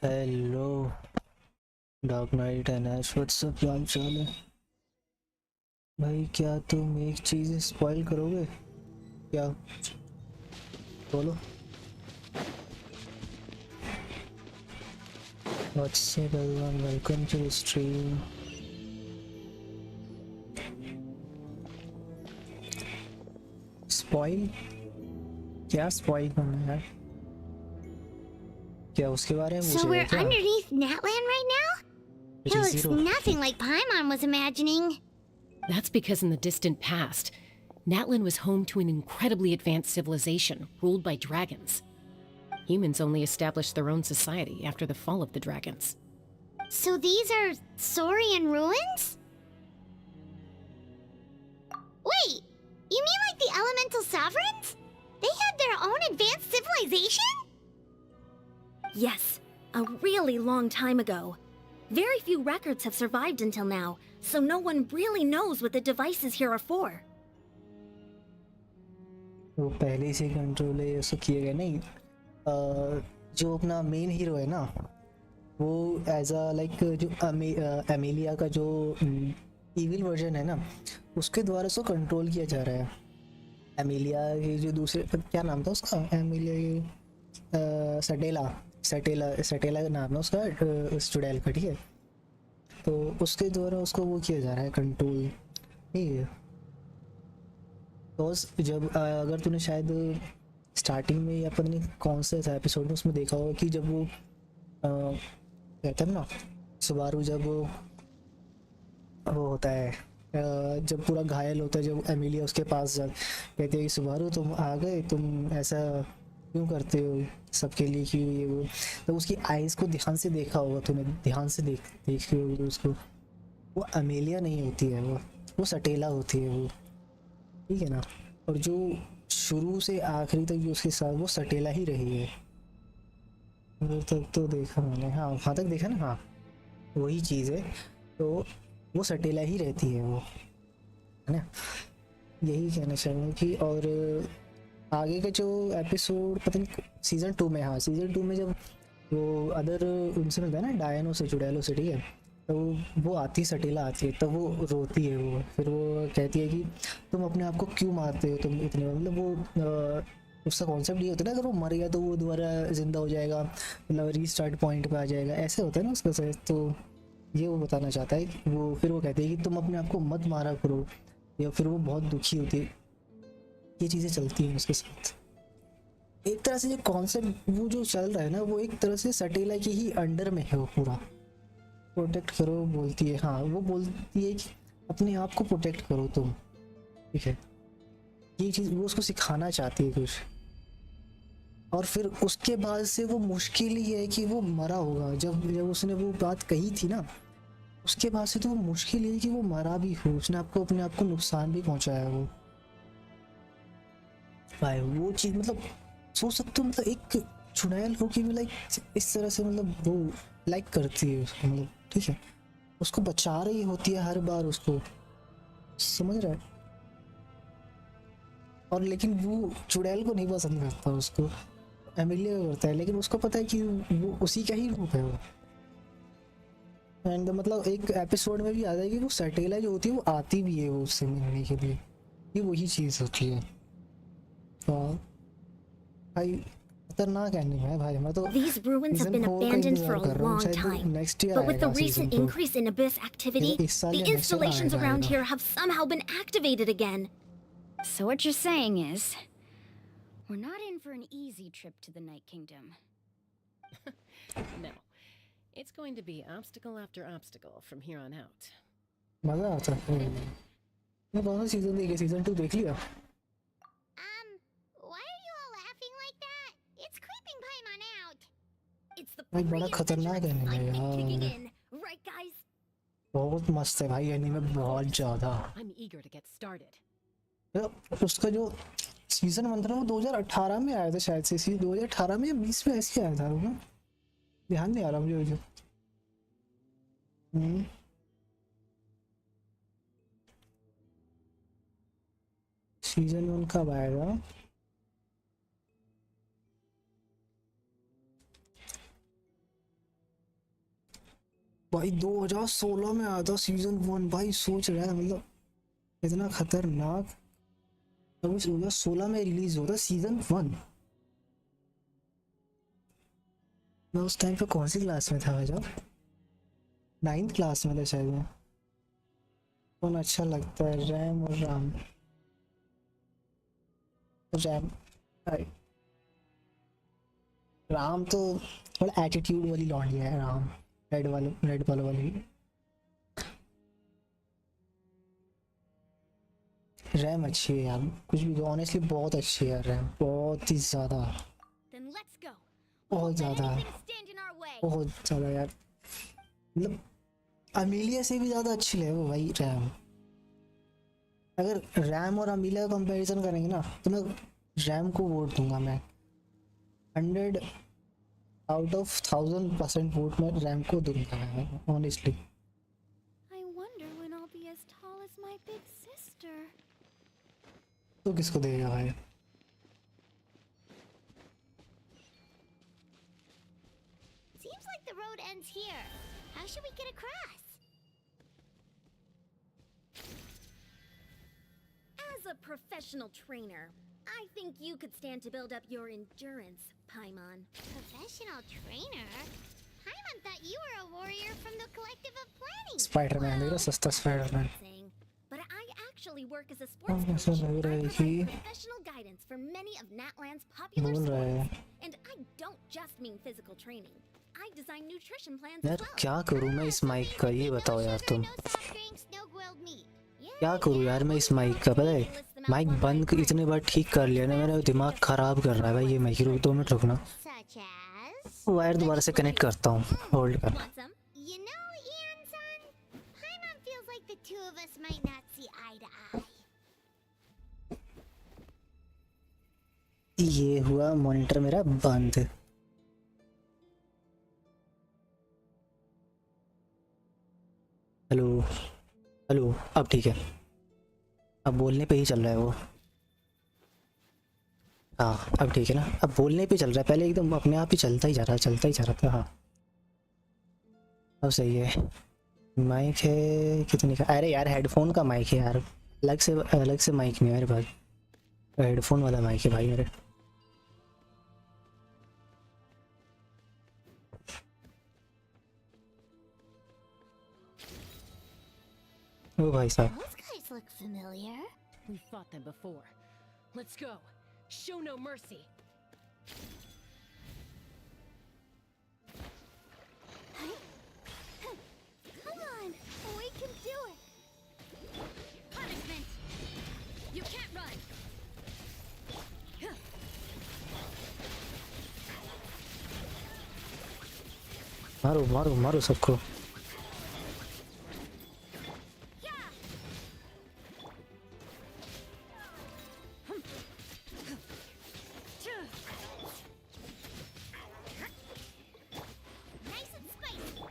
Hello Dark Knight and Ash, what's up, क्या हाल चाल है भाई? क्या तुम एक चीज़ स्पॉइल करोगे क्या? बोलो। What's up everyone, welcome to the stream. Spoil? क्या स्पॉइल करना है यार? क्या उसके बारे में So पूछेगा we're क्या? underneath Natland right now? It looks zero. nothing like Paimon was imagining. That's because in the distant past, Natlan was home to an incredibly advanced civilization ruled by dragons. Humans only established their own society after the fall of the dragons. So these are Saurian ruins? Wait, you mean like the elemental sovereigns? They had their own advanced civilization? Yes, a really long time ago. Very few records have survived until now, so no one really knows what the devices here are for. वो पहले से control है उसको किए गए नहीं। जो अपना मेन हीरो है ना, वो एज अ लाइक जो एमेलिया का जो इविल वर्जन है ना, उसके द्वारा उसको कंट्रोल किया जा रहा है। एमेलिया के जो दूसरे, क्या नाम था उसका? एमेलिया के सटेला सटेला सटेला का नाम है उसका, चुड़ैल का, ठीक है। तो उसके द्वारा उसको वो किया जा रहा है कंट्रोल, ठीक है। तो जब अगर तूने शायद स्टार्टिंग में या पता नहीं कौन से एपिसोड में उसमें देखा होगा कि जब वो कहता है ना, सुबारू जब वो होता है, जब पूरा घायल होता है, जब एमिलिया उसके पास कहती है कि सुबारू तुम आ गए, तुम ऐसा क्यों करते हो सबके लिए, कि ये वो। तो उसकी आइज़ को ध्यान से देखा होगा तूने, ध्यान से देखी होगी तो उसको, वो एमिलिया नहीं होती है, वो सटेला होती है वो, ठीक है ना। और जो शुरू से आखिरी तक जो उसके साथ वो सटेला ही रही है। उधर तक तो देखा मैंने, हाँ वहाँ तक देखा ना, हाँ वही चीज़ है। तो वो सटेला ही रहती है वो, है ना। यही कहना चाहूँगा कि, और आगे का जो एपिसोड पता नहीं सीज़न 2 में, हाँ सीज़न 2 में जब वो अदर उनसे मिलता है ना, डायनो से, चुड़ैलों से, ठीक है। तो वो आती, सटेला आती है, तब वो रोती है। वो फिर वो कहती है कि तुम अपने आप को क्यों मारते हो, तुम इतने, मतलब वो उसका कॉन्सेप्ट ये होता है ना, अगर वो मर गया तो वो दोबारा ज़िंदा हो जाएगा, मतलब रीस्टार्ट पॉइंट पे आ जाएगा, ऐसे होता है ना उसका शायद। तो ये वो बताना चाहता है कि वो, फिर वो कहते हैं कि तुम अपने आप को मत मारा करो, या फिर वो बहुत दुखी होती है। ये चीज़ें चलती हैं उसके साथ। एक तरह से जो कॉन्सेप्ट वो जो चल रहा है ना, वो एक तरह से सटेला के ही अंडर में है वो पूरा। प्रोटेक्ट करो बोलती है, हाँ वो बोलती है कि अपने आप को प्रोटेक्ट करो तुम, ठीक है। ये चीज़ वो उसको सिखाना चाहती है कुछ। और फिर उसके बाद से वो मुश्किल ही है कि वो मरा होगा, जब जब उसने वो बात कही थी ना, उसके बाद से तो वो मुश्किल ही है कि वो मरा भी हो, उसने आपको अपने आप को नुकसान भी पहुंचाया हो भाई। वो चीज़ मतलब सोच सकते हो, मतलब एक चुड़ैल हो कि लाइक इस तरह से, मतलब वो लाइक करती है उसको, मतलब ठीक है, उसको बचा रही होती है हर बार उसको, समझ रहा है। और लेकिन वो चुड़ैल को नहीं पसंद करता उसको, एमिलिया को करता है, लेकिन उसको पता है कि वो उसी का ही रूप है वो। एंड मतलब एक एपिसोड में भी आता है कि वो सटेला जो होती है वो आती भी है वो उससे मिलने के लिए, ये वही चीज़ होती है। तो भाई खतरनाक एनिमे है भाई, मैं तो These ruins have season been 4 का abandoned for इंतजार a कर रहा हूँ, long शायद time. Next year But with the आएगा season recent 4। increase in Abyss activity, इस साल the या नेक्स्ट ईयर installations आएगा around आएगा। here have somehow been activated again. So what you're saying is, we're not in for an easy trip to the Night Kingdom. No. It's going to be obstacle after obstacle from here on out. मजा आता है। मैं कौन सा season देखिए, season 2 देख लिया? Why are you all laughing like that? It's creeping Paimon out. It's the भाई बड़ा खतरनाक pre-adventurous एनिमे है excitement kicking यार, in, right guys? बहुत मस्त है भाई एनिमे, बहुत ज़्यादा। I'm eager to get started. उसका जो सीजन 1 था ना, वो 2018 में आया था शायद से, 2018 में या 20 में ऐसे आया था वो, ध्यान नहीं आ रहा मुझे। सीजन 1 कब आएगा? भाई 2016 में आया था सीजन 1। भाई सोच रहा है मतलब इतना खतरनाक। अभी 2016 में रिलीज होता सीजन 1। मैं उस टाइम पे कौन सी क्लास में था भाई? जब 9th क्लास में था शायद मैं। कौन अच्छा लगता है, रैम और राम? रैम। राम तो थोड़ा एटीट्यूड वाली लौंडिया है राम। रेड वाली। रैम अच्छी है यार, कुछ भी ऑनेस्टली बहुत अच्छी है रैम, बहुत ही ज़्यादा। Then let's go. बहुत ज़्यादा, Stand in our way. बहुत ज़्यादा यार। मतलब अमीलिया से भी ज़्यादा अच्छी है वो भाई रैम। अगर रैम और अमीलिया का कंपैरिजन करेंगे ना तो मैं रैम को वोट दूंगा। मैं 100 आउट ऑफ 1000% वोट मैं रैम को दूंगा मैं honestly. I wonder when I'll be as tall as my big sister. तो किसको देगा भाई? Seems like the road ends here. How should we get across? As a professional trainer, I think you could stand to build up your endurance, Paimon. Professional trainer? Paimon thought you were a warrior from the collective of planning. Spiderman देख रहा, सस्ता Spiderman. Saying, but I actually work as a हाँ, sports ऐसा coach. लग रहा I है provide कि professional guidance for many of Natland's popular बोल रहा है sports. And I don't just mean physical training. I design nutrition plans यार as well. क्या करूँ मैं इस माइक का, ये बताओ यार तुम। No soft drinks, no grilled meat. क्या करूँ यार मैं इस माइक का? पता है माइक बंद इतने बार ठीक कर लिया ना, मेरा दिमाग खराब कर रहा है भाई ये माइक। रुक 2 मिनट रुकना, Such as? वायर दोबारा से कनेक्ट करता हूँ, होल्ड कर। Want some? You know, Ian-san, Paimon feels like the two of us might not see eye to eye. ये हुआ मॉनिटर मेरा बंद। हेलो हेलो, अब ठीक है, अब बोलने पे ही चल रहा है वो। हाँ अब ठीक है ना, अब बोलने पे चल रहा है, पहले एकदम अपने आप ही चलता ही जा रहा था। हाँ अब सही है। माइक है कितने का? अरे यार हेडफोन का माइक है यार, अलग से माइक नहीं है मेरे पास, हेडफोन वाला माइक है भाई मेरे। ओ भाई साहब, Those guys look familiar. We fought them before. Let's go. Show no mercy. Come on, we can do it. Punishment. You can't run. मारो मारो मारो सबको। Nice and spicy.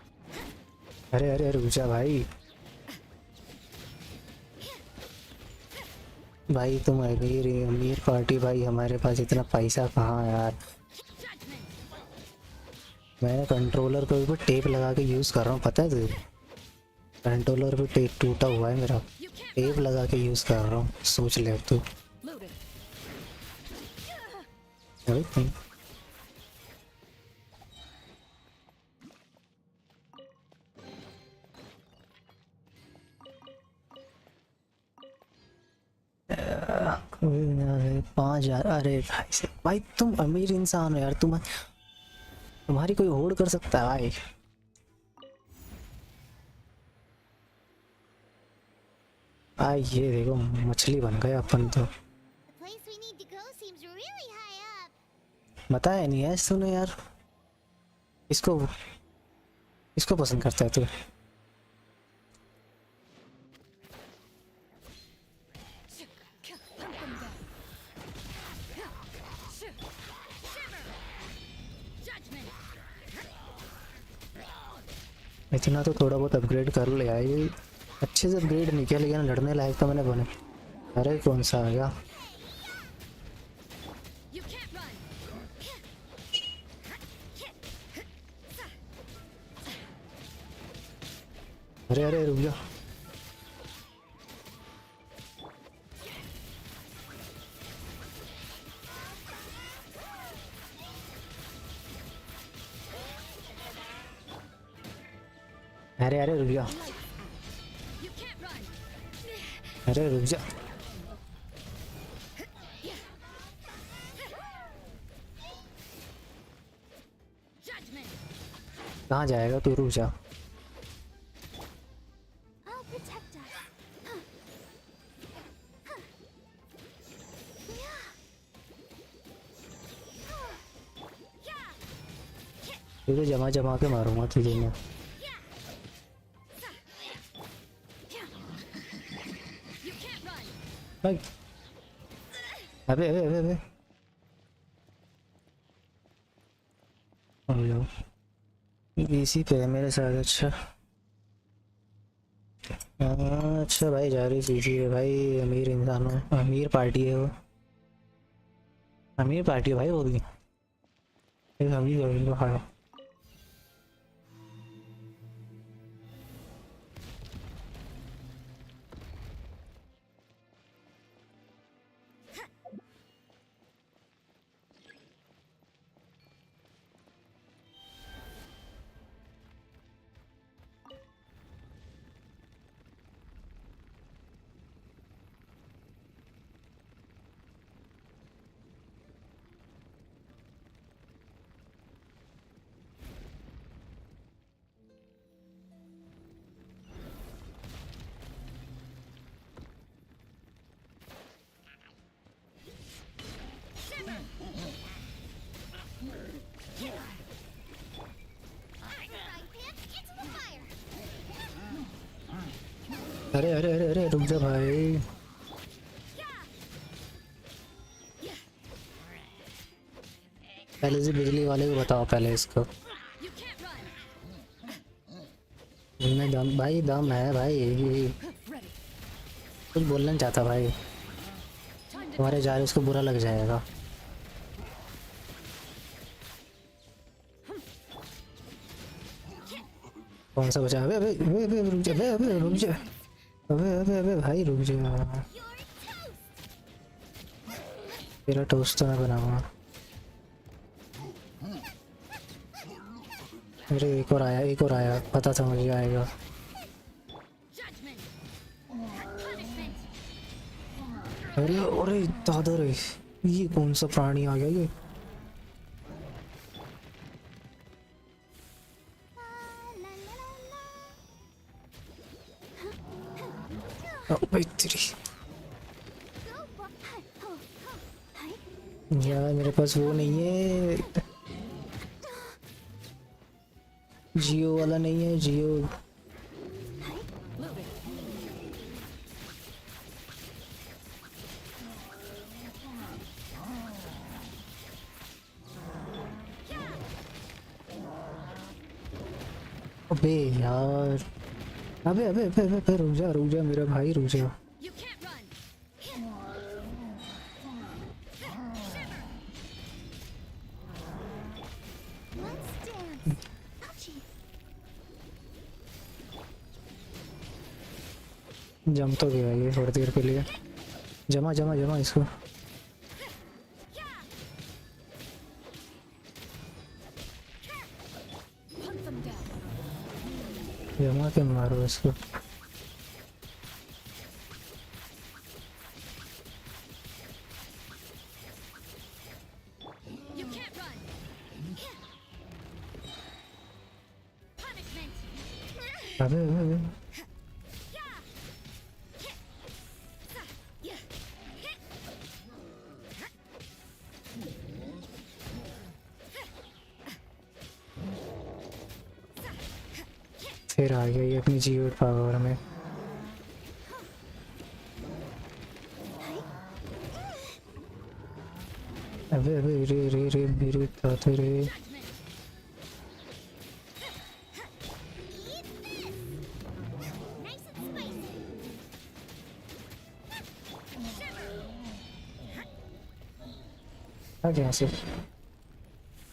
अरे अरे रुक जा भाई, भाई तुम अमीर पार्टी भाई, हमारे पास इतना पैसा कहाँ यार। मैं कंट्रोलर को भी टेप लगा के यूज़ कर रहा हूँ, पता है तुझे? कंट्रोलर भी टेप टूटा हुआ है मेरा, टेप लगा के यूज़ कर रहा हूँ, सोच ले अब तू। अरे तुम कोई ना रे, 5000। अरे भाई से भाई तुम अमीर इंसान हो यार, तुम्हारी कोई होड़ कर सकता है भाई? ये देखो मछली बन गए अपन तो। The place we need to go seems really high up. बताया नहीं है तूने यार, इसको पसंद करता है तू? इतना तो थोड़ा बहुत अपग्रेड कर लिया, ये अच्छे से अपग्रेड नहीं किया, लेकिन लड़ने लायक तो मैंने बने। अरे कौन सा आ गया? अरे अरे रुक जा। अरे अरे रुक जा। अरे रुक जा। कहाँ जाएगा तू? रुक जा। I'll protect us. तुझे जमा जमा के मारूंगा तुझे मैं। भाई अबे अबे अबे अबे इसी पे है मेरे साथ। अच्छा अच्छा भाई जा रही सीजी है भाई। अमीर इंसान हो, अमीर पार्टी है वो, अमीर पार्टी है भाई वो भी। एक अमीर खाओ। अरे अरे अरे अरे रुक जा भाई। पहले से बिजली वाले को बताओ पहले इसको। इनमें दम भाई, दम है भाई। कुछ बोलना नहीं चाहता भाई, तुम्हारे जा रहे उसको बुरा लग जाएगा। कौन सा बचा? अबे अबे अबे अबे रुक जा, अबे अबे रुक जा, अबे अबे अबे भाई रुक जा। तेरा टोस्ट तो मैं बनाऊंगा। अरे एक और आया, एक और आया, पता था मुझे आएगा। अरे अरे दादा रे, ये कौन सा प्राणी आ गया ये? भाई तेरी यार, मेरे पास वो नहीं है, जियो वाला नहीं है, जियो। अबे यार, अबे अबे अबे अबे रुक जा मेरा भाई, रुक जा। जम तो गया ये थोड़ी देर के लिए। जमा जमा जमा इसको। जमा के मारो इसको। अबे अबे अबे फिर आ गया ये अपनी जीव पावर में। अबे अबे रे रे रे मेरे ताते रे। आ गया से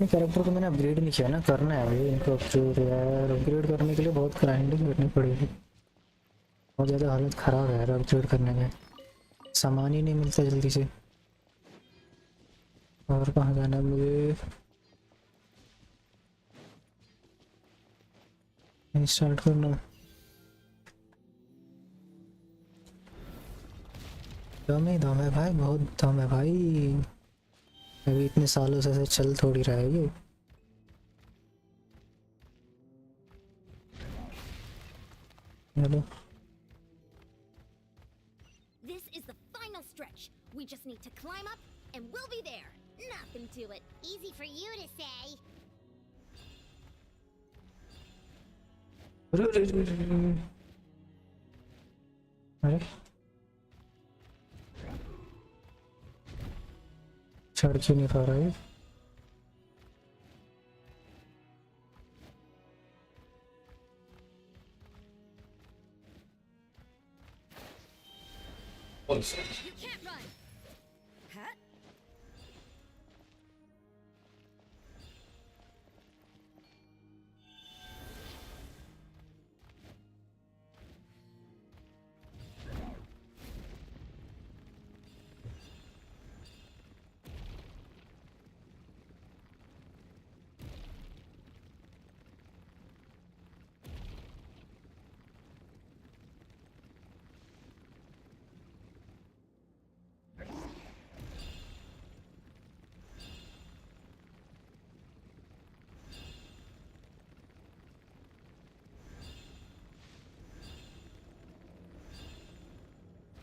ये कैरेक्टर को मैंने अपग्रेड नहीं किया ना, करना है भाई इनको अपग्रेड यार। अपग्रेड करने के लिए बहुत ग्राइंडिंग करनी पड़ेगी, बहुत ज़्यादा हालत ख़राब है यार अपग्रेड करने में, सामान ही नहीं मिलता जल्दी से। और कहाँ जाना है मुझे, स्टार्ट करना। दम ही दम है भाई, बहुत दम है भाई। अभी इतने सालों से ऐसे चल थोड़ी रहा है ये। Hello This is the final stretch. We just need to climb up, and we'll be there. Nothing to it. Easy for you to say. अरे अरे अरे अरे, अरे चढ़ क्यों नहीं पा रहा है। You can't run. Huh?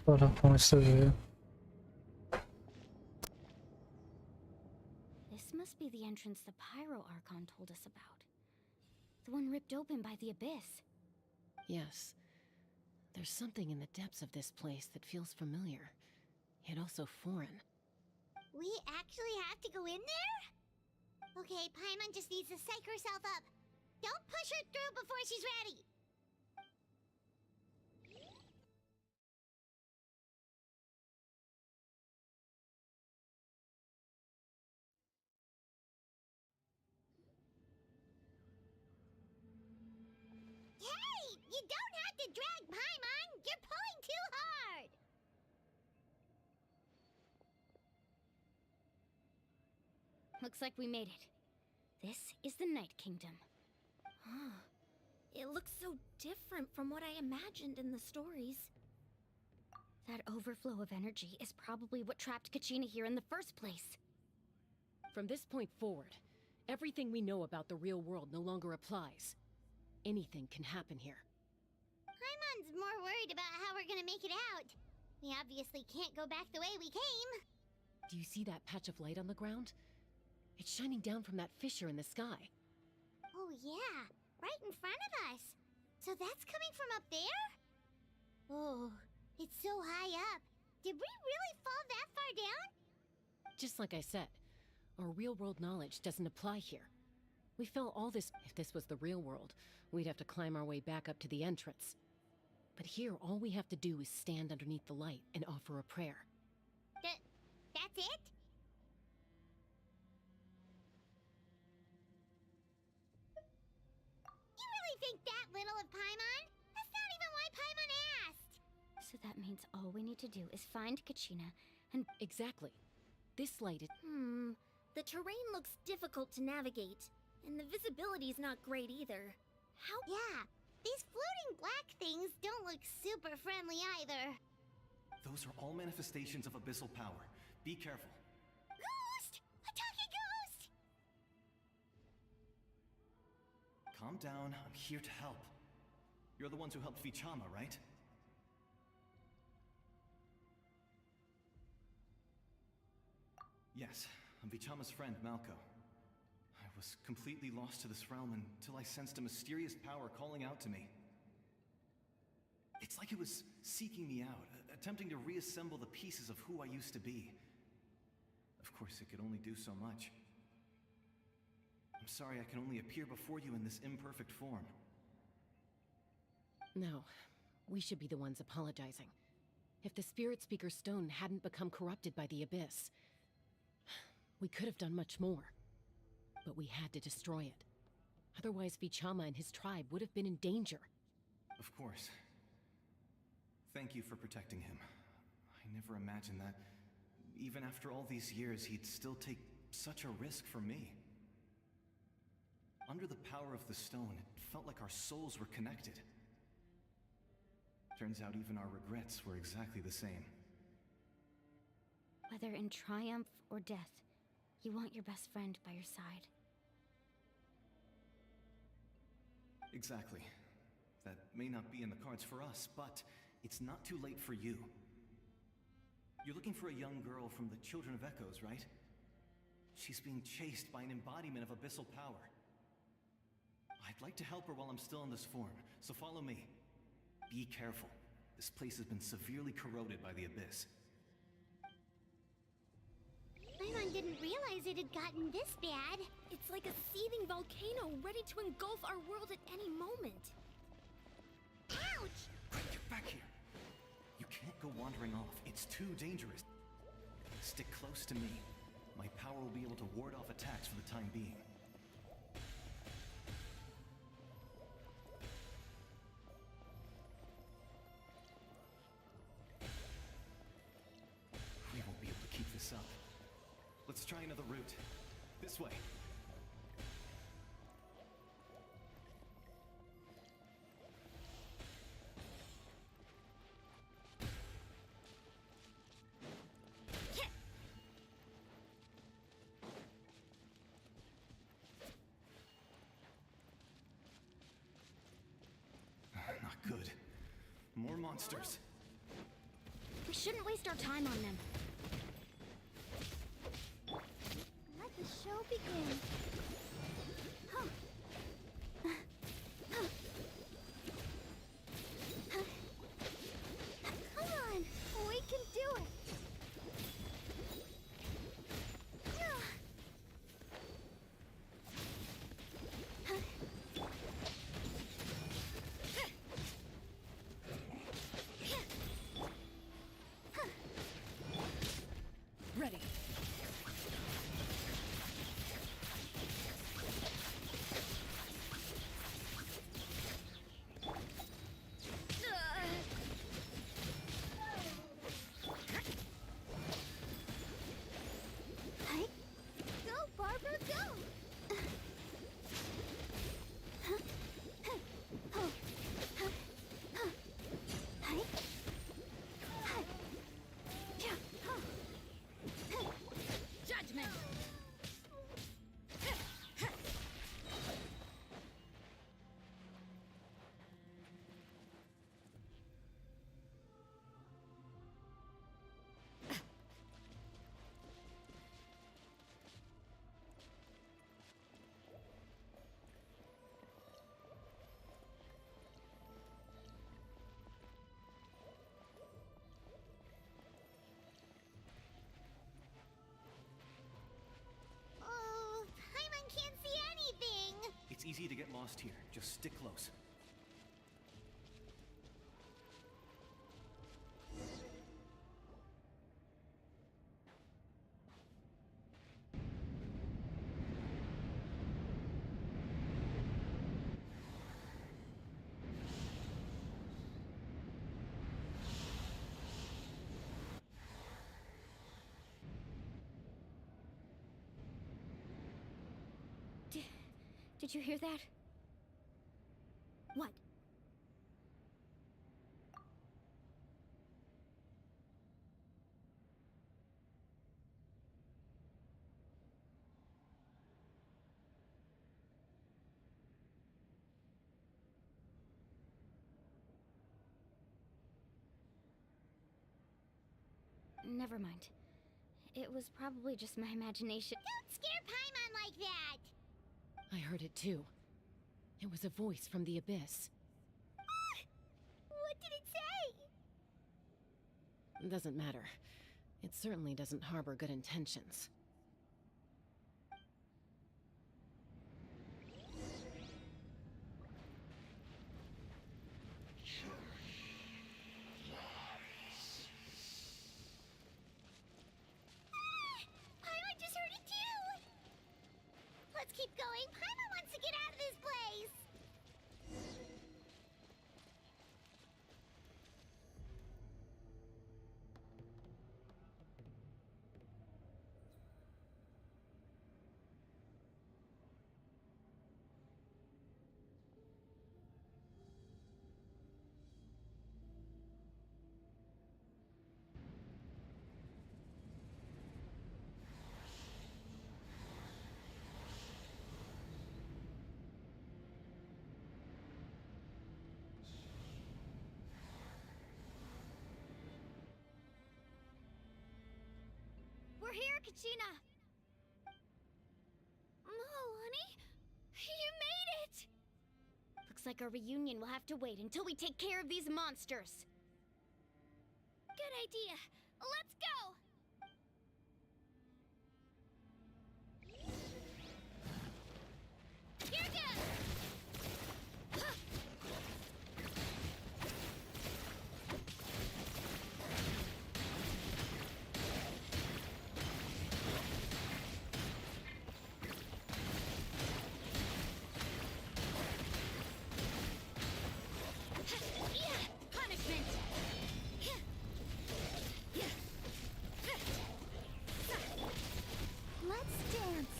और पहुँच तो गए। This must be the entrance the Pyro Archon told us about. The one ripped open by the abyss. Yes. There's something in the depths of this place that feels familiar, yet also foreign. We actually have to go in there? Okay, Paimon just needs to psych herself up. Don't push her through before she's ready. Hey! You don't have to drag Paimon! You're pulling too hard! Looks like we made it. This is the Night Kingdom. Huh. It looks so different from what I imagined in the stories. That overflow of energy is probably what trapped Kachina here in the first place. From this point forward, everything we know about the real world no longer applies. Anything can happen here. Paimon's more worried about how we're gonna make it out. We obviously can't go back the way we came. Do you see that patch of light on the ground? It's shining down from that fissure in the sky. Oh yeah, right in front of us. So that's coming from up there? Oh, it's so high up. Did we really fall that far down? Just like I said, our real-world knowledge doesn't apply here. We fell all this... If this was the real world, we'd have to climb our way back up to the entrance. But here, all we have to do is stand underneath the light and offer a prayer. That's it? You really think that little of Paimon? That's not even why Paimon asked! So that means all we need to do is find Kachina and... Exactly. This light is... The terrain looks difficult to navigate, and the visibility's not great either. How? Yeah, these floating black things don't look super friendly either. Those are all manifestations of abyssal power. Be careful. Ghost! A talking ghost! Calm down, I'm here to help. You're the ones who helped Vichama, right? Yes, I'm Vichama's friend, Malko. I was completely lost to this realm until I sensed a mysterious power calling out to me. It's like it was seeking me out, attempting to reassemble the pieces of who I used to be. Of course, it could only do so much. I'm sorry I can only appear before you in this imperfect form. No, we should be the ones apologizing. If the Spirit Speaker Stone hadn't become corrupted by the Abyss, we could have done much more. but we had to destroy it. Otherwise, Vichama and his tribe would have been in danger. Of course. Thank you for protecting him. I never imagined that, even after all these years, he'd still take such a risk for me. Under the power of the stone, it felt like our souls were connected. Turns out even our regrets were exactly the same. Whether in triumph or death, you want your best friend by your side. Exactly. That may not be in the cards for us, but it's not too late for you. You're looking for a young girl from the Children of Echoes, right? She's being chased by an embodiment of abyssal power. I'd like to help her while I'm still in this form, so follow me. Be careful. This place has been severely corroded by the abyss. Paimon didn't realize it had gotten this bad. It's like a seething volcano ready to engulf our world at any moment. Ouch! Get back here! You can't go wandering off. It's too dangerous. Stick close to me. My power will be able to ward off attacks for the time being. We won't be able to keep this up. Let's try another route. This way. Not good. More monsters. We shouldn't waste our time on them. Let the show begin. Huh. Come on, we can do it. Ready. Go, Barbara, go! Judgment! Oh, Paimon can't see anything! It's easy to get lost here. Just stick close. Did you hear that? What? Never mind. It was probably just my imagination. Don't scare Paimon like that! I heard it too. It was a voice from the abyss. What did it say? Doesn't matter. It certainly doesn't harbor good intentions. Paimon just heard it too! Let's keep Kachina! Milani? You made it! Looks like our reunion will have to wait until we take care of these monsters. Good idea. Let's go! Here goes! Punishment! Let's dance.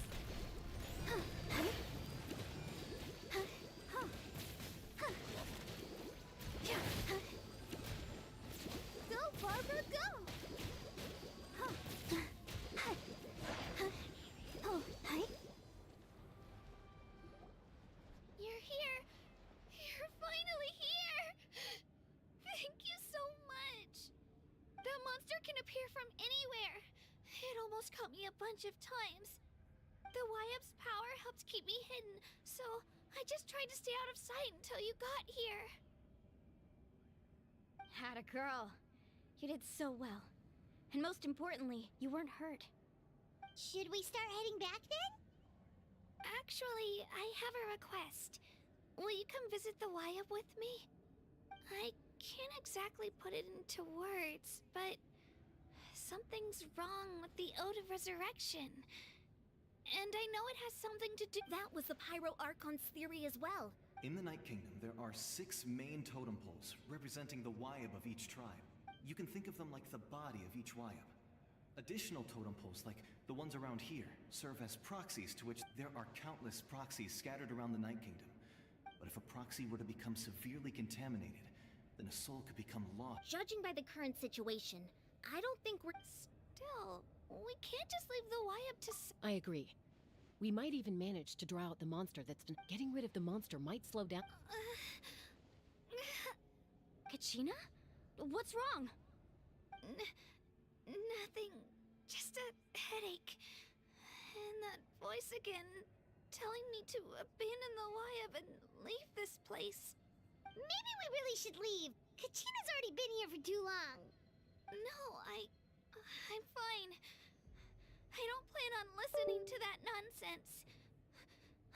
Go, Barbara, go! Oh, hi. You're here. You're finally here. Thank you so much. That monster can appear from anywhere. It almost caught me a bunch of times. The YF's power helped keep me hidden, so I just tried to stay out of sight until you got here. Had a girl. You did so well. And most importantly, you weren't hurt. Should we start heading back then? Actually, I have a request. Will you come visit the YF with me? I can't exactly put it into words, but something's wrong with the Ode of Resurrection. And I know it has something to do— That was the Pyro Archon's theory as well. In the Night Kingdom, there are 6 main totem poles representing the Wyab of each tribe. You can think of them like the body of each Wyab. Additional totem poles, like the ones around here, serve as proxies to which there are countless proxies scattered around the Night Kingdom. But if a proxy were to become severely contaminated, then a soul could become lost. Judging by the current situation, I don't think we're— Still, we can't just leave the YF to I agree. We might even manage to draw out the monster that's been— Getting rid of the monster might slow down— Kachina? What's wrong? Nothing. Just a headache. And that voice again, telling me to abandon the YF and leave this place. Maybe we really should leave. Kachina's already been here for too long. No, I'm fine. I don't plan on listening to that nonsense.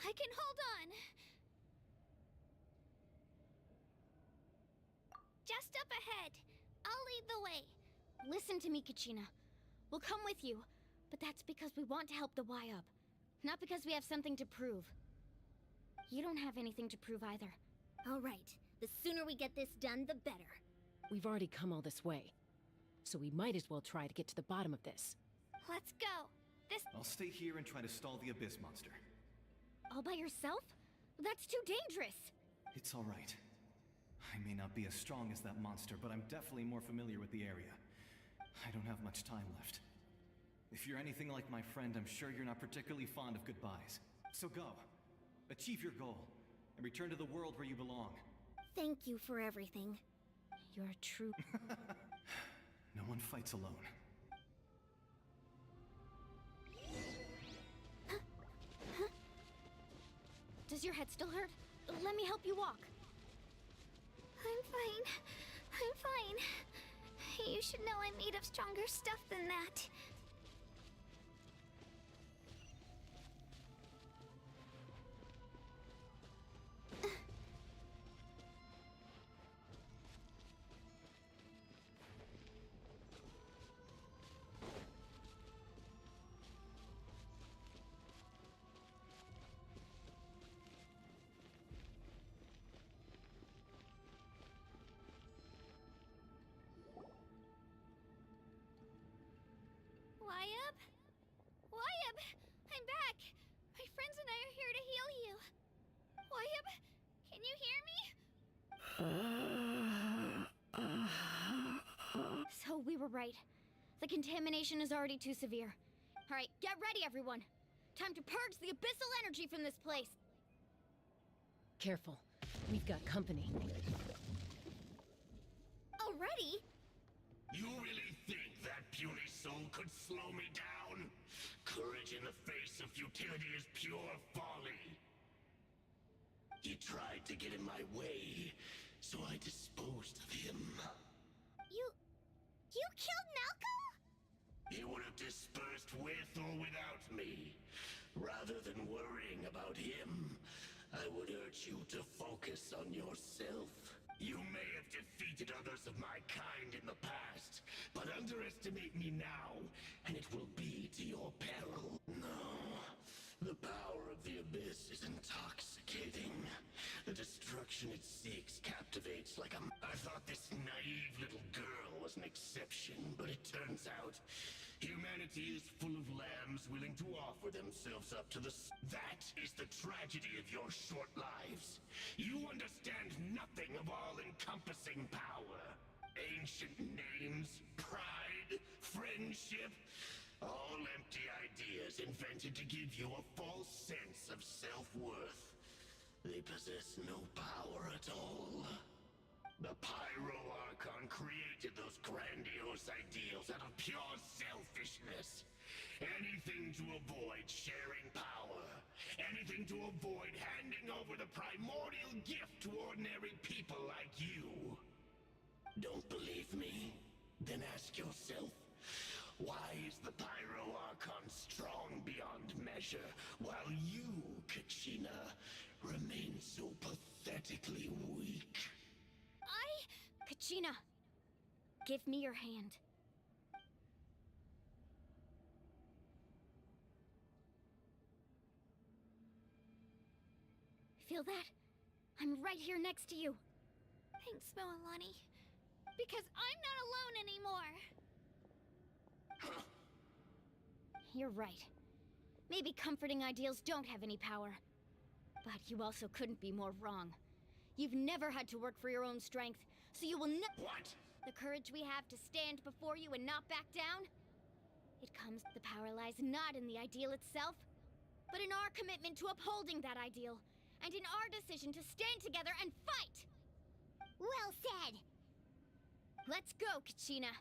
I can hold on. Just up ahead. I'll lead the way. Listen to me, Kachina. We'll come with you, but that's because we want to help the YUB, not because we have something to prove. You don't have anything to prove either. All right. The sooner we get this done, the better. We've already come all this way, so we might as well try to get to the bottom of this. Let's go. I'll stay here and try to stall the Abyss monster. All by yourself? That's too dangerous. It's all right. I may not be as strong as that monster, but I'm definitely more familiar with the area. I don't have much time left. If you're anything like my friend, I'm sure you're not particularly fond of goodbyes. So go. Achieve your goal, and return to the world where you belong. Thank you for everything. You're a true... No one fights alone. Does your head still hurt? Let me help you walk. I'm fine. I'm fine. You should know I'm made of stronger stuff than that. YUB? YUB! I'm back! My friends and I are here to heal you. YUB, can you hear me? So we were right. The contamination is already too severe. All right, get ready, everyone. Time to purge the abyssal energy from this place. Careful. We've got company. Already? You really think that puny soul could slow me down? down. Courage in the face of futility is pure folly. He tried to get in my way, so I disposed of him. You killed Malcolm? He would have dispersed with or without me. Rather than worrying about him, I would urge you to focus on yourself. You may have defeated others of my kind in the past, but underestimate me now, and it will be to your peril. No. The power of the Abyss is intoxicating. The destruction it seeks captivates like a... I thought this naive little girl was an exception, but it turns out humanity is full of lambs willing to offer themselves up to the... That is the tragedy of your short lives. You understand nothing of all-encompassing power. Ancient names, pride, friendship... all empty ideas invented to give you a false sense of self-worth. They possess no power at all. The Pyro Archon created those grandiose ideals out of pure selfishness. Anything to avoid sharing power. Anything to avoid handing over the primordial gift to ordinary people like you. Don't believe me? Then ask yourself, why is the Pyro Archon strong beyond measure, while you, Kachina, remain so pathetically weak? Kachina, give me your hand. Feel that? I'm right here next to you. Thanks, Moalani. Because I'm not alone anymore. You're right. Maybe comforting ideals don't have any power. But you also couldn't be more wrong. You've never had to work for your own strength, so you will What? The courage we have to stand before you and not back down? It comes, the power lies not in the ideal itself, but in our commitment to upholding that ideal, and in our decision to stand together and fight! Well said. Let's go, Kachina.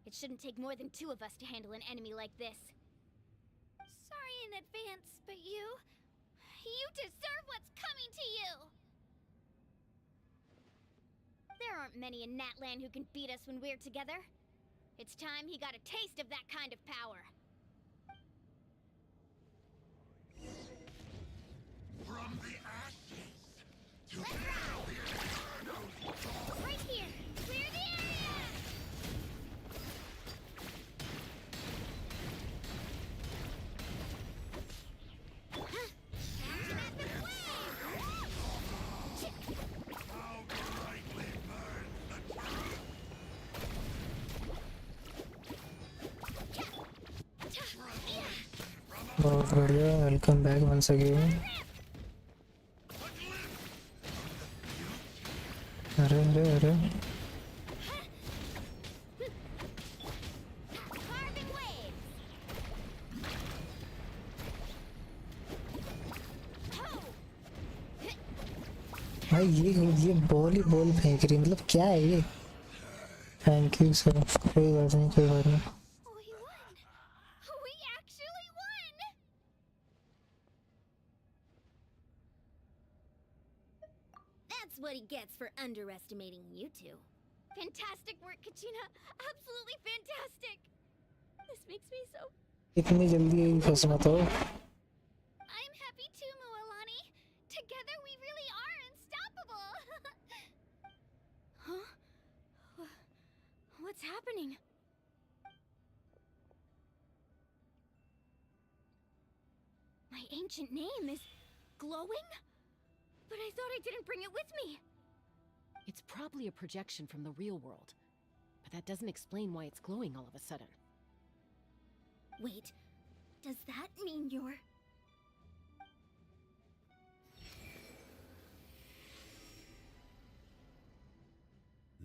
It shouldn't take more than 2 of us to handle an enemy like this. Sorry in advance, but you deserve what's coming to you! There aren't many in Natlan who can beat us when we're together. It's time he got a taste of that kind of power. From the ashes to the eternal. Right here! Clear the area! Activate the flame! How brightly burns the truth! बहुत बढ़िया welcome back once again अरे अरे अरे Carving waves! भाई ये ball ही ball फेंक रही मतलब क्या है ये थैंक यू सर कोई बात नहीं कोई बात नहीं We won! We actually won! That's what he gets for underestimating you two. Fantastic work, Kachina! Absolutely fantastic! This makes me so... इतनी जल्दी फंसना तो I'm happy too, Moalani. Together we really are unstoppable. Huh? What's happening? My ancient name is glowing? But I thought I didn't bring it with me. It's probably a projection from the real world. But that doesn't explain why it's glowing all of a sudden. Wait, does that mean you're...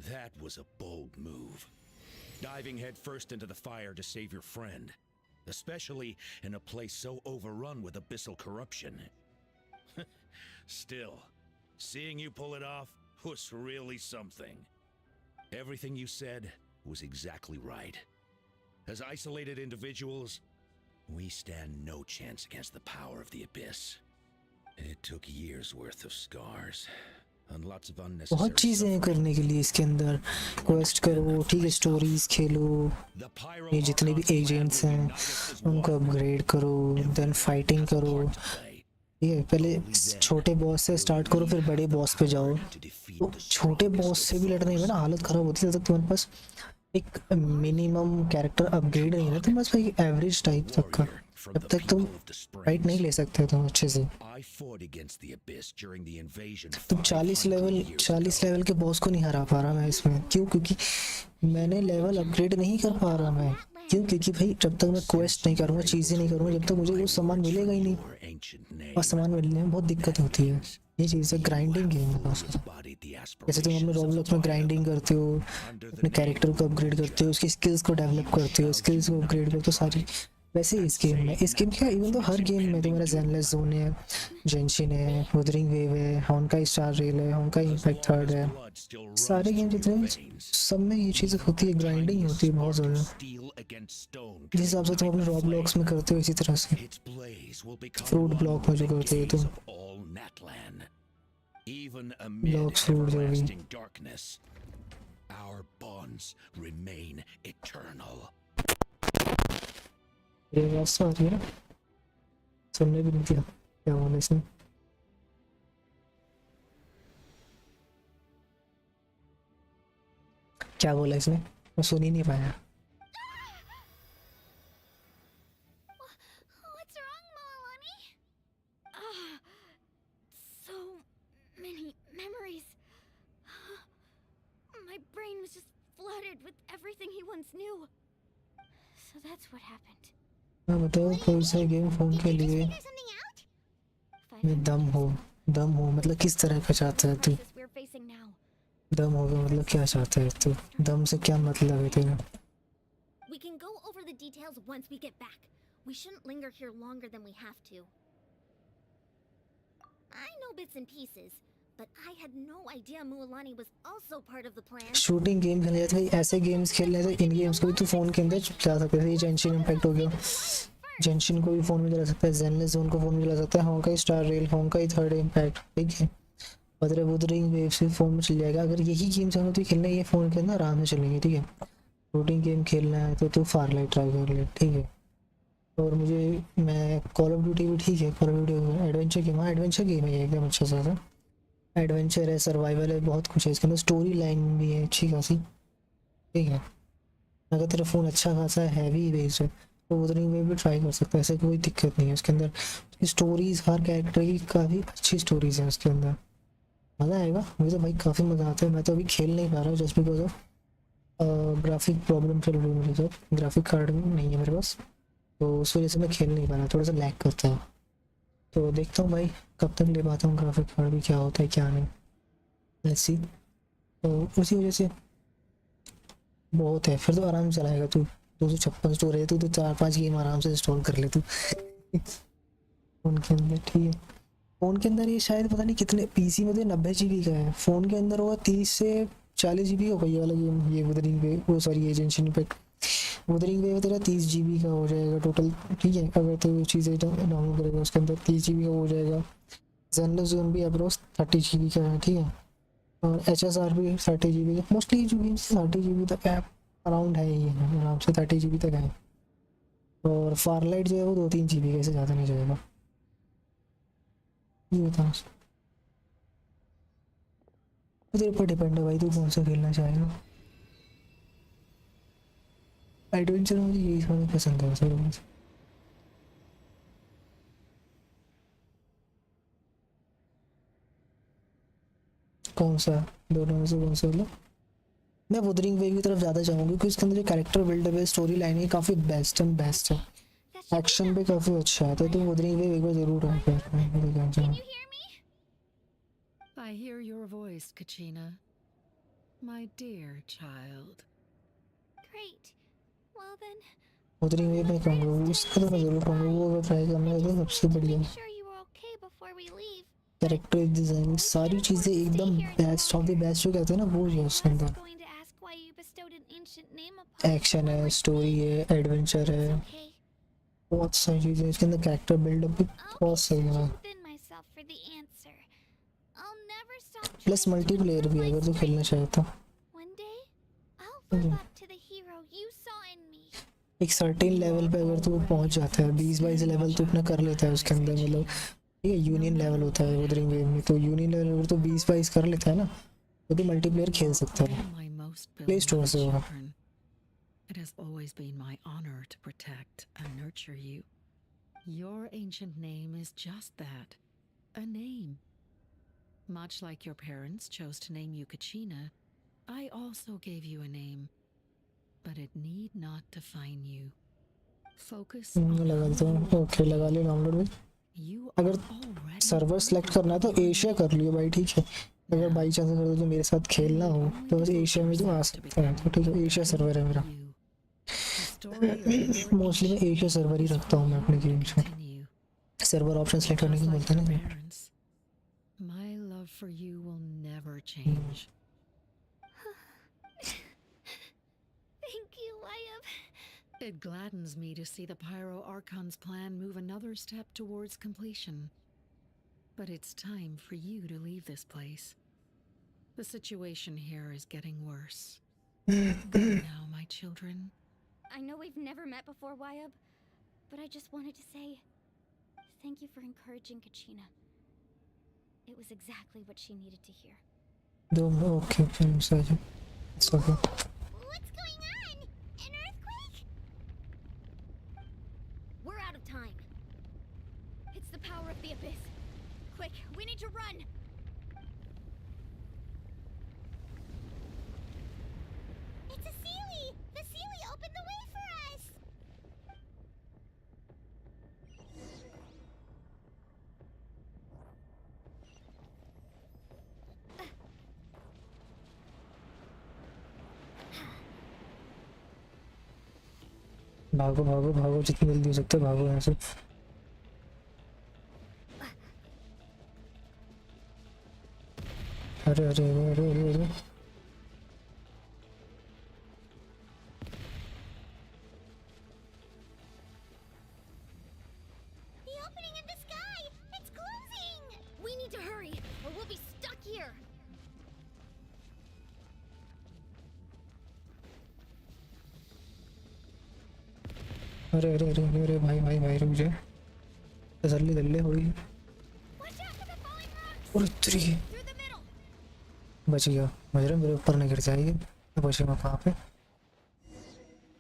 That was a bold move. Diving headfirst into the fire to save your friend. Especially in a place so overrun with abyssal corruption. Still, seeing you pull it off was really something. Everything you said was exactly right. As isolated individuals, We stand no chance against the power of the abyss. It took years worth of scars and lots of बहुत unnecessary चीज़ें हैं suffering. करने के लिए इसके अंदर, quest करो, ठीक है, स्टोरीज खेलो, The ये जितने भी Pyro Archon's एजेंट्स plan हैं will unite us as उनको one. अपग्रेड करो, देन फाइटिंग करो, Part to play. ठीक है, पहले छोटे बॉस से स्टार्ट करो फिर बड़े बॉस पे जाओ। To defeat तो the छोटे strongest बॉस of से भी लड़ने में ना हालत खराब होती है जब तक तुम्हारे पास एक मिनिमम कैरेक्टर अपग्रेड नहीं है ना, तो बस भाई एवरेज टाइप तक का, warrior from जब the तक तुम people of the फाइट नहीं springs. ले सकते तुम अच्छे से। I fought against the abyss during the invasion तुम 40 लेवल 500 years 40 ago. लेवल के बॉस को नहीं हरा पा रहा मैं इसमें, क्यों? क्योंकि मैंने लेवल अपग्रेड नहीं कर पा रहा मैं, क्यों? क्योंकि भाई जब तक मैं क्वेस्ट नहीं करूँगा, चीज़ें नहीं करूँगा, जब तक मुझे वो सामान मिलेगा ही नहीं, Your ancient name. और सामान मिलने में बहुत दिक्कत होती है। ये चीज़ है, ग्राइंडिंग गेम है बहुत ज़्यादा। Embodied the जैसे तुम अपने aspirations of रोबलॉक्स में the ग्राइंडिंग करते हो, अपने कैरेक्टर को अपग्रेड करते हो, उसकी स्किल्स को डेवलप करते हो, स्किल्स को अपग्रेड करते हो सारी, वैसे ही इस गेम में, इस गेम क्या, इवन तो हर गेम में तुम्हारा ज़ेनलेस जोन है, जेंशिन है, वुदरिंग वेव है, होंकाई स्टार रेल है, होंकाई इम्पैक्ट थर्ड है, blood still runs सारे गेम through जितने your भी, veins. सब में ये चीज़ होती है, ग्राइंडिंग होती है बहुत ज़्यादा। Steel against stone. जिस हिसाब से तुम अपने रॉबलॉक्स में करते हो इसी तरह से Its blaze will become fruit one block में with जो the करते हो gaze तुम, of all Natlan. Even amid blocks fruit जो भी, everlasting darkness, our bonds remain eternal. ये आवाज़ तो आ रही है ना, सुनने भी नहीं दिया क्या बोला इसने। क्या बोला इसने, मैं सुन ही नहीं पाया। What's wrong, Moalani? Ah, so many memories. My brain was just flooded with everything he once knew. So that's what happened. हाँ बताओ, कौन सा गेम फोन के Did you लिए? just figure something out? मैं दम हो मतलब किस तरह का चाहता है तू? This we're facing now. दम हो गया मतलब क्या चाहता है तू? दम से क्या मतलब है तेरा? We can go over the details once we get back. We shouldn't linger here longer than we have to. I know bits and pieces, but I had no idea Mualani was also part of the plan. Shooting game खेलने जाते भाई, ऐसे games खेलने से इन games को भी तू phone के अंदर चला सकते हैं। ये जेंशिन इम्पैक्ट हो गया, जेंशिन को भी फोन में चला सकता है, ज़ेनलेस जोन को फोन में चला सकता है, होंकाई स्टार रेल, होंकाई थर्ड इम्पैक्ट, ठीक है, बदरे वुदरिंग वेव से फोन में चल जाएगा। अगर यही गेम चाहो तो खेलना है, ये फोन के अंदर आराम से चलेंगे, ठीक है। शूटिंग गेम खेलना है तो तू फारलाइट ट्राई कर ले, ठीक है। और मैं कॉल ऑफ ड्यूटी भी, ठीक है, call of duty adventure game, हाँ एडवेंचर गेम है ये एकदम अच्छा सा, एडवेंचर है, सर्वाइवल है, बहुत कुछ है इसके अंदर, स्टोरी लाइन भी है अच्छी खासी, ठीक है। अगर तेरा फ़ोन अच्छा खासा हैवी बेस्ड है तो वुदरिंग वेव भी ट्राई कर सकता है, ऐसे कोई दिक्कत नहीं है उसके अंदर। स्टोरीज़ हर कैरेक्टर की काफ़ी अच्छी स्टोरीज़ हैं उसके अंदर, मज़ा आएगा। मुझे तो भाई काफ़ी मज़ा आता है। मैं तो अभी खेल नहीं पा रहा हूँ just because of graphic problem चल रही है मेरे साथ, ग्राफिक कार्ड नहीं है मेरे पास, तो उस वजह से मैं खेल नहीं पा रहा, थोड़ा सा लैग करता है। तो देखता हूँ भाई कब तक ले पाता हूँ ग्राफिक कार्ड भी, क्या होता है क्या नहीं, लेट्स सी। तो उसी वजह से बहुत है, फिर तो आराम से चलाएगा तू, 256 स्टोर है, तू तो 4-5 गेम आराम से इंस्टॉल कर ले तू फ़ोन के अंदर, ठीक है। फ़ोन के अंदर ये शायद पता नहीं कितने, पीसी में तो 90 GB का है, फ़ोन के अंदर होगा 30 से 40 GB होगा ये वाला गेम, ये वुदरिंग वेव, वो सॉरी ये जेंशिन इम्पैक्ट। वुदरिंग वेव तेरा 30 GB का हो जाएगा टोटल, ठीक है, अगर तो ये चीज़ें डाउनलोड करेगा उसके अंदर 30 GB का हो जाएगा। ज़ेनलेस जोन भी अप्रोक्स 30 GB का है, ठीक है, और HSR भी 30 GB का, मोस्टली जो गेम्स 30 GB तक है, अराउंड है ही है, आराम से 30 GB तक है। और फारलाइट जो है वो 2-3 GB का, इससे ज़्यादा नहीं जाएगा। ये बता तेरे ऊपर डिपेंड है भाई, तू कौन सा खेलना चाहेगा। एडवेंचर मुझे यही सारे पसंद है सर मुझे। कौन सा, दोनों में से कौन सा मतलब? मैं वुदरिंग वेव की तरफ ज़्यादा जाऊँगी क्योंकि उसके अंदर जो कैरेक्टर बिल्डअप है, स्टोरी लाइन है, काफ़ी बेस्ट है, एक्शन भी काफ़ी अच्छा है, तो तुम वुदरिंग वेव एक बार ज़रूर ट्राई कर। Can you hear me? I hear your voice, Kachina. My dear child. Great. Well then, Wuthering wave में कहूँगा, उसका तो मैं ज़रूर कहूँगा, वो अगर ट्राई करना है तो सबसे बढ़िया make sure you were okay before we leave. Character design, सारी चीज़ें एकदम बेस्ट ऑफ द बेस्ट जो कहते हैं ना, वो है उसके अंदर। Going to ask why you bestowed an ancient name upon action है, स्टोरी है, एडवेंचर है, Okay. बहुत सही चीज़ है इसके अंदर, कैरेक्टर बिल्डअप भी I'll बहुत be सही है। searching within myself for the answer. I'll never stop plus trying to multiplayer improve भी my अगर तो खेलना strength. चाहे तो। One day, I'll live up to the hero you saw in me. एक सर्टेन लेवल पे अगर तो वो पहुंच जाता है, 20-22 लेवल तो अपना कर लेता है उसके अंदर, मतलब ठीक है यूनियन लेवल होता है उधर वेव में, तो यूनियन लेवल अगर तो 20-22 कर लेता है ना तो भी मल्टीप्लेयर खेल सकता है। My most प्ले स्टोर से होगा। children. It has always been my honor to protect and nurture you. Your ancient name is just that, a name. Much like your parents chose to name you Kachina, I also gave you a name, but it need not define you. Focus on लगा देता हूँ, okay लगा ले download में। you अगर are already server select करना है तो एशिया कर लियो भाई, ठीक है। अगर बाई चांस अगर तो मेरे साथ खेलना हो तो बस एशिया में तो आ सकता है, तो ठीक है एशिया सर्वर है मेरा। you. The story of your mostly मैं एशिया सर्वर ही रखता हूँ मैं अपने गेम्स में। continue. सर्वर ऑप्शन सेलेक्ट करने Just को like बोलता है your ना। parents, my love for you will never change. Thank you, Wyatt. It gladdens me to see the Pyro Archon's plan move another step towards completion. But it's time for you to leave this place. The situation here is getting worse. Go now, my children. I know we've never met before, Wyatt, but I just wanted to say thank you for encouraging Kachina. It was exactly what she needed to hear. दो okay फिर से आ जाओ, it's okay. What's going on? An earthquake? We're out of time. It's the power of the abyss. Quick, we need to run. It's a Sealy! The Sealy opened the way for us! भागो भागो भागो जितनी जल्दी हो सकता है भागो यहाँ से। अरे अरे अरे अरे अरे अरे The opening in the sky! It's closing! We need to hurry, or we'll be stuck here. अरे अरे अरे अरे भाई भाई भाई रुक जा, जल्दी जल्दी हो गई। Watch out for the falling rocks! और तेरी Through the middle. बच गया, बच रहा मेरे ऊपर नहीं गिर जाएगी तो बचे मैं कहाँ पे।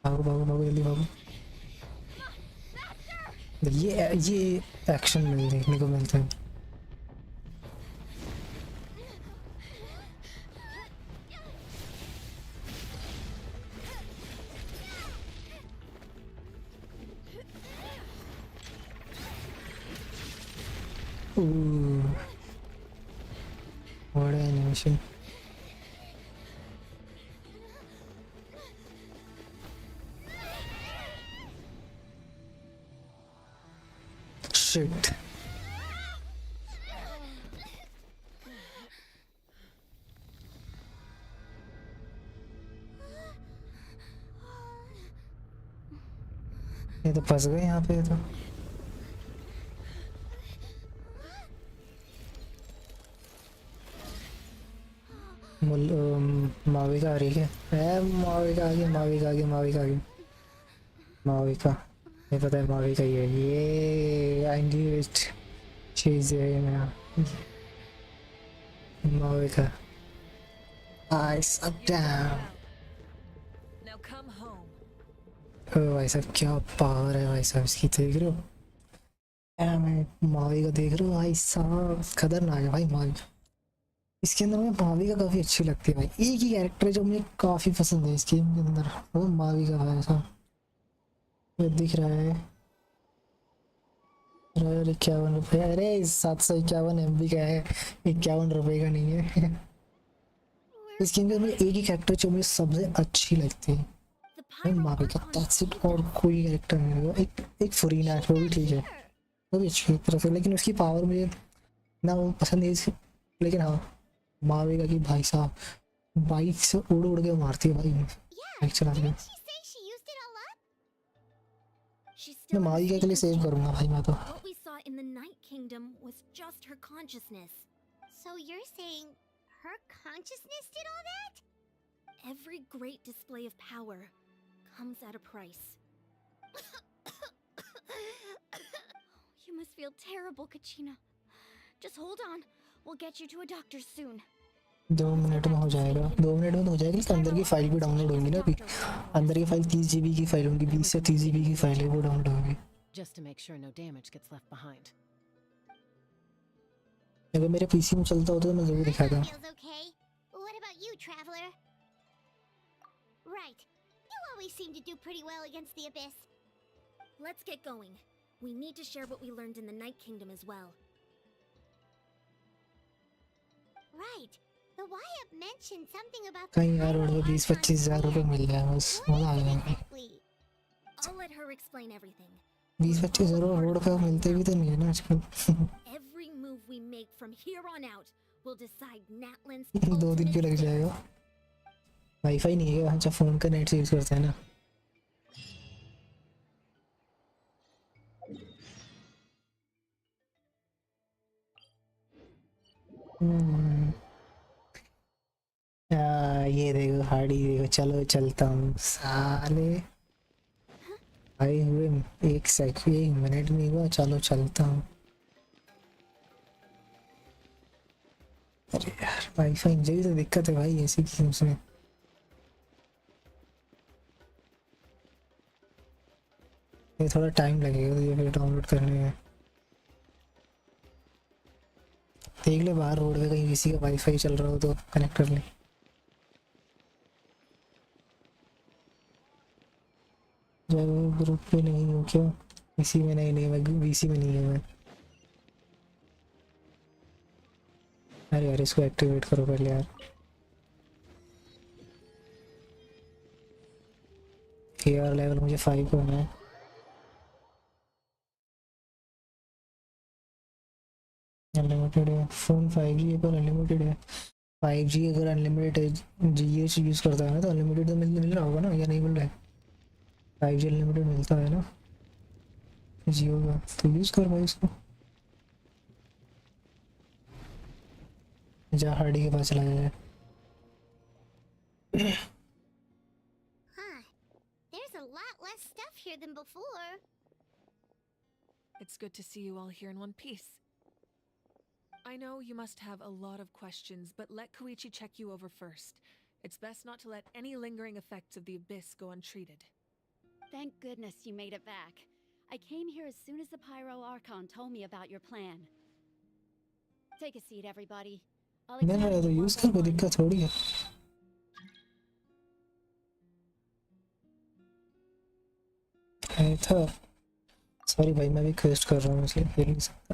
भागो भागो भागो जल्दी भागो। ये एक्शन में देखने को मिलता है। What an animation. Shit. ये तो फंस गए यहाँ पे तो। माविका आ रही है, माविका आगे माविका आगे माविका आगे माविका, ये पता है माविका ही है ये। I knew it, she is Mavika. Eyes up down. Now come home. ओ भाई साहब क्या पावर है भाई साहब इसकी, देख रहे हो? मैं माविका देख रहे हो भाई साहब, खतरनाक है भाई माविका। इसके अंदर मुझे माविका काफ़ी अच्छी लगती है भाई, एक ही कैरेक्टर है जो मुझे काफ़ी पसंद है इस गेम के अंदर, वो माविका भाई साहब। ये दिख रहा है, अरे 51 रुपये, अरे 751 MB का है, 51 रुपये का नहीं है। इस गेम के अंदर एक ही कैरेक्टर जो मुझे सबसे अच्छी लगती है The भाई pyro माविका, archon that's is it. here. और कोई कैरेक्टर नहीं है, एक फरीना है वो भी ठीक है, वो भी अच्छी तरह से, लेकिन उसकी पावर मुझे ना वो पसंद है। लेकिन हाँ माविका की भाई साहब बाइक से उड़ उड़ के मारती है भाई, Yeah, बाइक चला के। didn't she say she used it all up? She's मैं माई के लिए सेव करूँगा भाई मैं तो। What we saw in the Night Kingdom was just her consciousness. So you're saying her consciousness did all that? Every great display of power comes at a price. You must feel terrible, Kachina. Just hold on. We'll get you to a doctor soon. 2 minute में हो जाएगा, 2 minute में तो हो जाएगा। लेकिन अंदर की फाइल भी डाउनलोड होंगी ना अभी। अंदर की फाइल 30 GB की फाइल होगी, 20 से 30 GB की फाइल है वो डाउनलोड होगी। Just to make sure no damage gets left behind. अगर मेरे पीसी में चलता होता तो मैं जरूर दिखाता। Feels okay. What about you, traveler? Right. You always seem to do pretty well against the abyss. Let's get going. We need to share what we learned in the Night Kingdom as well. Right. The YUP mentioned something about the कहीं यार pyro और 20-25 हज़ार रुपए मिल जाए बस मजा आ जाएगा। exactly. I'll let her explain everything. 20-25 हज़ार रोड पे मिलते भी तो नहीं है ना आजकल। Every move we make from here on out will decide Natlan's 2 दिन क्यों लग जाएगा? वाईफाई नहीं है, अच्छा फोन का नेट से यूज करते हैं ना। ये देखो हार्डी देखो, चलो चलता हूँ साले। आए हुए 1 मिनट नहीं हुआ, चलो चलता हूँ। अरे यार वाईफाई मुझे भी तो दिक्कत है भाई ऐसी की उसमें। ये थोड़ा टाइम लगेगा ये फिर डाउनलोड करने में। देख ले बाहर रोड पे कहीं किसी का वाईफाई चल रहा हो तो कनेक्ट कर ले। जब ग्रुप पे नहीं हो क्या? इसी में नहीं मैं वीसी में नहीं है मैं। अरे यार इसको एक्टिवेट करो पहले यार। केआर लेवल मुझे 5 होना है। अनलिमिटेड है फोन, 5G है पर अनलिमिटेड है। 5G अगर अनलिमिटेड है जीएच यूज़ करता है ना तो अनलिमिटेड तो मिल रहा होगा ना, या नहीं मिल रहा है? 5G अनलिमिटेड मिलता है ना जियो का, तो यूज़ कर भाई इसको। जा हार्डी के पास चला जाए। Huh. There's a lot less stuff here than before. It's good to see you all here in one piece. I know you must have a lot of questions, but let Koichi check you over first. It's best not to let any lingering effects of the abyss go untreated. Thank goodness you made it back. I came here as soon as the Pyro Archon told me about your plan. Take a seat, everybody. I'll मिल रहा है तो use कर, कोई दिक्कत थोड़ी है। था sorry भाई मैं भी क्वेस्ट कर रहा हूँ इसलिए खेल नहीं सकता।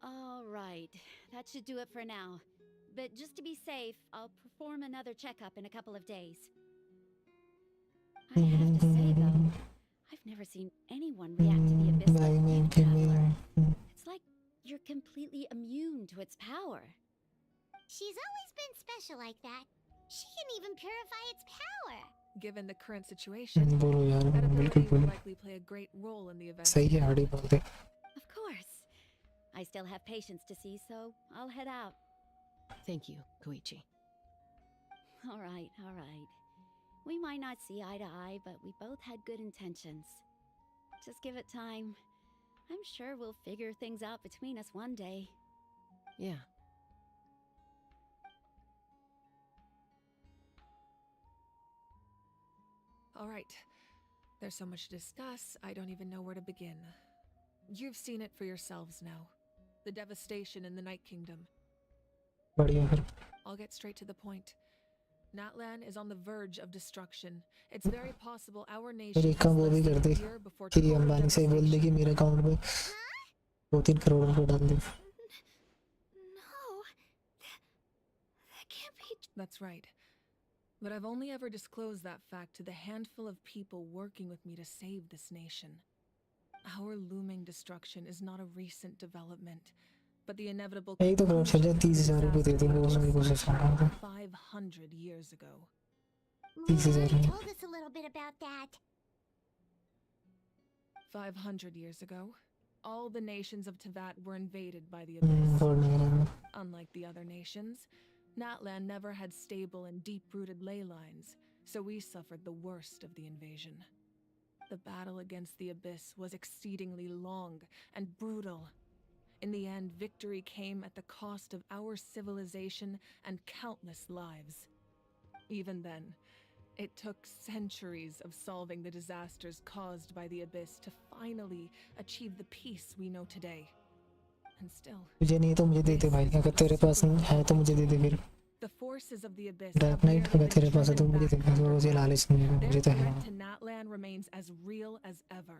All right, that should do it for now. But just to be safe, I'll perform another checkup in a couple of days. I have to say though, I've never seen anyone react to the abyss like you, Traveler. It's like you're completely immune to its power. She's always been special like that. She can even purify its power. Given the current situation, बोलो यार that बिल्कुल ability will बोलो। likely play a great role in the event. सही है Hardy बोल दे। Of course. I still have patients to see, so I'll head out. Thank you, Koichi. All right. We might not see eye to eye, but we both had good intentions. Just give it time. I'm sure we'll figure things out between us one day. Yeah. All right. There's so much to discuss, I don't even know where to begin. You've seen it for yourselves now. The devastation in the Night Kingdom. बढ़िया फिर। I'll get straight to the point. Natlan is on the verge of destruction. It's very possible our nation फिर एक काम वो भी कर दे before कि total Ambani से बोल दे कि मेरे अकाउंट में 2-3 करोड़ रुपए डाल दे। No, that can't be. That's right. But I've only ever disclosed that fact to the handful of people working with me to save this nation. Our looming destruction is not a recent development, but the inevitable एक तो करोड़ चल 30,000 रुपए दे दे वो मैं कोशिश कर रहा हूँ। 500 years ago. 30,000 Mom told us a little bit about that. 500 years ago, all the nations of Tevat were invaded by the Abyss. Unlike the other nations, Natlan never had stable and deep-rooted ley lines, so we suffered the worst of the invasion. The battle against the Abyss was exceedingly long and brutal. In the end, victory came at the cost of our civilization and countless lives. Even then, it took centuries of solving the disasters caused by the Abyss to finally achieve the peace we know today. And still, मुझे नहीं तो मुझे दे दे भाई, अगर तेरे पास है तो मुझे दे दे फिर। the forces of the Abyss Dark Knight अगर तेरे पास है तो मुझे दे दे, मुझे लालच नहीं है, मुझे तो है। to Natlan remains as real as ever.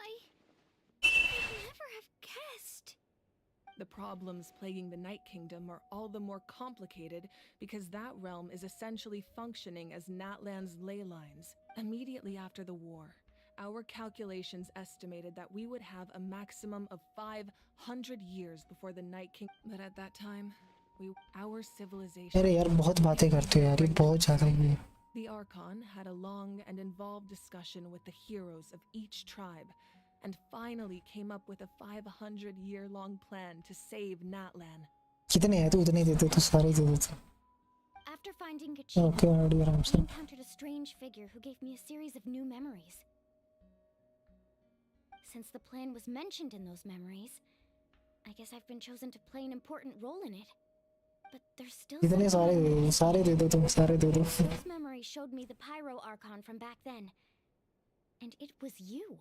I never have guessed. The problems plaguing the Night Kingdom are all the more complicated because that realm is essentially functioning as Natlan's ley lines. Immediately after the war, our calculations estimated that we would have a maximum of 500 years before the Night King. But at that time, our civilization. अरे यार बहुत बातें करते हो यार, ये बहुत ज़्यादा ही है। The Archon had a long and involved discussion with the heroes of each tribe, and finally came up with a 500-year-long plan to save Natlan. कितने हैं तो उतने दे दो, तो सारे दे दो। After finding Genshin, Okay, already आराम I से। encountered a strange figure who gave me a series of new memories. Since the plan was mentioned in those memories, I guess I've been chosen to play an important role in it. But there's still कितने सारे दे दो, सारे दे दो, तुम सारे दे दो। Those memories showed me the Pyro Archon from back then. And it was you.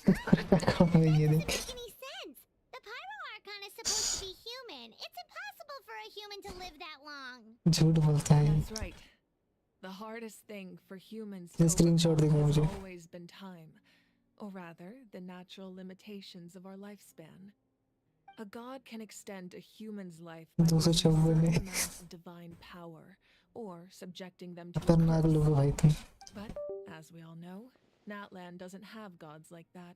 ये Doesn't देख। make any sense. The Pyro Archon is supposed to be human. It's impossible for a human to live that long. झूठ बोलता है। That's right. The hardest thing for humans ये to screenshot overcome देखो has मुझे। always been time, or rather, the natural limitations of our lifespan. A god can extend a human's life by using 254 certain में। amounts of divine power, or subjecting them to a खतरनाक curse. लोग हो भाई तुम। But, as we all know, Natlan doesn't have gods like that.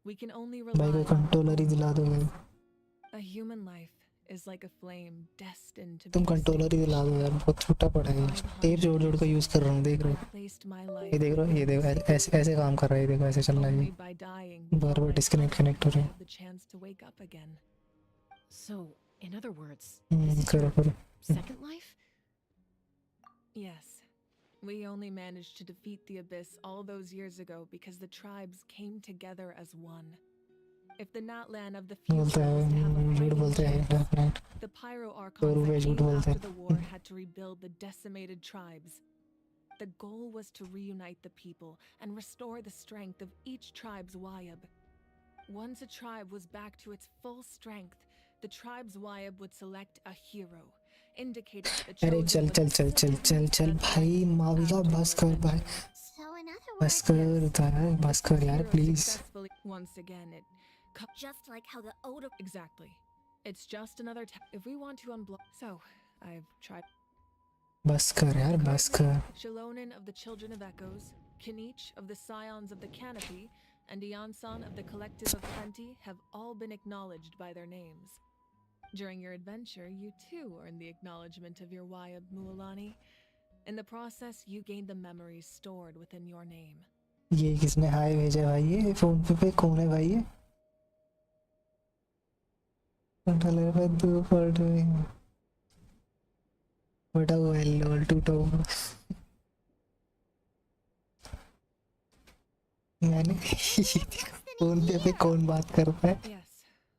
We can only भाई rely को on controller ही दिला दो भाई। a human life is like a flame destined to be तुम कंट्रोलर ही दिला दो यार, बहुत छोटा पड़ा है। टेप जोड़ जोड़ कर यूज कर रहा हूँ, देख रहे हो? placed my ये life देख रहे हो, ये देखो ऐसे ऐसे काम कर रहा है, ये देखो ऐसे चल रहा है only ये। by dying bar bar before I disconnect connect हो रहे finally हैं। have the chance to wake up again. So, in other words, this is करो your करो। second life? Yes. We only managed to defeat the Abyss all those years ago because the tribes came together as one. If the Natlan of the बोलता future was to have a है, झूठ fighting बोलते हैं chance, dark night. the Pyro और Archons way that झूठ came बोलते after the war हैं। had to rebuild the decimated tribes. The goal was to reunite the people and restore the strength of each tribe's Wayab. Once a tribe was back to its full strength, the tribe's Wayab would select a hero, indicating that the अरे chosen चल was चल the चल चल चल चल citizen भाई, of माविका after बस your कर भाई, adventure. So in other बस words, कर यार, बस कर यार Hero please. successfully once again it just like how the odor. exactly. It's just another if we want to unblock. So, I've tried. बस कर यार, बस कर। Shalonin of the Children of Echoes, Kinich of the Scions of the Canopy, and Iansan of the Collective of Plenty have all been acknowledged by their names. During your adventure, you too earned the acknowledgement of your Wayab Mualani. In the process, you gained the memories stored within your name. ये किसने हाय भेजा भाई? ये phone पे कौन है भाई? ये बड़ा वो LOL टूटा हुआ। मैंने फोन पे कौन बात कर रहा है? Yes,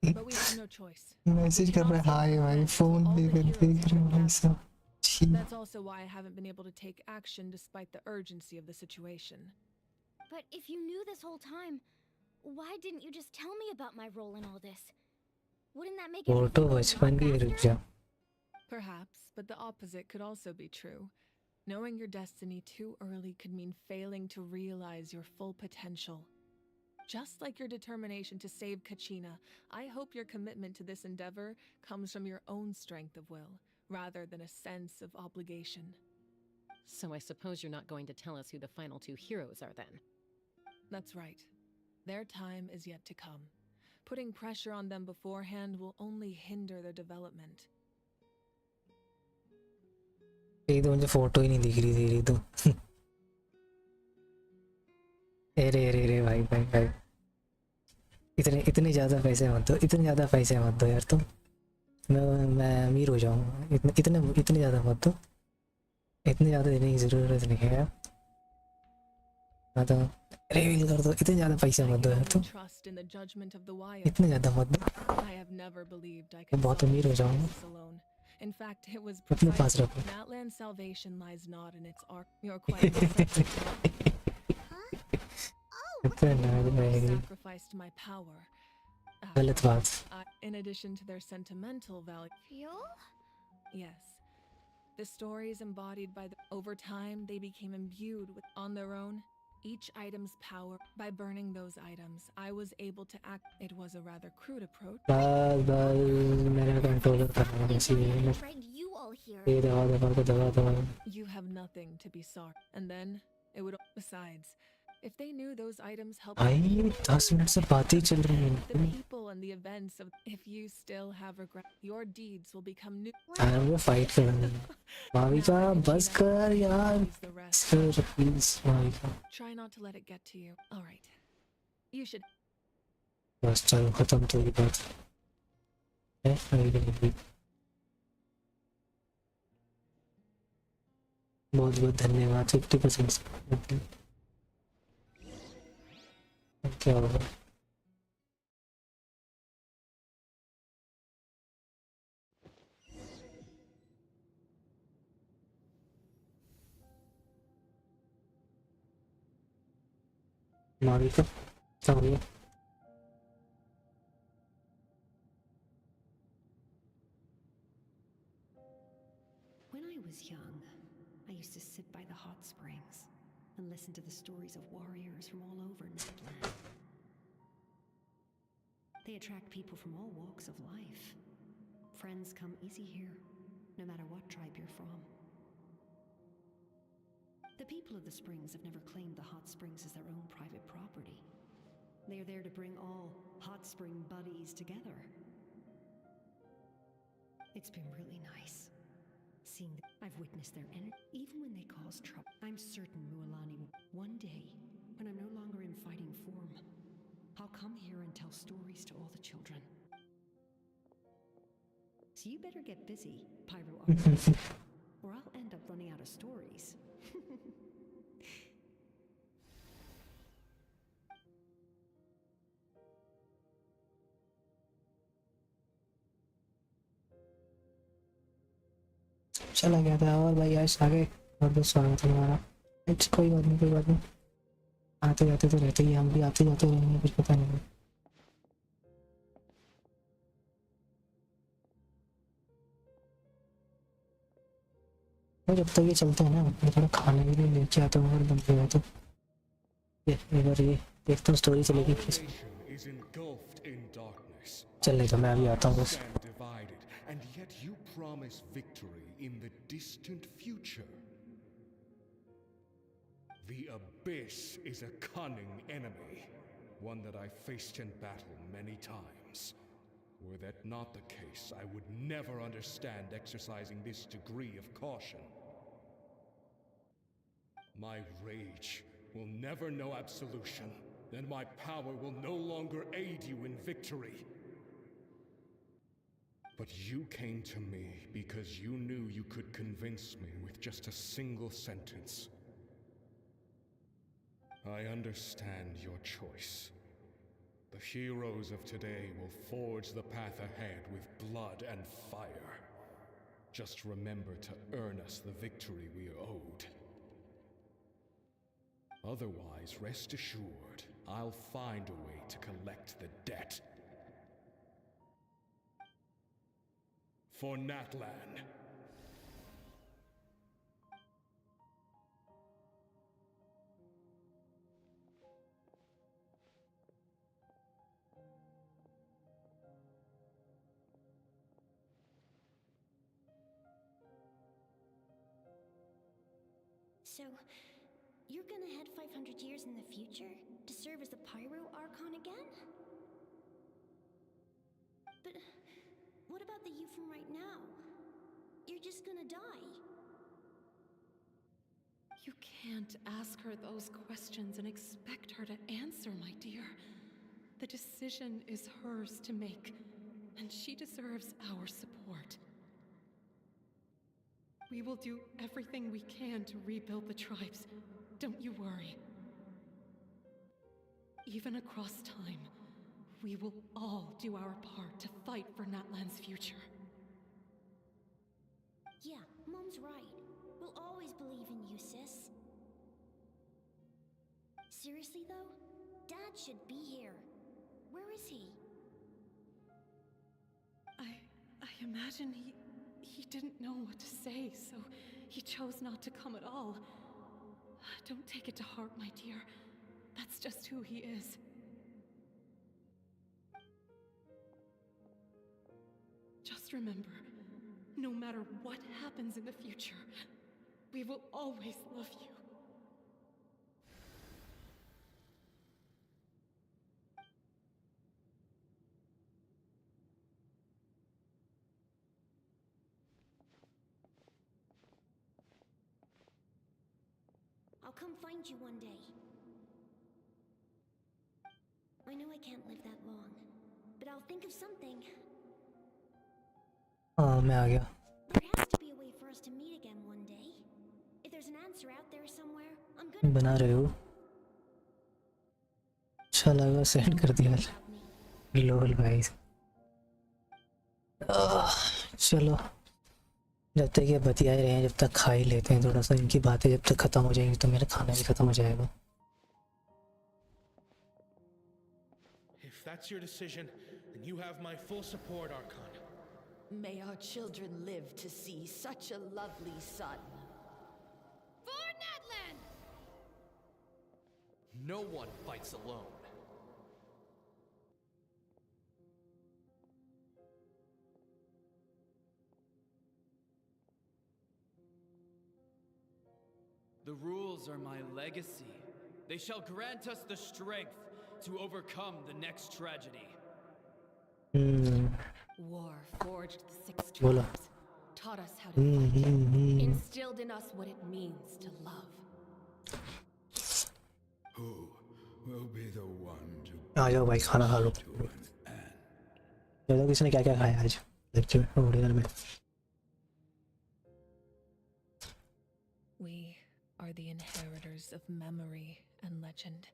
but we have no choice. Message कर रहा है हाय भाई, फोन पे देख रहे हो भाई सब। छी। That's also why I haven't been able to take action despite the urgency of the situation. But if you knew this whole time, why didn't you just tell me about my role in all this? Wouldn't that make वो everything तो go a lot बचपन की रुक faster? जा। Perhaps, but the opposite could also be true. Knowing your destiny too early could mean failing to realize your full potential. Just like your determination to save Kachina, I hope your commitment to this endeavor comes from your own strength of will, rather than a sense of obligation. So I suppose you're not going to tell us who the final two heroes are then? That's right. Their time is yet to come. Putting pressure on them beforehand will only hinder their development. ये तो मुझे photo ही नहीं दिख रही थी तो। अरे अरे अरे भाई भाई भाई इतने इतने ज़्यादा पैसे मत दो, इतने ज़्यादा पैसे मत दो यार तुम। मैं अमीर हो जाऊँगा, इतने इतने इतने ज़्यादा मत दो, इतने ज़्यादा देने की ज़रूरत नहीं है यार। मैं तो रिवील कर दो, इतने ज़्यादा पैसे I मत दो can यार only तुम, trust in the judgment of the Wyatt. इतने ज़्यादा मत दो। I have never believed I मैं could बहुत solve अमीर हो this जाऊँगा। crisis alone. In fact, it was अपने पास precisely रखो। Natlan's salvation lies not in its arc. You're quite receptive. Oh, इतने ना They मैं sacrificed my power. गलत बात। In addition to their sentimental value. Fuel? Yes. The stories embodied by the over time they became imbued with on their own. Each item's power. By burning those items, I was able to act. It was a rather crude approach. बस मेरा controller करना है किसी ने। Dragged you all here. ये दवा। You have nothing to be sorry. And then it would. Besides, if they knew those items helped भाई 10 minute से बातें चल रही the हैं। people and the events of. If you still have regret, your deeds will become new. वो fight करेंगे। माविका बस कर यार, Use the rest. Sir please Mavika. Try not to let it get to you. All right. You should. बस चलो खत्म तो ये बात है। बहुत बहुत धन्यवाद 50%। क्या होगा? माविका क्या हो गया? When I was young, I used to sit by the hot springs and listen to the stories of warriors from all over Natlan. They attract people from all walks of life. Friends come easy here, no matter what tribe you're from. The people of the springs have never claimed the hot springs as their own private property. They are there to bring all hot spring buddies together. It's been really nice. I've witnessed their energy, even when they cause trouble. I'm certain Mualani, one day, when I'm no longer in fighting form, I'll come here and tell stories to all the children. So you better get busy, Pyro Archon, or I'll end up running out of stories. चला गया था और भाई आज आ गए। बहुत बहुत स्वागत है हमारा। अच्छा कोई बात नहीं, कोई बात नहीं, आते जाते तो रहते ही, हम भी आते जाते रहेंगे, कुछ पता नहीं। जब तक ये चलता है ना, मैं थोड़ा खाने के लिए लेके आता हूँ, अगर बन गया तो एक बार ये देखता हूँ स्टोरी चलेगी। चलने तो मैं अभी आता हूँ बस। And yet you promise victory in the distant future. The Abyss is a cunning enemy, one that I faced in battle many times. Were that not the case, I would never understand exercising this degree of caution. My rage will never know absolution, and my power will no longer aid you in victory. But you came to me because you knew you could convince me with just a single sentence. I understand your choice. The heroes of today will forge the path ahead with blood and fire. Just remember to earn us the victory we are owed. Otherwise, rest assured, I'll find a way to collect the debt. For Natlan. So, you're gonna head 500 years in the future to serve as the Pyro Archon again? But what about the you from right now? You're just gonna die. You can't ask her those questions and expect her to answer, my dear. The decision is hers to make, and she deserves our support. We will do everything we can to rebuild the tribes. Don't you worry. Even across time, we will all do our part to fight for Natlan's future. Yeah, Mom's right. We'll always believe in you, sis. Seriously, though? Dad should be here. Where is he? I imagine he didn't know what to say, so he chose not to come at all. Don't take it to heart, my dear. That's just who he is. Just remember, no matter what happens in the future, we will always love you. I'll come find you one day. I know I can't live that long, but I'll think of something. हाँ मैं आ गया. There has to be a way for us to meet again one day. If there's an answer out there somewhere, I'm gonna बना रहे हो? अच्छा लगा send कर दिया. लोल भाई. चलो जब तक ये बतिया ही रहे हैं, जब तक खा ही लेते हैं थोड़ा सा. इनकी बातें जब तक ख़त्म हो जाएंगी तो मेरा खाना भी ख़त्म हो जाएगा. If that's your decision, then you have my full support, Archon. May our children live to see such a lovely son. For Natlan! No one fights alone. The rules are my legacy. They shall grant us the strength to overcome the next tragedy. War forged the six बोलो. tribes, taught us how to fight, instilled in us what it means to love. Who will be the one to आ जाओ भाई खाना खा लो. बताओ किसने क्या क्या खाया आज लेक्चर में डिनर में. We are the inheritors of memory and legend.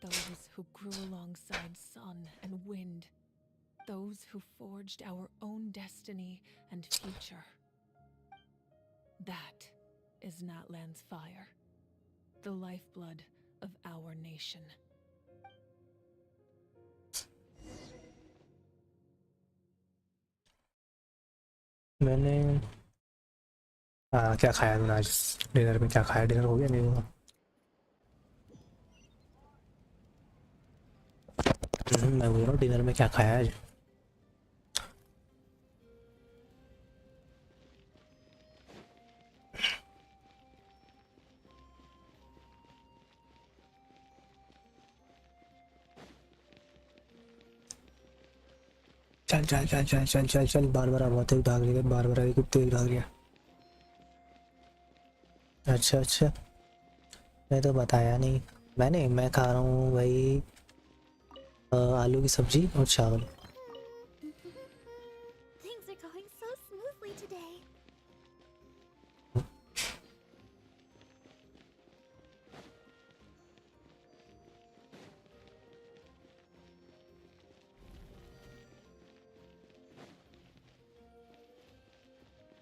Those who grew alongside sun and wind. Those who forged our own destiny and future. That is Natlan's fire. The lifeblood of our nation. मैंने क्या खाया तूने आज dinner में? क्या खाया? Dinner हो गया नहीं हुआ? मैं बोल रहा हूँ डिनर में क्या खाया आज? चल चल चल चल चल चल चल. बार बार आवाज़ें भाग रही है. बार बार आगे कुत्ते भाग रही है. अच्छा अच्छा मैं तो बताया नहीं. मैं खा रहा हूँ भाई आलू की सब्जी और चावल. Things are going so smoothly today.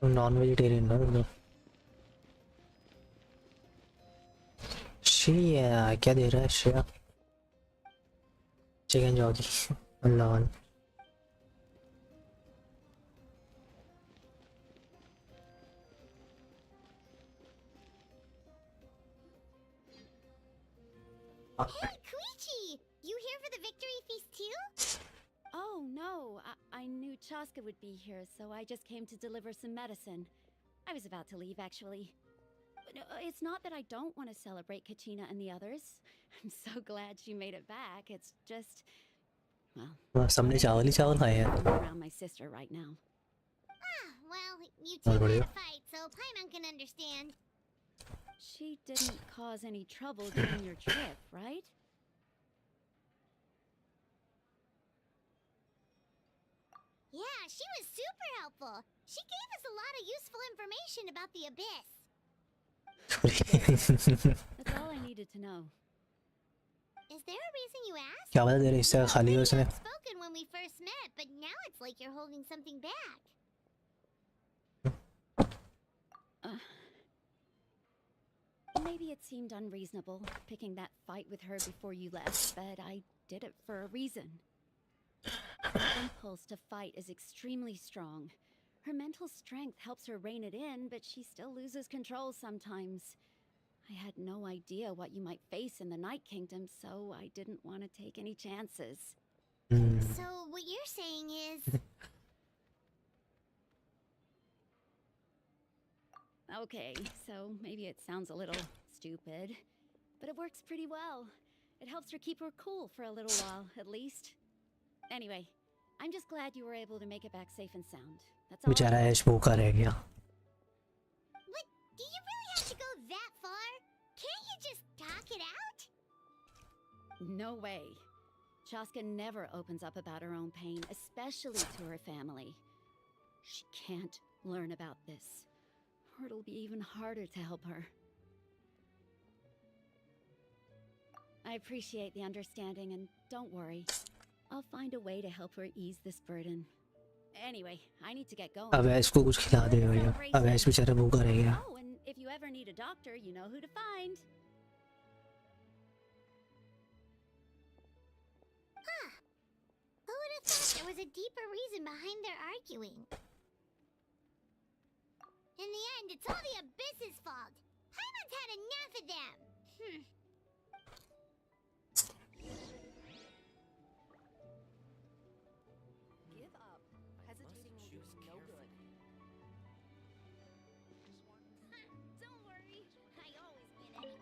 Non vegetarian ना तुम? शिया क्या दे रहा है? शिया चिकन जॉगी अल्लाह. Hey, Koichi! You here for the victory feast too? Oh, no. I knew Chaska would be here, so I just came to deliver some medicine. I was about to leave, actually. But it's not that I don't want to celebrate Kachina and the others. I'm so glad she made it back. It's just... well... सबने चावल ही चावल खाए हैं. I'm around my sister right now. Ah, well, you two had a fight, so Paimon can understand. She didn't cause any trouble during your trip, right? Yeah, she was super helpful. She gave us a lot of useful information about the abyss. That's all I needed to know. Is there a reason you asked? क्या पता तेरे हिस्से का खाली हो उसने. Spoken when we first met, but now it's like you're holding something back. Maybe it seemed unreasonable picking that fight with her before you left, but I did it for a reason. Her impulse to fight is extremely strong. Her mental strength helps her rein it in, but she still loses control sometimes. I had no idea what you might face in the Night Kingdom, so I didn't want to take any chances. So what you're saying is... Okay, so maybe it sounds a little stupid, but it works pretty well. It helps her keep her cool for a little while, at least. Anyway, I'm just glad you were able to make it back safe and sound. That's all. बेचारा ऐश भूखा रह गया. But do you really have to go that far? Can't you just talk it out? No way. Chaska never opens up about her own pain, especially to her family. She can't learn about this, or it'll be even harder to help her. I appreciate the understanding, and don't worry. I'll find a way to help her ease this burden. Anyway, I need to get going. अब ऐश को कुछ खिला दे भैया. अब ऐश बेचारा भूखा रह गया. Oh, and if you ever need a doctor, you know who to find. Huh. Who would have thought there was a deeper reason behind their arguing? In the end, it's all the Abyss's fault. Paimon's had enough of them. Give up. Hesitating will do no good. Don't worry. I always win anyway.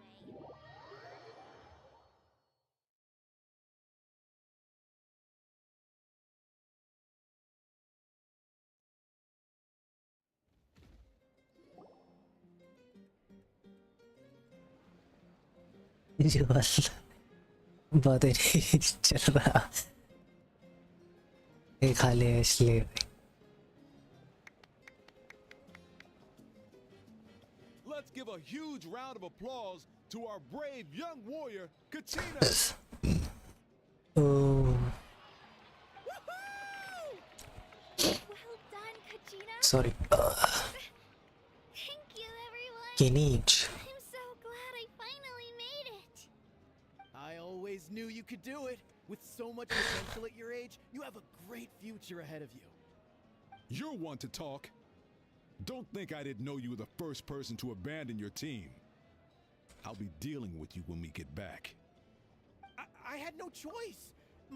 जो बात नहीं चल रहा. ये खा ले ऐश ले. Let's give a huge round of applause to our brave young warrior, Katina. Oh. Well done, Kachina. Sorry. Thank you, everyone. Kenich. I'm so glad I finally made it. I always knew you could do it. With so much potential at your age, you have a great future ahead of you. You're one to talk. Don't think I didn't know you were the first person to abandon your team. I'll be dealing with you when we get back. I had no choice.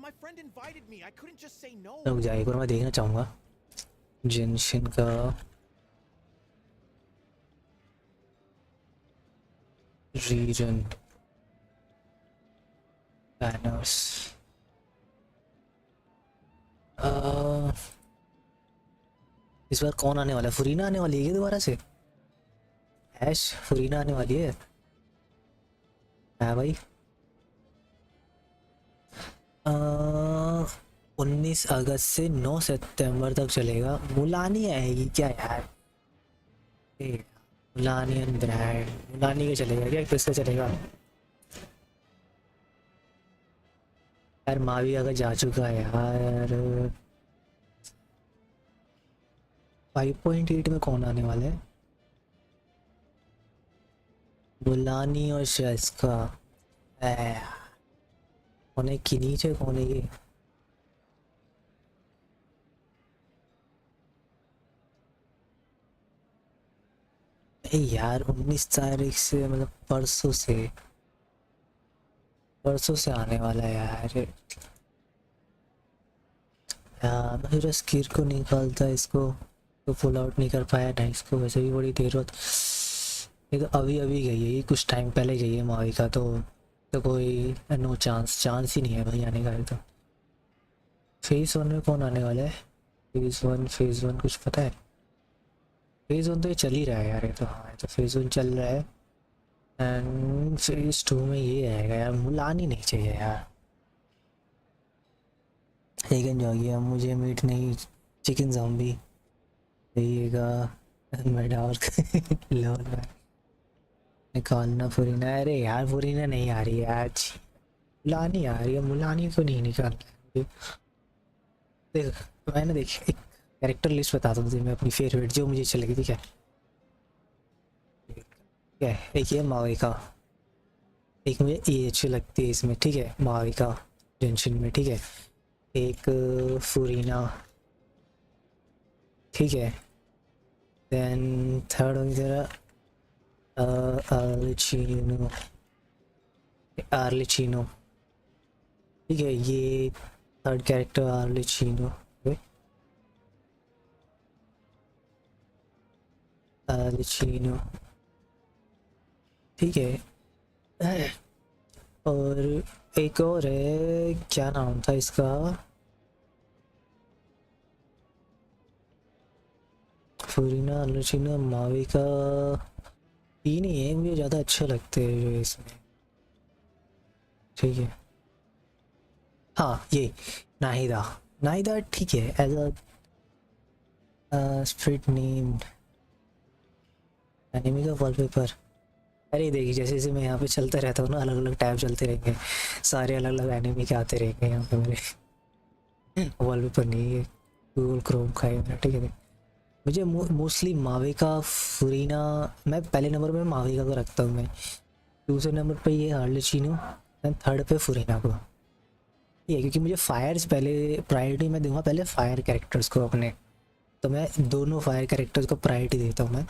My friend invited me. I couldn't just say no. रुक जा, एक बार मैं देखना चाहूँगा Genshin का reason banners. इस बार कौन आने वाला है? फुरीना आने वाली है क्या दोबारा से? ऐश फुरीना आने वाली है. हाँ भाई. 19 अगस्त से 9 सितंबर तक चलेगा. मुलानी आएगी क्या यार? मुलानी ब्रांड मुलानी का चलेगा क्या? किसका चलेगा यार? मावी अगर जा चुका है यार. 5.8 में कौन आने वाला है? मुलानी और शेस्का. कौन है? की नीचे कौन है ये? यार 19 तारीख से मतलब परसों से आने वाला है यार. मैं फिर स्कीर को निकालता इसको तो फुल आउट नहीं कर पाया ना. इसको वैसे भी बड़ी देर होती. ये तो अभी गई है. ये कुछ टाइम पहले गई है मावी का. तो कोई नो चांस ही नहीं है भाई आने का. तो फेज 1 में कौन आने वाला है? फेज वन कुछ पता है? फेज 1 तो ये चल ही रहा है यार. ये तो हाँ, तो फेज 1 चल रहा है. एंड फेज 2 में ये आएगा यार, मुलानी नहीं चाहिए यार। लेकिन जो गया मुझे मीट नहीं, चिकन ज़ॉम्बी चाहिएगा। मैं डार्क लोन में निकालना फुरीना। अरे यार फुरीना नहीं आ रही है आज, मुलानी आ रही है, मुलानी को नहीं निकाल। देख मैंने देख एक कैरेक्टर लिस्ट बताता हूँ मैं अपनी फेवरेट जो मुझे अच्छी लगी थी। क्या क्या है, एक ये माविका, एक मुझे ये अच्छी लगती है इसमें, ठीक है माविका जेंशिन में, ठीक है। एक फुरीना, ठीक है। देन थर्ड होगी तेरा आर्लिचिनो, आर्लिचिनो, ठीक है। ये थर्ड कैरेक्टर आर्लिचिनो, आर्लिचिनो, ठीक है। और एक और है, क्या नाम था इसका, फुरीना आर्लिचिनो माविका, तीन ही है मुझे ज़्यादा अच्छे लगते हैं जो इसमें, ठीक है। हाँ ये नाहिदा, नाहिदा ठीक है as a street name enemy का वॉलपेपर। अरे देखिए जैसे जैसे मैं यहाँ पे चलता रहता हूँ ना, अलग अलग टैब चलते रहेंगे, सारे अलग अलग एनिमी के आते रहेंगे यहाँ पे मेरे। वॉलपेपर नहीं है, गूगल क्रोम का है मेरा, ठीक है। मुझे मोस्टली माविका फुरीना, मैं पहले नंबर पे माविका को रखता हूँ मैं, दूसरे नंबर पे ये आर्लिचिनो, एंड थर्ड पे फुरीना को, ये क्योंकि मुझे फायर्स पहले प्रायोरिटी मैं दूंगा, पहले फायर कैरेक्टर्स को अपने, तो मैं दोनों फायर कैरेक्टर्स को प्रायोरिटी देता हूँ मैं,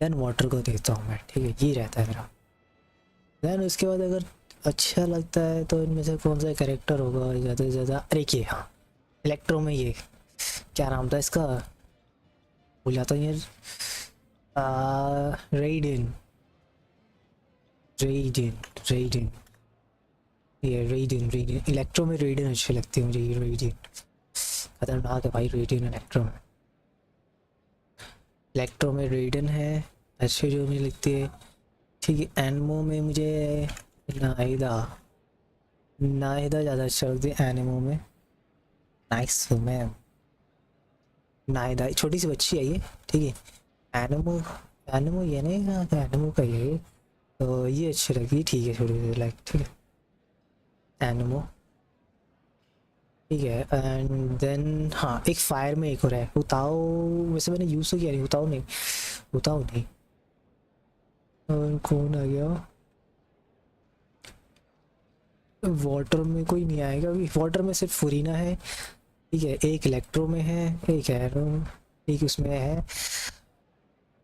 देन वाटर को देता हूँ मैं, ठीक है। ये रहता है मेरा। देन उसके बाद अगर अच्छा लगता है तो इनमें से कौन सा कैरेक्टर होगा ज़्यादा से ज़्यादा, अरे ये हाँ इलेक्ट्रो में ये क्या नाम था इसका, भूल जाता हूँ यार, रेडिन, रेडिन, रेडिन, ये रेडिन, रेडिन इलेक्ट्रो में रेडिन अच्छी लगती है मुझे, ये रेडिन खतरनाक है भाई, रेडिन इलेक्ट्रो में, इलेक्ट्रो में रेडिन है अच्छी जो मुझे लगती है, ठीक है। एनिमो में मुझे नाहिदा, नाहिदा ज़्यादा अच्छा लगती है एनिमो में, नाइस मैम, नाहिदा छोटी सी बच्ची है ये, ठीक है। एनिमो, एनिमो ये नहीं ना, एनिमो का ये, तो ये अच्छी लगती है, ठीक है छोटी सी लाइक, ठीक है एनिमो, ठीक है। एंड देन हाँ एक फायर में एक और है उताओ, वैसे मैंने यूज़ तो किया नहीं, उताओ नहीं, उताओ नहीं, और कौन आ गया, वाटर में कोई नहीं आएगा अभी, वाटर में सिर्फ फुरीना है, ठीक है। एक इलेक्ट्रो में है, एक एरो, एक उसमें है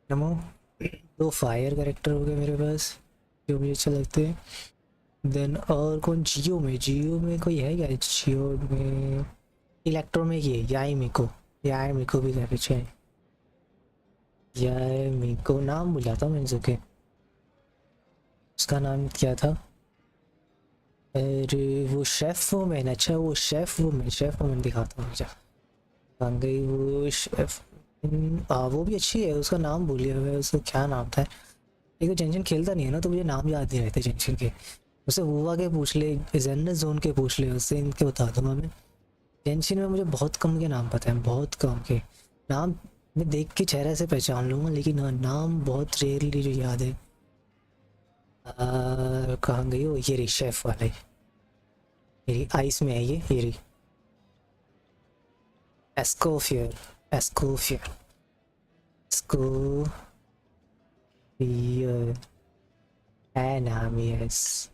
नमो, दो फायर कैरेक्टर हो गए मेरे पास जो मुझे अच्छे लगते हैं। देन और कौन, जियो में, जियो में कोई है क्या, जियो में इलेक्ट्रो में ये याई मिको भी काफ़ी अच्छा है, याई मिको नाम भूल जाता हूँ मैं इसके, उसका नाम क्या था, अरे वो शेफ वुमेन, अच्छा वो शेफ वुमेन दिखाता हूँ मुझे, आ गई वो शेफ, वो भी अच्छी है, उसका नाम भूलिए हुआ है, उसका क्या नाम था, एक तो जेंशिन खेलता नहीं है ना तो मुझे नाम याद नहीं रहते जेंशिन के, उससे हुआ के पूछ ले, जेनस जोन के पूछ ले, उससे इनके बता दूंगा मैं। जेंशिन में मुझे बहुत कम के नाम पता है, बहुत कम के नाम मैं देख के चेहरे से पहचान लूँगा, लेकिन हाँ नाम बहुत रेयरली जो याद है। कहाँ गई वो, ये रही शेफ वाले, मेरी आइस में है ये रही, एस्कोफियर, एस्कोफियर, एस्कोफियर है नाम, यस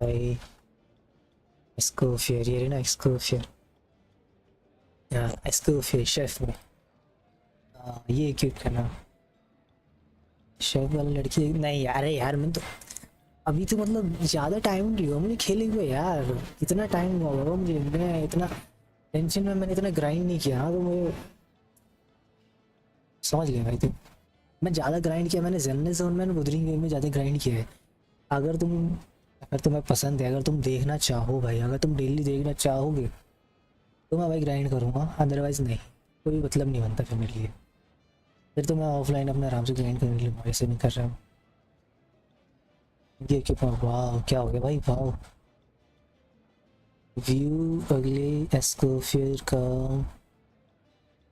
भाई एस्कोफियर, ये रही ना एस्कोफियर, हाँ एस्कोफियर शेफ में, ये क्यूट का नाम, शेफ वाली लड़की नहीं यार, यार मैं तो अभी तो मतलब ज़्यादा टाइम नहीं हुआ मुझे खेले हुए यार, इतना टाइम हुआ होगा मुझे, मैं इतना टेंशन में मैंने इतना ग्राइंड नहीं किया ना, तो मुझे समझ गया भाई, तो मैं ज़्यादा ग्राइंड किया मैंने जेनस जोन में, गुदरिंग गेम में ज़्यादा ग्राइंड किया है। अगर तुम्हें पसंद है, अगर तुम देखना चाहो भाई, अगर तुम डेली देखना चाहोगे तो मैं भाई ग्राइंड करूँगा, अदरवाइज़ नहीं, कोई मतलब नहीं बनता फिर मेरे लिए, फिर तो मैं ऑफलाइन अपना आराम से ग्राइंड करने लूँगा, ऐसे नहीं कर रहा हूँ। ये क्यों? वाह क्या हो गया भाई, वाह। व्यू अगले एस्कोफियर का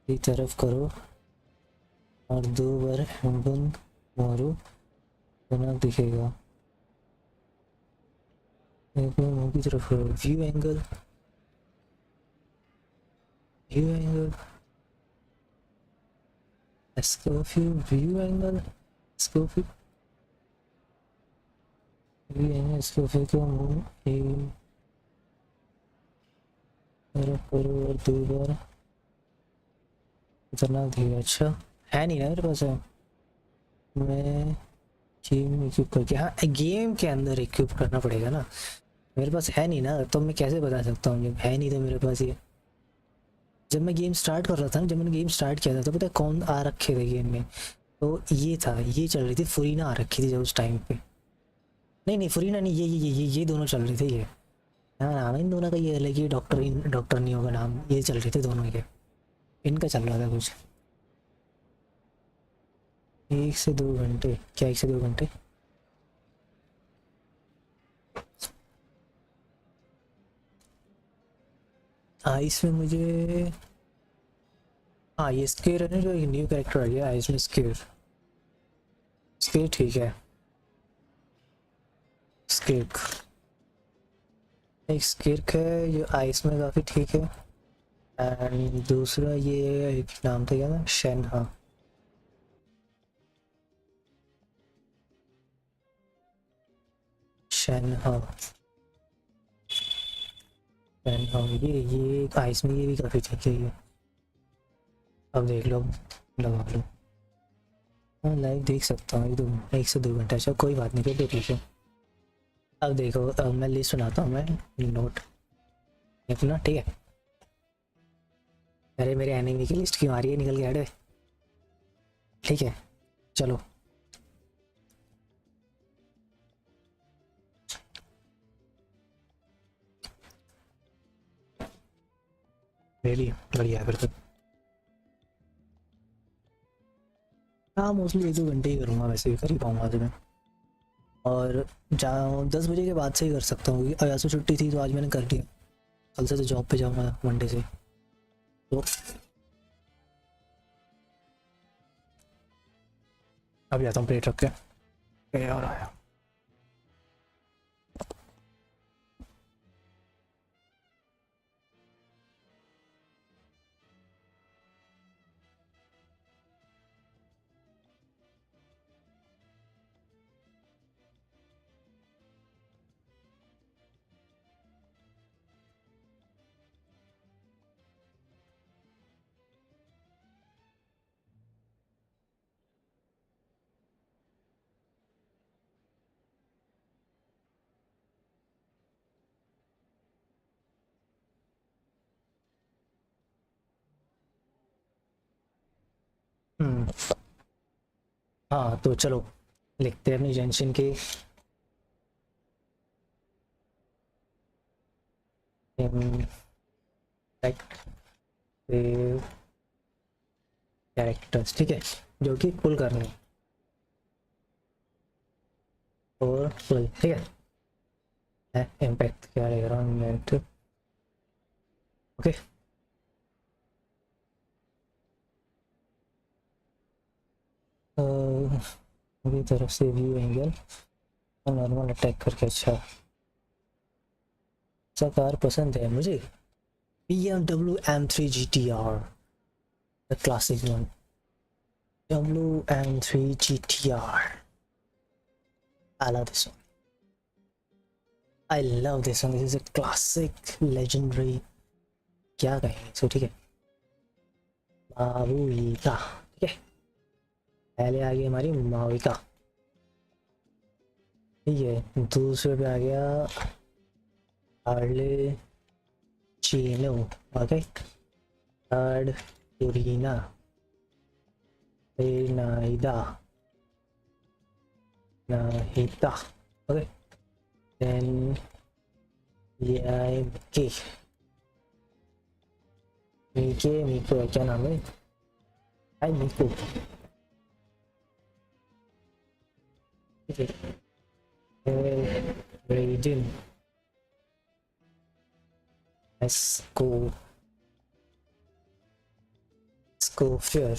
एक तरफ करो और 2 बार हैंडल मारो, बना दिखेगा। एक बार मुंह की तरफ करो, view angle, view angle, Escoffier, view angle, Escoffier, view angle, Escoffier का मुंह एक तरफ करो और 2 बार उतना दिखेगा। अच्छा है नहीं ना मेरे पास, है मैं गेम इक्विप करके, हाँ गेम के अंदर इक्विप करना पड़ेगा ना, मेरे पास है नहीं ना, तो मैं कैसे बता सकता हूँ जब है नहीं तो मेरे पास ये। जब मैं गेम स्टार्ट कर रहा था ना, जब मैंने गेम स्टार्ट किया था तो पता है कौन आ रखे थे गेम में, तो ये था, ये चल रही थी फुरीना आ रखी थी जब उस टाइम पे। नहीं नहीं फुरीना नहीं, ये दोनों चल रहे थे ये। हाँ नाम है इन दोनों का ये अलग ही, डॉक्टर नहीं होगा नाम, ये चल रहे थे दोनों के, इनका चल रहा था कुछ। 1 से 2 घंटे क्या, 1 से 2 घंटे? हाँ इसमें मुझे, हाँ ये स्केर है ना, जो एक न्यू कैरेक्टर आ गया इसमें, स्केर, स्केर ठीक है। स्केर एक स्केर है जो आइस में काफ़ी ठीक है, एंड दूसरा ये एक नाम था क्या ना, शेन, हाँ शेन, हाँ शेन, हाँ ये आइस में ये भी काफ़ी ठीक है ये। अब देख लो, लगा लो, हाँ लाइव देख सकता हूँ 1 से 2 घंटे। अच्छा कोई बात नहीं, फिर देख लीजिए। अब देखो, अब मैं लिस्ट सुनाता हूँ, मैं नोट अपना, ठीक है। अरे मेरे एनिमी की लिस्ट क्यों आ रही है, निकल के हटे, ठीक है चलो। रेडी, बढ़िया है फिर तो। हाँ मोस्टली 1-2 घंटे ही करूँगा, वैसे भी कर ही पाऊँगा आज मैं, और जहाँ 10 बजे के बाद से ही कर सकता हूँ, क्योंकि आज तो छुट्टी थी तो आज मैंने कर दिया, कल से तो जॉब पे जाऊँगा मंडे से, तो अभी आता हूँ प्लेट रख के यार आया। हम्म, हाँ तो चलो लिखते हैं अपनी जेंशिन के कैरेक्टर्स, ठीक है, जो कि पुल करने और पुल, ठीक है। इम्पैक्ट क्या रहेगा, ओके। मेरी तरफ से व्यू एंगल और नॉर्मल अटैक करके, अच्छा सा कार पसंद है मुझे, BMW M3 GTR, the classic one, WM3 GTR, I love this one, I love this one, this is a classic legendary, क्या कहें इसको, ठीक है मावुइका, ठीक है पहले आ गई हमारी माविका, ठीक है। दूसरे पे आ गया हार्ले चीनो, ओके। थर्ड यूरीना, नाइदा, नाहिता, ओके। देन ये आए मिकी, मीको क्या नाम है, आई मीको, ठीक है। Raiden. Scofier.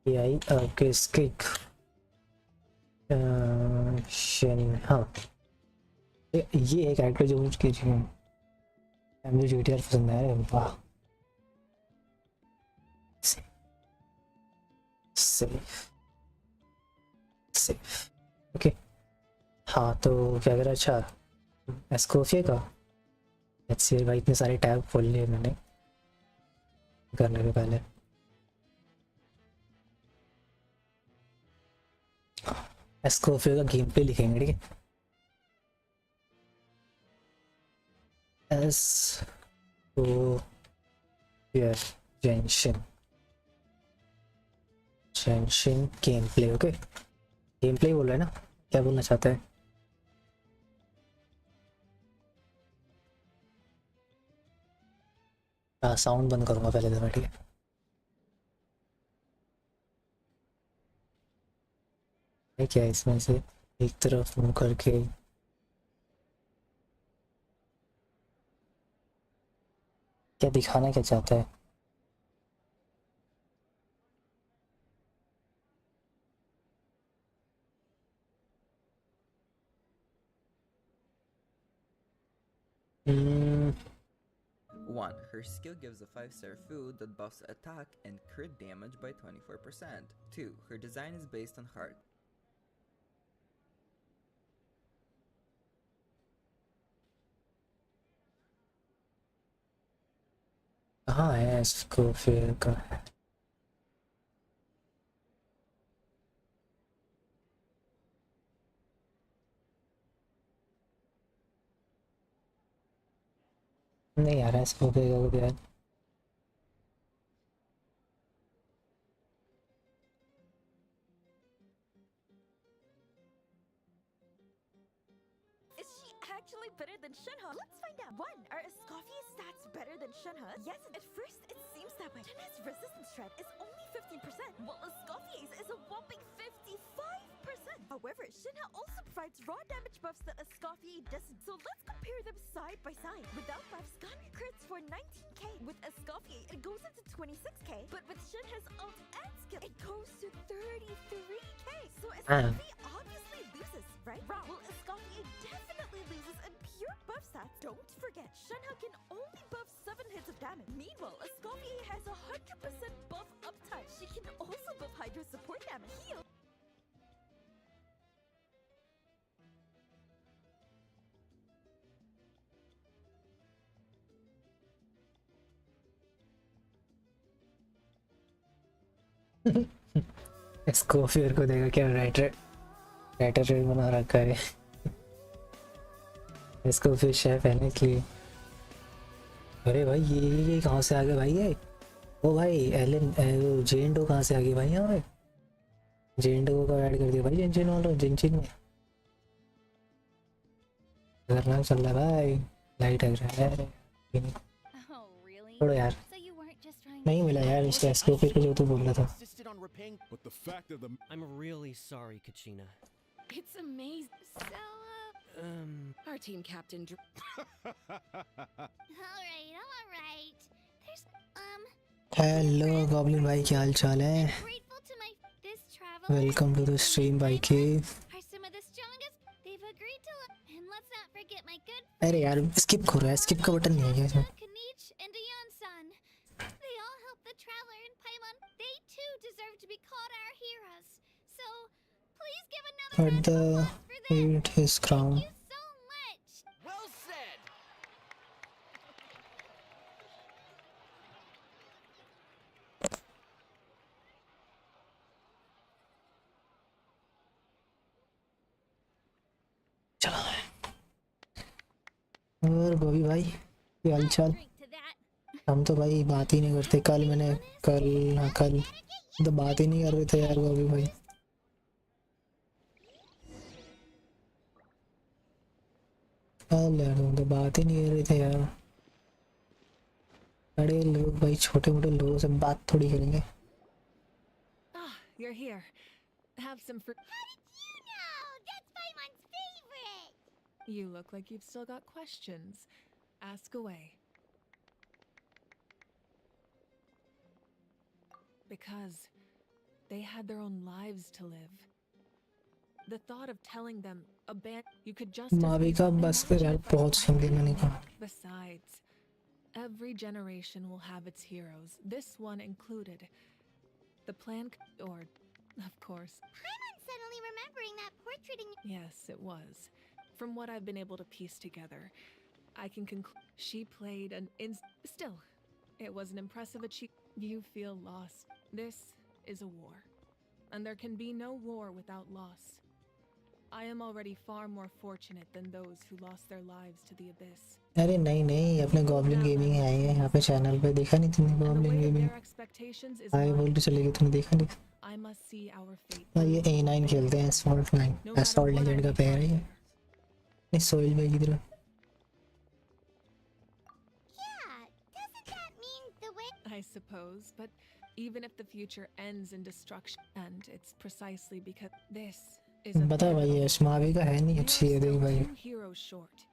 AI Kick. Shen. हाँ ये एक एक्टर जो मुझे GTR पसंद है। वाह सेफ ओके। हाँ तो क्या करा? अच्छा एस्कोफिया का लेट्स सी भाई, इतने सारे टैब खोल लिए मैंने करने के पहले। एस्कोफिया का गेम प्ले लिखेंगे, ठीक है? Genshin game play. Okay game play बोल रहा है ना, क्या बोलना चाहता है? हाँ साउंड बंद करूँगा पहले तो मैं, ठीक है? क्या है इसमें से एक तरफ मुँह करके क्या दिखाना क्या चाहता है? One, her skill gives a 5-star food that buffs attack and crit damage by 24%. 2, her design is based on heart. कहाँ है इसको फिर का? नहीं आ रहा है इसको फिर यार। Actually better than Shenhe? Let's find out. 1. Are Escoffie's stats better than Shenhe? Yes, at first it seems that way. Shenhe's resistance threat is only 15%, while Escoffie's is a whopping 55%. However, Shenhe also provides raw damage buffs that Escoffie doesn't. So let's compare them side by side. Without buffs, Gunner crits for 19k. With Escoffie, it goes up to 26k. But with Shenhe's ult and skill, it goes to 33k. So Escoffie obviously loses, right? Well, Escoffie definitely loses in pure buff stats. Don't forget, Shenhe can only buff 7 hits of damage. Meanwhile, Escoffie has 100% buff uptime. She can also buff Hydra support damage. Heal. इसको फिर को देगा क्या? Writer बना रखा है इसको फिर शेफ है ना कि अरे भाई ये कहाँ से आ गया भाई? ये ओ भाई एलन जेंडो कहाँ से आ गई भाई? यहाँ पे जेंडो को ऐड कर दिया भाई जेंशिन वालों। जेंशिन में खतरनाक चल रहा है भाई, लाइट आ रहा है थोड़ा यार। नहीं मिला यार इसका स्कोप पे जो तू बोल रहा था। But the fact of the I'm really sorry, Kachina. It's amazing. So, Our team captain. Alright. There's, hello goblin भाई, क्या हाल चाल है? grateful to my this travel. Welcome to the stream भाई के। Are some of the strongest. They've agreed to and let's not forget my good अरे यार skip हो रहा है, स्किप का बटन नहीं है क्या इसमें? Kanich and Ayan-san. They all helped the traveler in Paimon. They too deserve to be called our heroes. So, please give another At round of the applause for them. hit his crown. Thank you so much. Well said! और बॉबी भाई क्या हाल चाल? हम तो भाई बात ही नहीं करते। कल तो बात ही नहीं कर रहे थे यार बॉबी भाई। कल यार हम तो बात ही नहीं कर रहे थे यार। बड़े लोग भाई छोटे मोटे लोगों से बात थोड़ी करेंगे। You're here. Have some fruit. How did you know? That's Paimon's You look like you've still got questions. Ask away. Because they had their own lives to live. The thought of telling them you could just माविका बस कर यार, बहुत सुन ली मैंने कहा. Besides, every generation will have its heroes, this one included. The plan, or, of course. I'm suddenly remembering that portrait in Yes, it was. From what I've been able to piece together, I can conclude she played still, it was an impressive achievement. You feel lost. This is a war. And there can be no war without loss. I am already far more fortunate than those who lost their lives to the abyss. अरे नहीं नहीं, अपने goblin gaming है ये यहाँ पे channel पे, देखा नहीं तुमने गॉब्लिन गेमिंग? हाय बोल के चले गए, तुमने देखा नहीं? I must see our fate. हाँ ये A9 खेलते हैं, Assault 9, Assault लेजेंड का पैर है ये. नहीं सोइल में किधर? Yeah, doesn't that mean the way I suppose, but even if the future ends in destruction, and it's precisely because this is a बता भाई, ये माविका है नहीं अच्छी है, देख भाई. heroes short.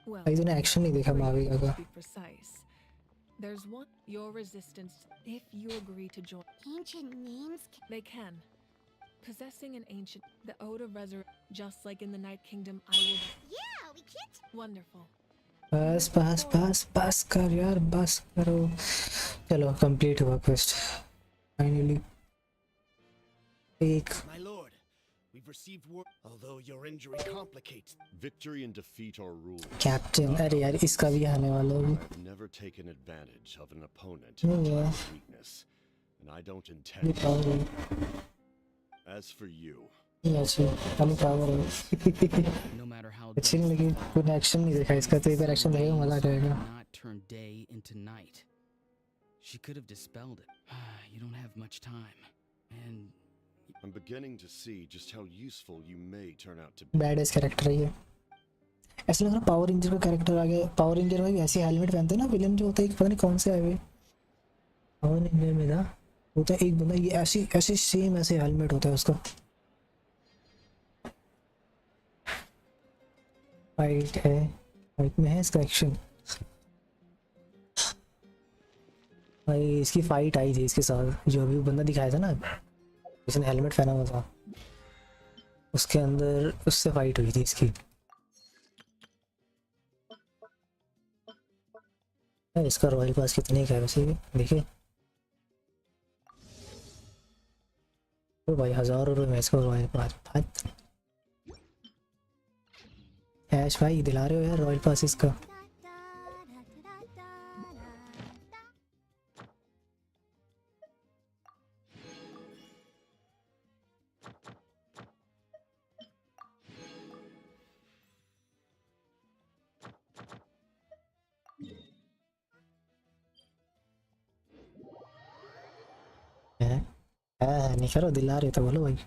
Well, भाई तूने एक्शन नहीं देखा माविका का. to be precise, there's one your resistance if you agree to join. ancient names They can. Possessing an ancient, the ode of resurrection, just like in the Night Kingdom, I will. Yeah, we can't. Wonderful. बस बस बस बस कर यार, बस करो. चलो complete हुआ क्वेस्ट फाइनली. एक My lord, we've received word. Although your injury complicates. Victory and defeat are rules. Captain, अरे यार इसका भी आने वाला है. I've never taken advantage of an opponent Yeah. in time of weakness, and I don't intend to. As for you, ये अच्छी खाली पावर है. No matter how अच्छी नहीं लगी, कोई एक्शन नहीं देखा इसका, तो एक बार एक्शन देखेगा मजा आ जाएगा. not turn day into night. She could have dispelled it. You don't have much time. And I'm beginning to see just how useful you may turn out to be. Bad S character है ये. ऐसा लग रहा power ranger का character आ गया. Power ranger में भी ऐसे हेलमेट पहनते हैं ना विलन जो होता है, पता नहीं कौन से आए हुए. पावर रेंजर में था होता है एक बंदा, ये ऐसी ऐसी सेम ऐसे हेलमेट होता है उसका. फाइट है, फाइट में है इसका एक्शन. भाई इसकी फाइट आई थी इसके साथ, जो अभी बंदा दिखाया था ना जिसने हेलमेट पहना हुआ था, उसके अंदर उससे फाइट हुई थी इसकी. इसका रॉयल पास कितने का है वैसे देखिए. तो भाई 1000 रुपये में इसका रॉयल पास. ऐश भाई दिला रहे हो यार रॉयल पास इसका. नहीं करो, दिला रहे तो बोलो भाई.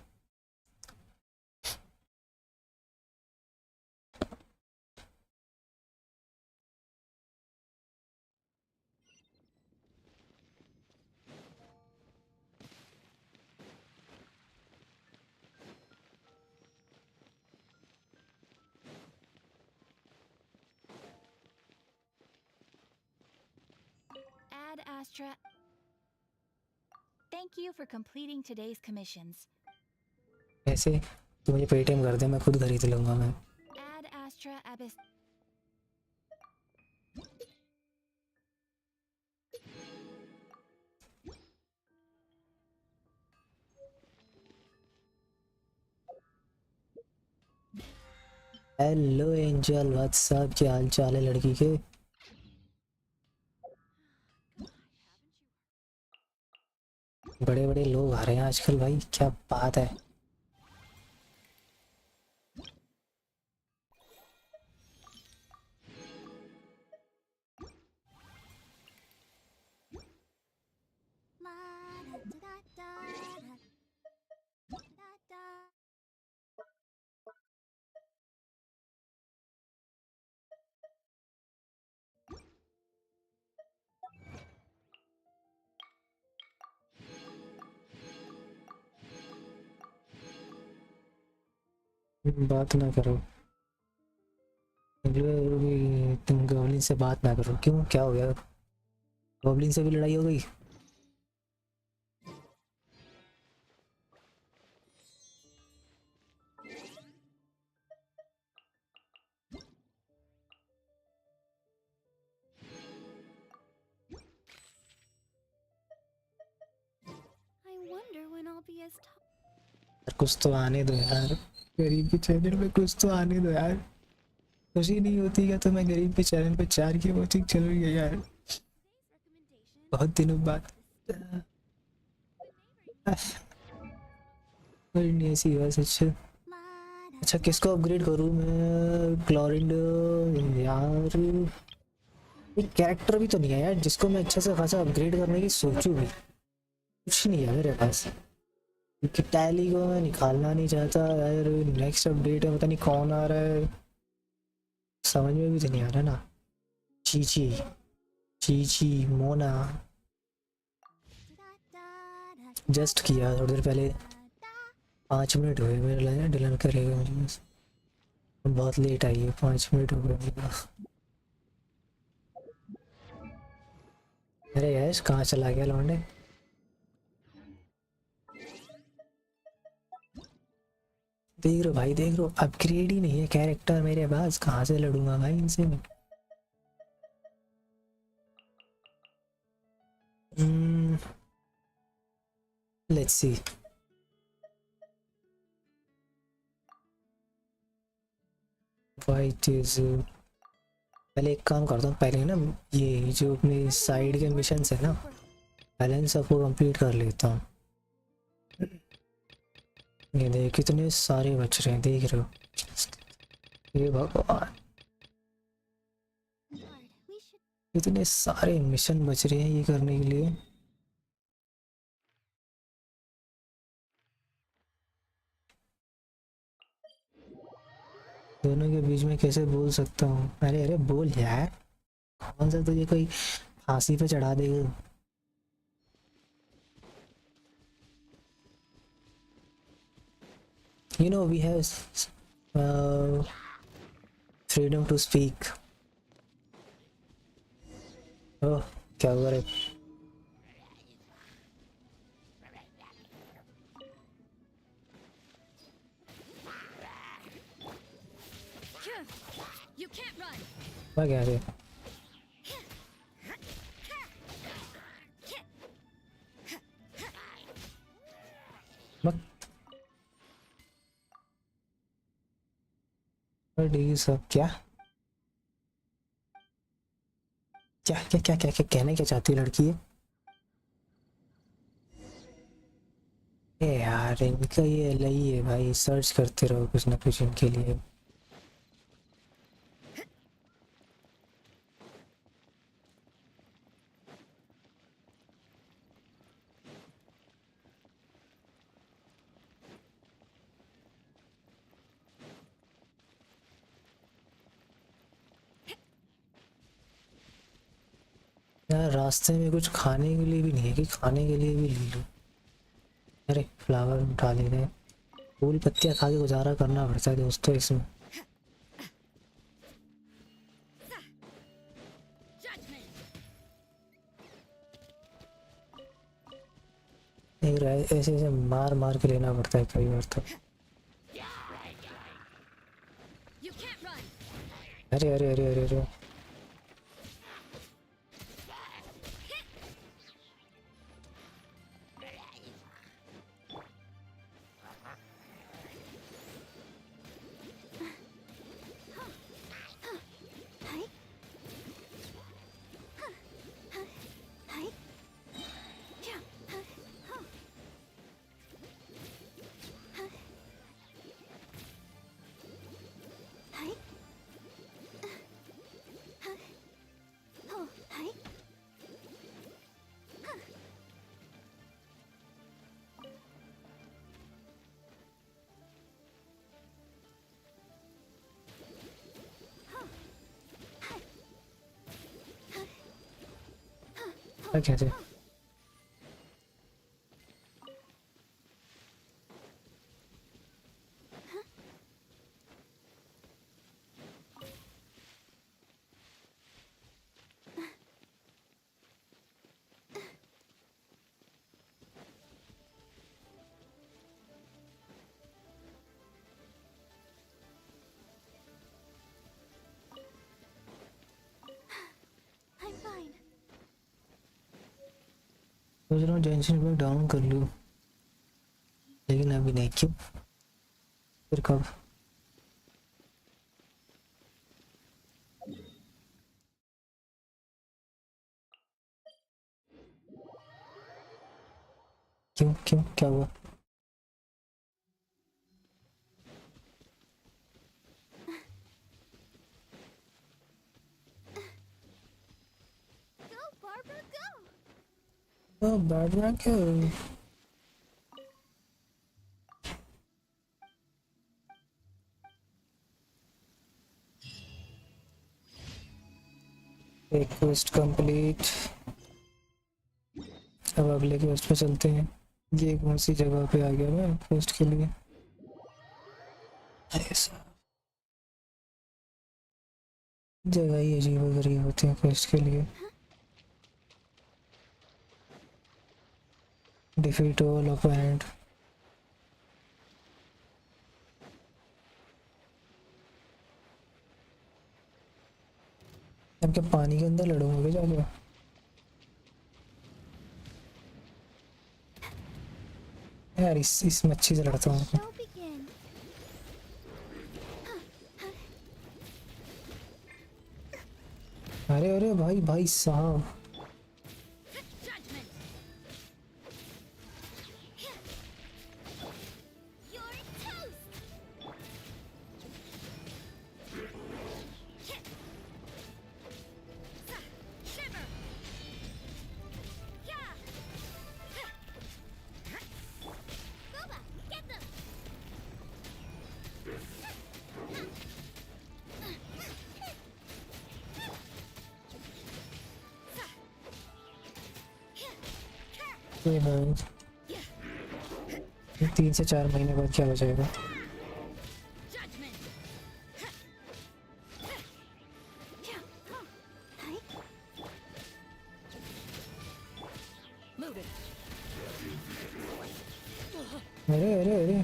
Ad Astra. Thank you for completing today's commissions. ऐसे तू मुझे पेटीएम कर दे, मैं खुद खरीद लूंगा मैं. Ad Astra Abyss. Hello Angel, what's up, क्या हाल चाल है लड़की के? बड़े बड़े लोग आ रहे हैं आजकल भाई, क्या बात है. बात ना करो. तुम गॉब्लिन से बात ना करो। क्यों, क्या हो गया? गॉब्लिन से भी लड़ाई हो गई? I wonder when I'll be as कुछ तो आने दो यार, गरीब के चैनल पे कुछ तो आने दो यार। खुशी नहीं होती क्या तुम्हें गरीब के चैनल पे 4 की वॉचिंग चल रही है यार, बहुत दिनों बाद। नहीं ऐसी बस। अच्छा अच्छा, किसको अपग्रेड करूँ मैं? क्लोरिन यार, एक कैरेक्टर भी तो नहीं है यार जिसको मैं अच्छे से खासा अपग्रेड करने की सोचूं भी। कुछ नहीं है मेरे पास, क्योंकि टैली को मैं निकालना नहीं चाहता यार। नेक्स्ट अपडेट है, पता नहीं कौन आ रहा है, समझ में भी तो नहीं आ रहा ना। चीची चीची मोना जस्ट किया थोड़ी देर पहले, 5 मिनट हुए मेरे लगा डिलन करेगा मुझे बस। बहुत लेट आई है, 5 मिनट हो गए मेरा। अरे यश कहाँ चला गया लौंडे? देख रहे हो भाई, देख रहे हो, अपग्रेड ही नहीं है कैरेक्टर मेरे पास, कहाँ से लड़ूंगा भाई इनसे मैं? Let's see. वाइट इज, पहले एक काम करता हूँ, पहले ना ये जो अपने साइड के मिशंस है ना, पहले इन सबको कंप्लीट कर लेता हूँ। ये देख कितने सारे बच रहे हैं, देख रहे हो? ये भगवान, इतने सारे मिशन बच रहे हैं ये करने के लिए। दोनों के बीच में कैसे बोल सकता हूँ? अरे अरे बोल यार, कौन सा तुझे कोई फांसी पे चढ़ा देगा? You know, we have freedom to speak. Oh, क्या हुआ रे? You can't run. मैं क्या रे? ये सब क्या क्या क्या क्या क्या क्या कहने क्या चाहती है लड़की है? ए यार इनका ये लही है भाई, सर्च करते रहो कुछ ना कुछ इनके लिए। यार रास्ते में कुछ खाने के लिए भी नहीं है कि खाने के लिए भी ले लो। अरे फ्लावर उठा ले रहे, फूल पत्तियाँ खा के गुजारा करना पड़ता है दोस्तों इसमें। एक ऐसे ऐसे मार मार के लेना पड़ता है कई बार तो। अरे अरे अरे अरे अरे क्या कहते हैं? सोच रहा हूँ जेंशिन में डाउन कर लूँ, लेकिन अभी नहीं। क्यों? फिर कब? क्यों क्यों क्या हुआ? Go, Barbara, go! Oh, Barbara, go! एक क्वेस्ट कंप्लीट। अब अगले क्वेस्ट पे चलते हैं। ये कौन सी जगह पे आ गया मैं क्वेस्ट के लिए? ऐसा जगह ही अजीब गरीब होती है क्वेस्ट के लिए। Defeat all opponent. अब क्या पानी के अंदर लड़ूंगा क्या जाके? यार इस मच्छी से लड़ता हूँ। Show begin. अरे अरे भाई भाई साहब, You're toast! Shiver! Yeah! Boba, get them! ये भाई 3 से 4 महीने बाद क्या हो जाएगा? अरे अरे अरे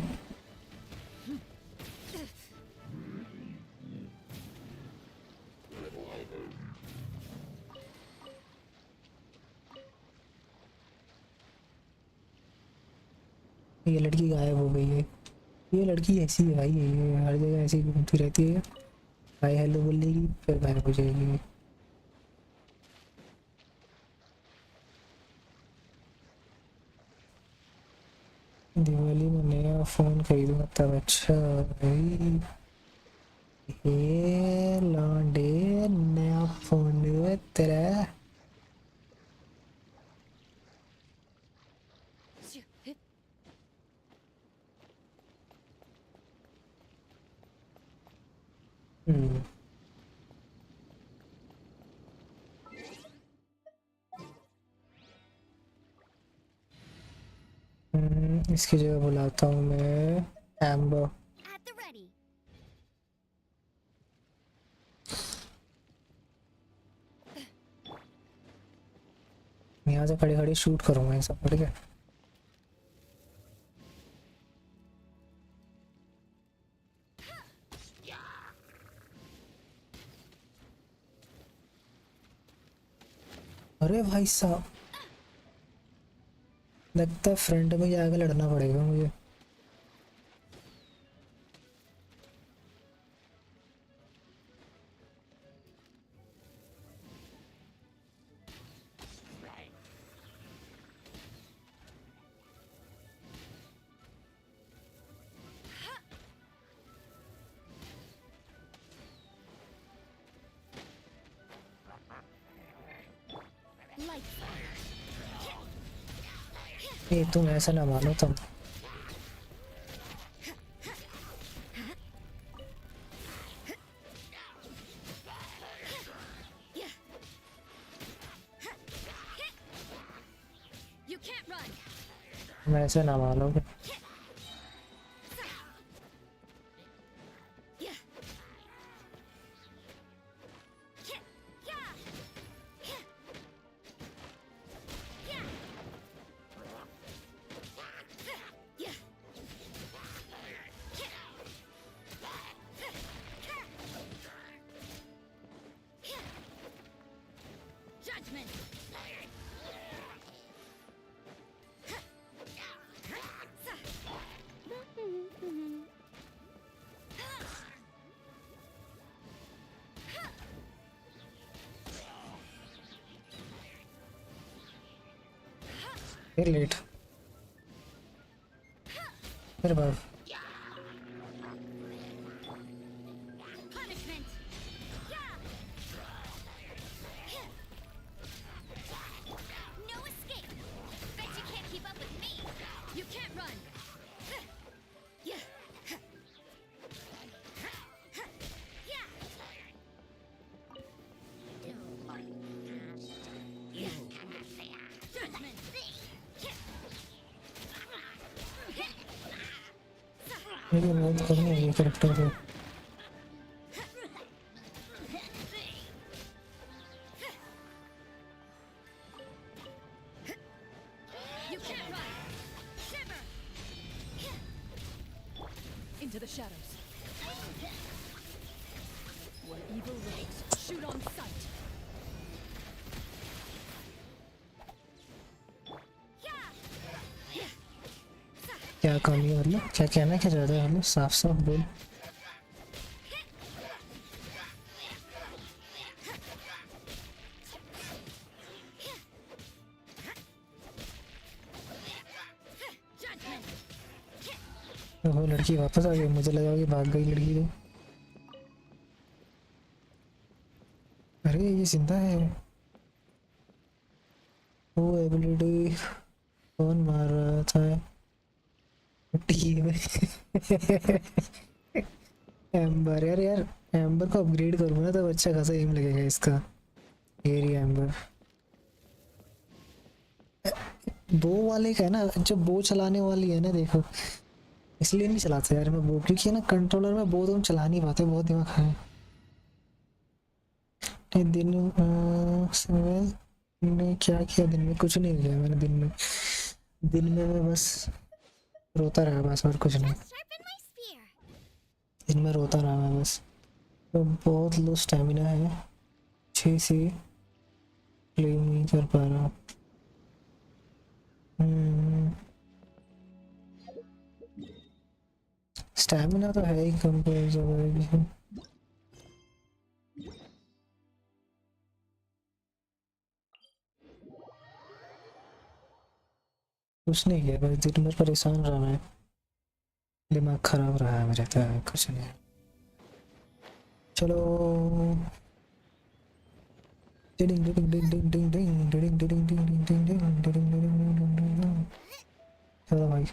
ये लड़की गायब हो गई है। ये लड़की ऐसी है भाई, ये हर जगह ऐसी घूमती रहती है। हाय हेलो बोल देगी फिर गायब हो जाएगी। दिवाली में नया फोन खरीदूंगा तब। अच्छा भाई, ये लौंडे नया फोन तेरा। इसकी जगह बुलाता हूँ मैं एम्बर। At the ready. यहाँ से खड़े खड़े शूट करूँगा ये सब, ठीक है? अरे भाई साहब, लगता है फ्रंट में जाकर लड़ना पड़ेगा मुझे। ये तुम ऐसा ना मानो तुम। You can't run. तुम ऐसे ना मानोगे। फिर लेट फिर भाग। Punishment. No escape. Bet you can't keep up with me. You can't run. मेरी मदद करनी है ये कैरेक्टर को। You can't run. Shiver. Into the shadows. Where evil lurks, shoot on sight. क्या कहानी है मतलब क्या कहना क्या चाहता है मतलब साफ साफ बोल। वो लड़की वापस आ गई मुझे लगा कि भाग गई लड़की तो। अरे ये जिंदा है। वो एबिलिटी कौन मार रहा था टीम एम्बर यार यार एम्बर को अपग्रेड करूँगा ना तब अच्छा खासा एम लगेगा इसका। एरिया एम्बर बो वाले का है ना जो बो चलाने वाली है ना देखो इसलिए नहीं चलाता यार मैं बो क्योंकि ना कंट्रोलर में बो तो हम चला नहीं पाते बहुत दिमाग खाए। दिन में क्या किया दिन में कुछ नहीं किया मैंने दिन में मैं बस रोता रहा बस और कुछ नहीं। दिन में रोता रहा मैं बस तो बहुत लो स्टैमिना है अच्छे से क्लेम नहीं कर पा रहा। स्टैमिना तो है ही कम कुछ नहीं किया बस दिन भर परेशान रहा मैं दिमाग खराब रहा है मेरे तो कुछ नहीं। चलो चलो भाई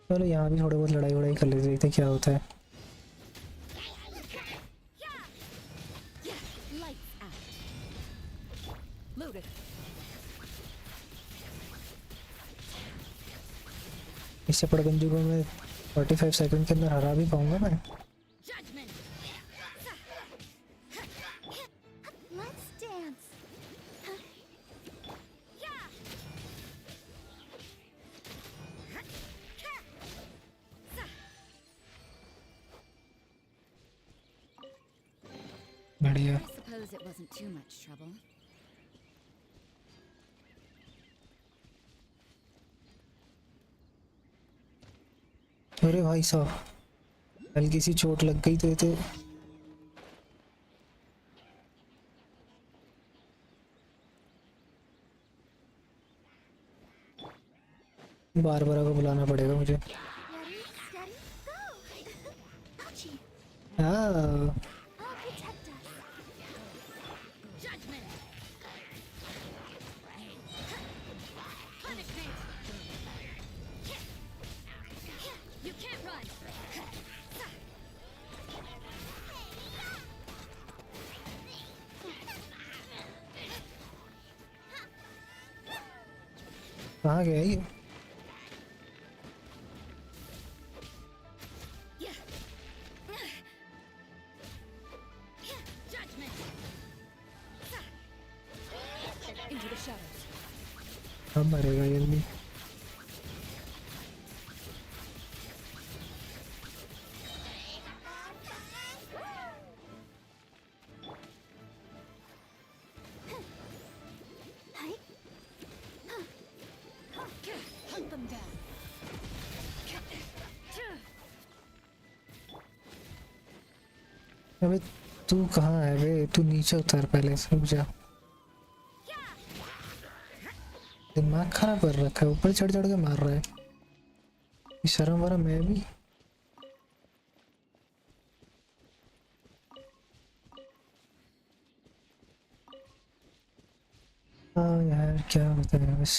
चलो यहाँ भी थोड़े बहुत लड़ाई वड़ाई कर लेते देखते क्या होता है। इससे पड़गंजू को मैं 45 सेकंड के अंदर हरा भी पाऊंगा मैं। बढ़िया अरे भाई साहब हल्की सी चोट लग गई तो ये तो बारबरा को बुलाना पड़ेगा मुझे। हाँ कहाँ गया ये? अब मरेगा ये भी। अबे तू कहाँ है बे? तू नीचे उतर पहले से, रुक जा। दिमाग खराब कर रखा है, ऊपर चढ़ चढ़ के मार रहा है। ये शर्म वरम मैं भी। हाँ यार क्या होता है बस।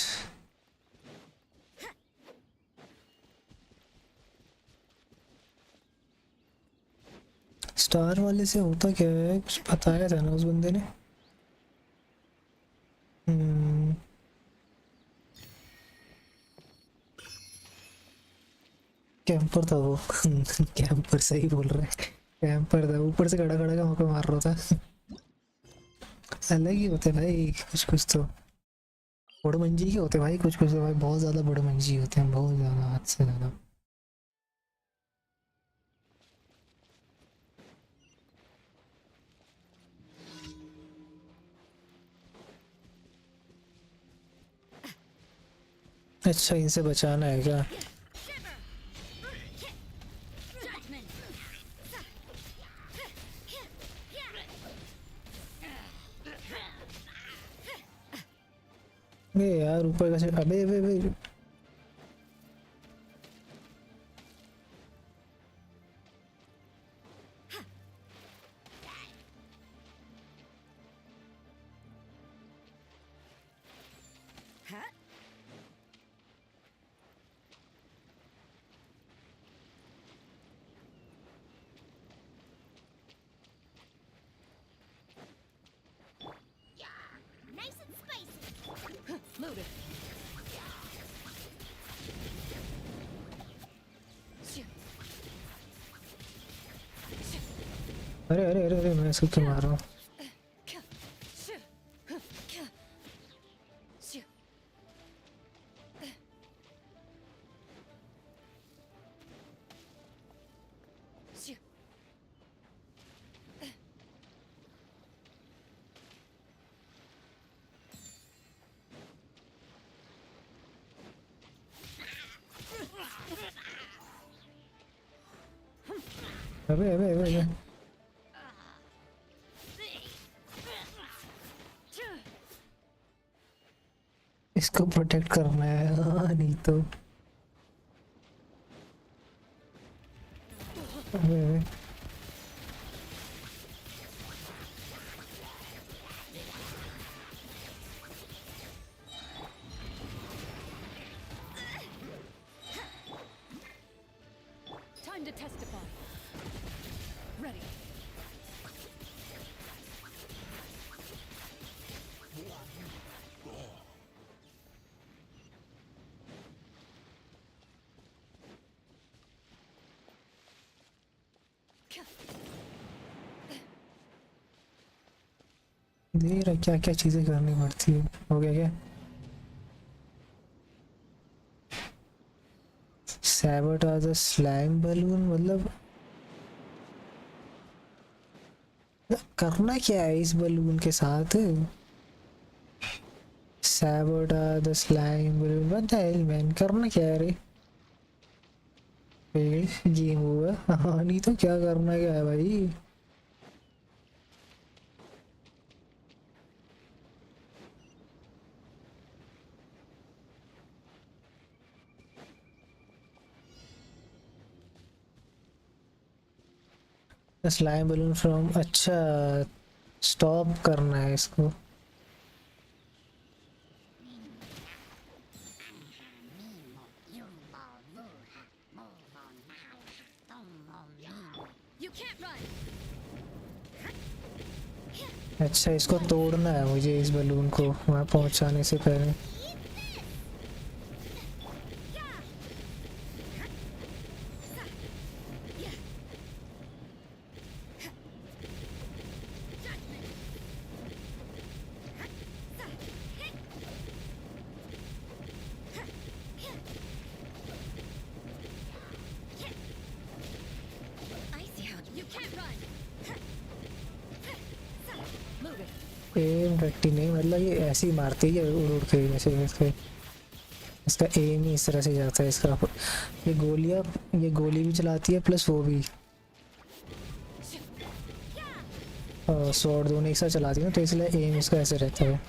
स्टार वाले से होता क्या है, कुछ बताया था ना उस बंदे ने। कैंपर था वो। कैंपर सही बोल रहा है, कैंपर था, ऊपर से खड़ा खड़ा का मौका मार रहा था। अलग ही होते भाई कुछ कुछ तो, बड़मंजी के होते भाई कुछ कुछ तो भाई, बहुत ज्यादा बड़मंजी होते हैं, बहुत ज्यादा, हद से ज्यादा। अच्छा इनसे बचाना है क्या? ये यार ऊपर कैसे, अबे अबे अबे Nice and spicy. Loaded. अरे अरे अरे अरे मैं इसको क्यों मार रहा हूँ? अबे अबे अबे अबे इसको प्रोटेक्ट करना है। हाँ नहीं तो अबे अबे Time to testify. Ready. दे रहा क्या क्या चीजें करनी पड़ती है। हो गया क्या? सैबोटाज स्लाइम बलून मतलब करना क्या है इस बलून के साथ? सैबोटाज स्लाइम बलून बता है मैन, करना क्या है रे? गेम हुआ। हाँ नहीं तो क्या करना क्या है भाई? स्लाइम बलून फ्रॉम, अच्छा स्टॉप करना है इसको। You can't run. अच्छा इसको तोड़ना है मुझे, इस बलून को वहां पहुंचाने से पहले। एम रट्टी नहीं, मतलब ये ऐसे ही मारती है उड़ उड़ के, जैसे इसका एम ही इस तरह से जाता है इसका। ये गोलियां, ये गोली भी चलाती है प्लस वो भी। स्वॉर्ड दोनों एक साथ चलाती हूँ तो इसलिए एम उसका ऐसे रहता है।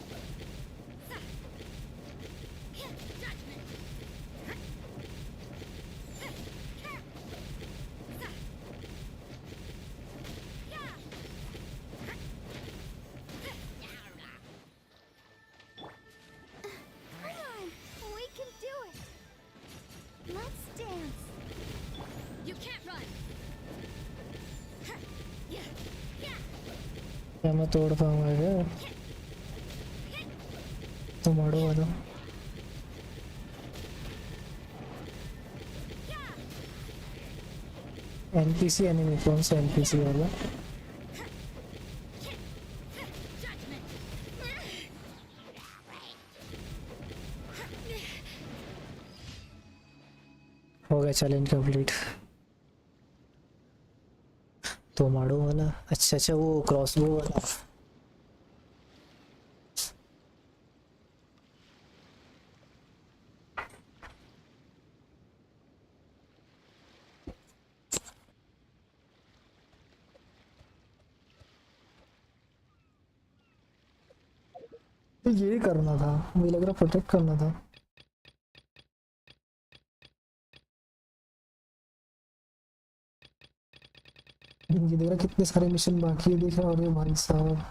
Come on, we can do it. Let's dance. You can't run. क्या मैं तोड़ पाऊंगा क्या? तो मारो वाला। एनपीसी एनिमी कौन सा एनपीसी वाला? हो गया चैलेंज कंप्लीट। तो मारो वाला, अच्छा अच्छा वो क्रॉसबो वाला। तो ये करना था, मुझे लग रहा प्रोटेक्ट करना था। ये देख रहा कितने सारे मिशन बाकी है, देख रहा। अरे भाई साहब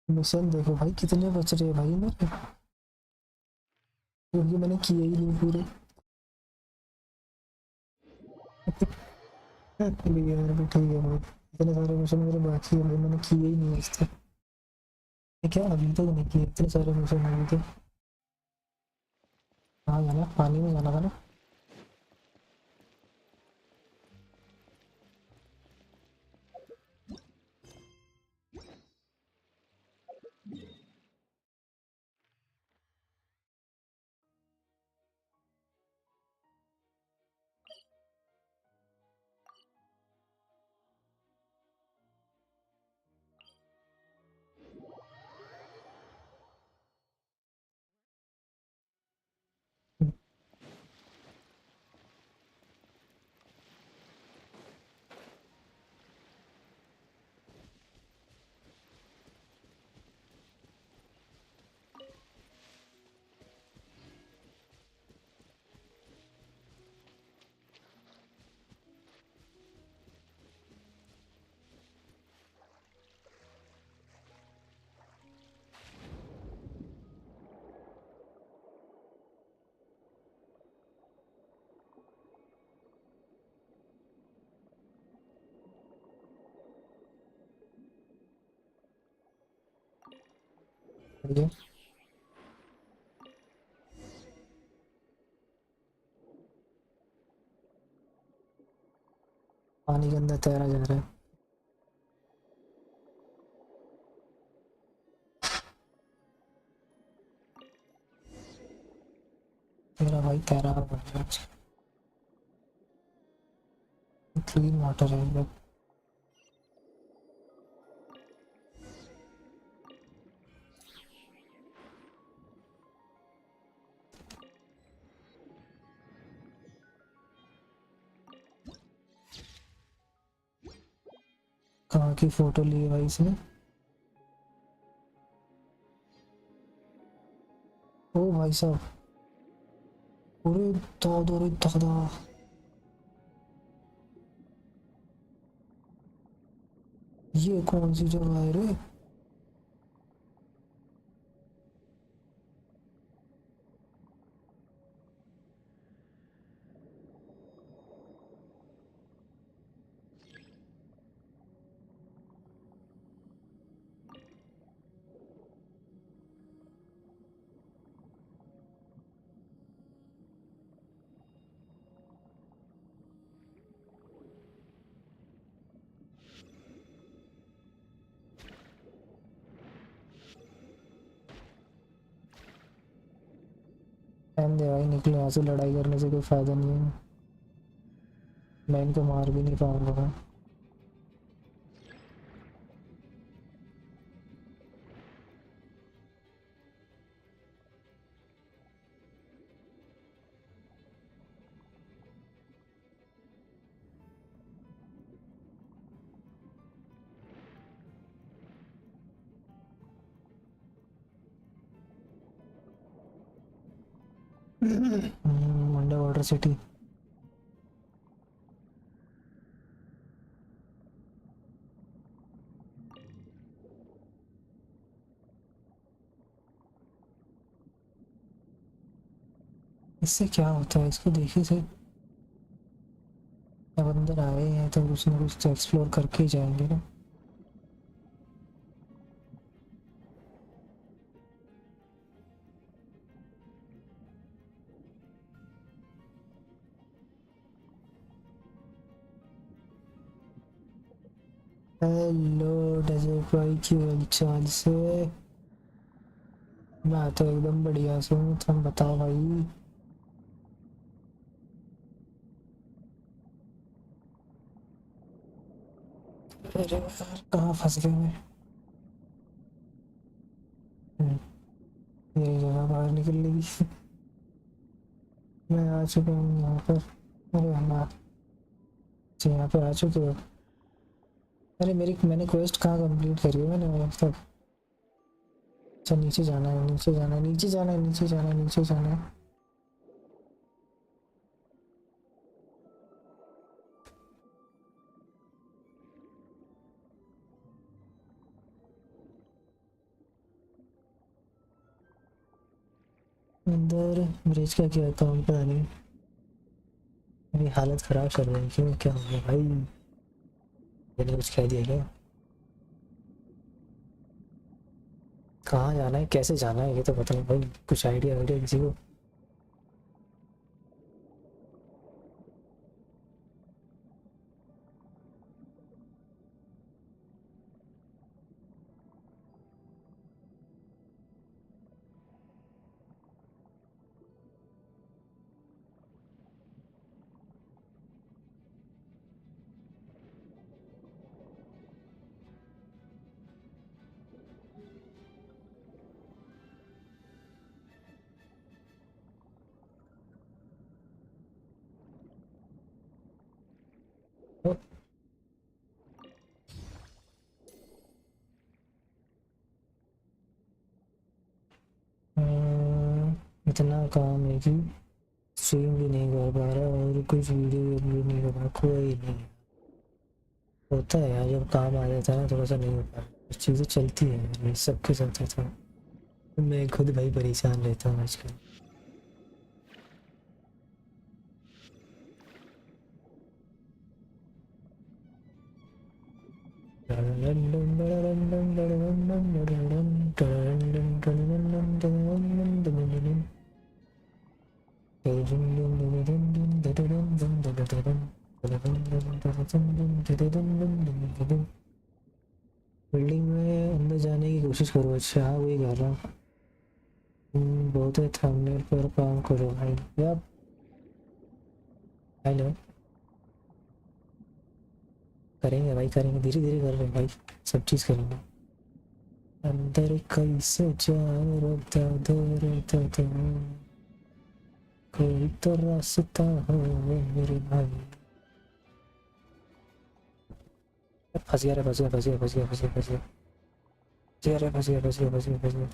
मिशन देखो भाई कितने बच रहे हैं भाई मेरे, क्योंकि मैंने किए ही नहीं पूरे। ठीक है भाई, ठीक है भाई, इतने सारे मिशन मेरे बाकी है भाई, मैंने किए ही नहीं आज तक। क्या अभी तक नहीं किए इतने सारे मिशन अभी तक। कहाँ जाना, पानी में जाना था ना। ये पानी के अंदर तैरा जा रहा है। मेरा भाई तैरा रहा है। क्लीन वाटर है ये। कहाँ की फोटो ली है भाई इसने? ओ भाई साहब, अरे दादा, अरे दादा, ये कौन सी जगह है रे? टाइम दे भाई, निकले यहाँ से। लड़ाई करने से कोई फायदा नहीं है, मैं इनको मार भी नहीं पाऊंगा। Under water city. इससे क्या होता है इसको देखिए से। अब अंदर आए हैं तो कुछ ना कुछ तो एक्सप्लोर करके ही जाएंगे ना। हेलो डेजर्ट भाई, क्यों हालचाल से? मैं तो एकदम बढ़िया से हूँ, तुम बताओ भाई। अरे यार कहाँ फंस गए मैं? मेरी जगह बाहर निकल लगी। मैं आ चुका हूँ यहाँ पर। अरे हम अच्छा यहाँ पर आ चुके हो। अरे मैंने क्वेस्ट कहाँ कंप्लीट करी है मैंने अब तक? अच्छा नीचे जाना है, नीचे जाना है, नीचे जाना है, नीचे जाना है, नीचे जाना है। अंदर ब्रिज का क्या काम पता नहीं। मेरी हालत खराब चल रही है, क्यों क्या हो गया भाई? मैंने कुछ कह दिया क्या? कहाँ जाना है, कैसे जाना है, ये तो बताओ भाई। कुछ आइडिया किसी को? इतना काम है कि स्ट्रीम भी नहीं कर पा रहा और कुछ वीडियो भी नहीं कर पा रहा, कोई नहीं। होता है यार, जब काम आ जाता है ना थोड़ा सा नहीं हो पा रहा, चीज़ें चलती हैं सबके साथ होता है। मैं खुद भाई परेशान रहता हूँ आजकल। बिल्डिंग में अंदर जाने की कोशिश करो। अच्छा हाँ वही कर रहा हूँ। बहुत है, थंबनेल पर काम करो भाई। यार हेलो, करेंगे भाई करेंगे, धीरे धीरे कर रहे हैं भाई, सब चीज़ करेंगे। अंदर कैसे जाऊँ बता दो रे दादा, कोई तो रास्ता हो मेरे भाई। फंस गया रे, फंस गया, फंस गया, फंस गया, फंस गया, फंस गया, फंस गया रे, फंस गया, फंस गया, फंस गया, फंस गया।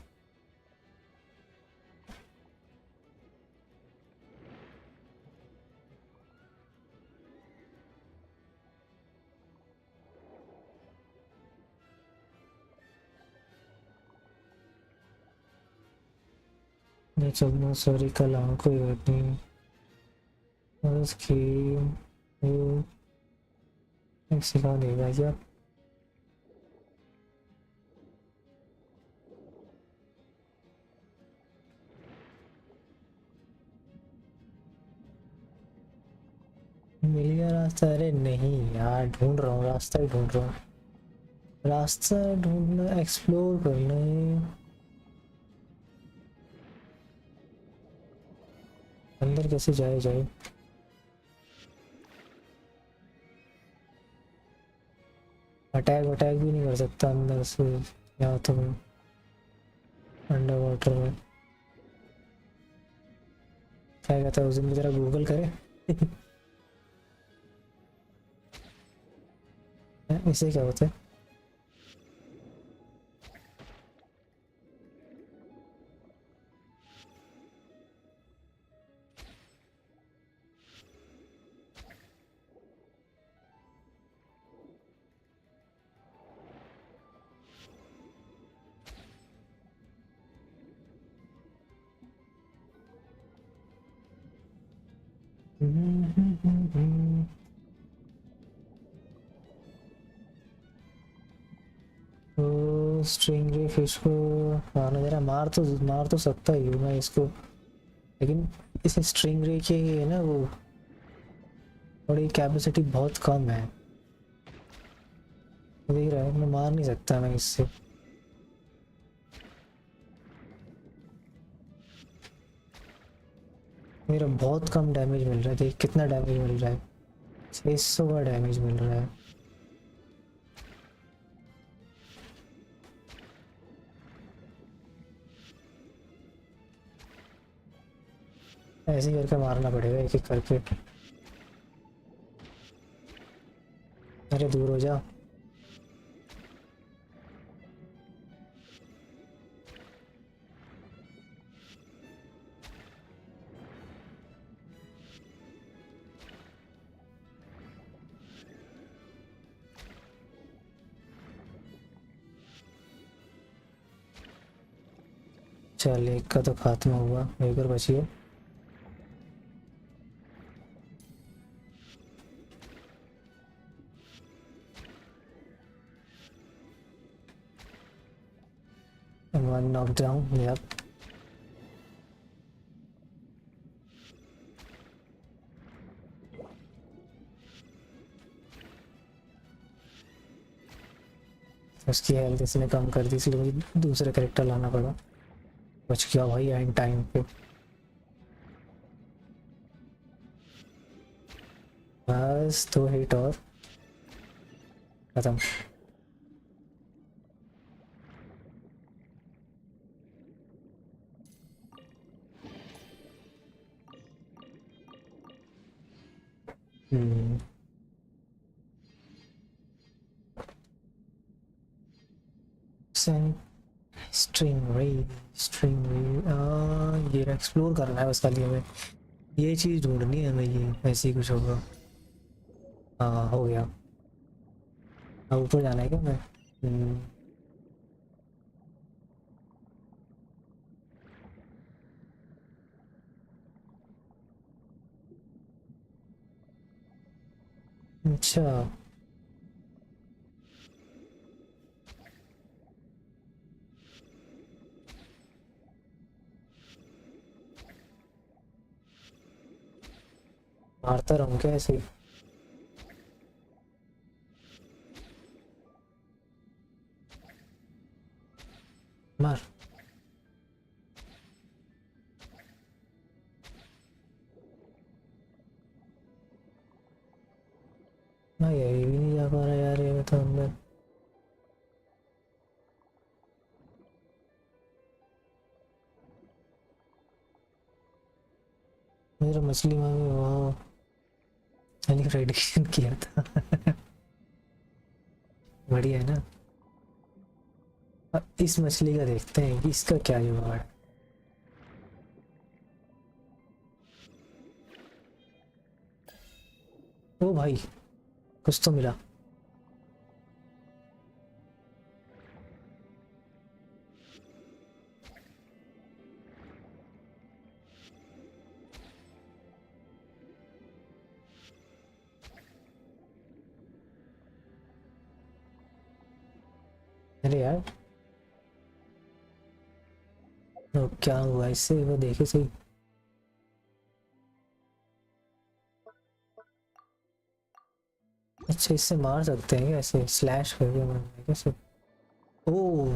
नहीं चलना, सॉरी कल आऊँ, कोई बात नहीं। उसकी वो सिखा देगा क्या? मिल गया रास्ता? अरे नहीं यार, ढूंढ रहा हूँ रास्ता ही ढूंढ रहा हूँ। रास्ता ढूंढना, एक्सप्लोर करना है। अंदर कैसे जाए? अटैक भी नहीं कर सकता अंदर से, या तो मैं अंडर वाटर में क्या कहता है उस दिन जरा गूगल करे। इससे क्या होता है? स्ट्रिंग रे फिश को मारना जरा, मार तो सकता ही हूँ मैं इसको, लेकिन इस स्ट्रिंग रे के है ना वो थोड़ी कैपेसिटी बहुत कम है, देख रहा है मैं मार नहीं सकता मैं इससे। मेरा बहुत कम डैमेज मिल रहा है, देख कितना डैमेज मिल रहा है, 600 का डैमेज मिल रहा है। ऐसे ही करके मारना पड़ेगा एक एक करके। अरे दूर हो जा। चल एक का तो खात्मा हुआ, एक और बची है। One knockdown, yep. उसकी हेल्थ इसने कम कर दी, इसलिए मुझे दूसरा कैरेक्टर लाना पड़ा। बच गया भाई एंड टाइम पे। बस 2 हिट और खत्म। स्ट्रिंग ये एक्सप्लोर करना है बस खाली हमें, ये चीज़ ढूंढनी है हमें, ये ऐसे ही कुछ होगा। हाँ हो गया। अब ऊपर जाना है क्या मैं? अच्छा मारता रहूं क्या ऐसे ही? मार। हाँ ये भी नहीं जा पा रहा यार, ये तो अंदर। मेरा मछली में वो प्रेडिक्शन किया था। बढ़िया है ना। अब इस मछली का देखते हैं कि इसका क्या जुगाड़ है। ओ भाई कुछ तो मिला। अरे यार तो क्या हुआ इससे, वो देखे सही। अच्छा इससे मार सकते हैं क्या ऐसे स्लैश करके मारना है कैसे? ओ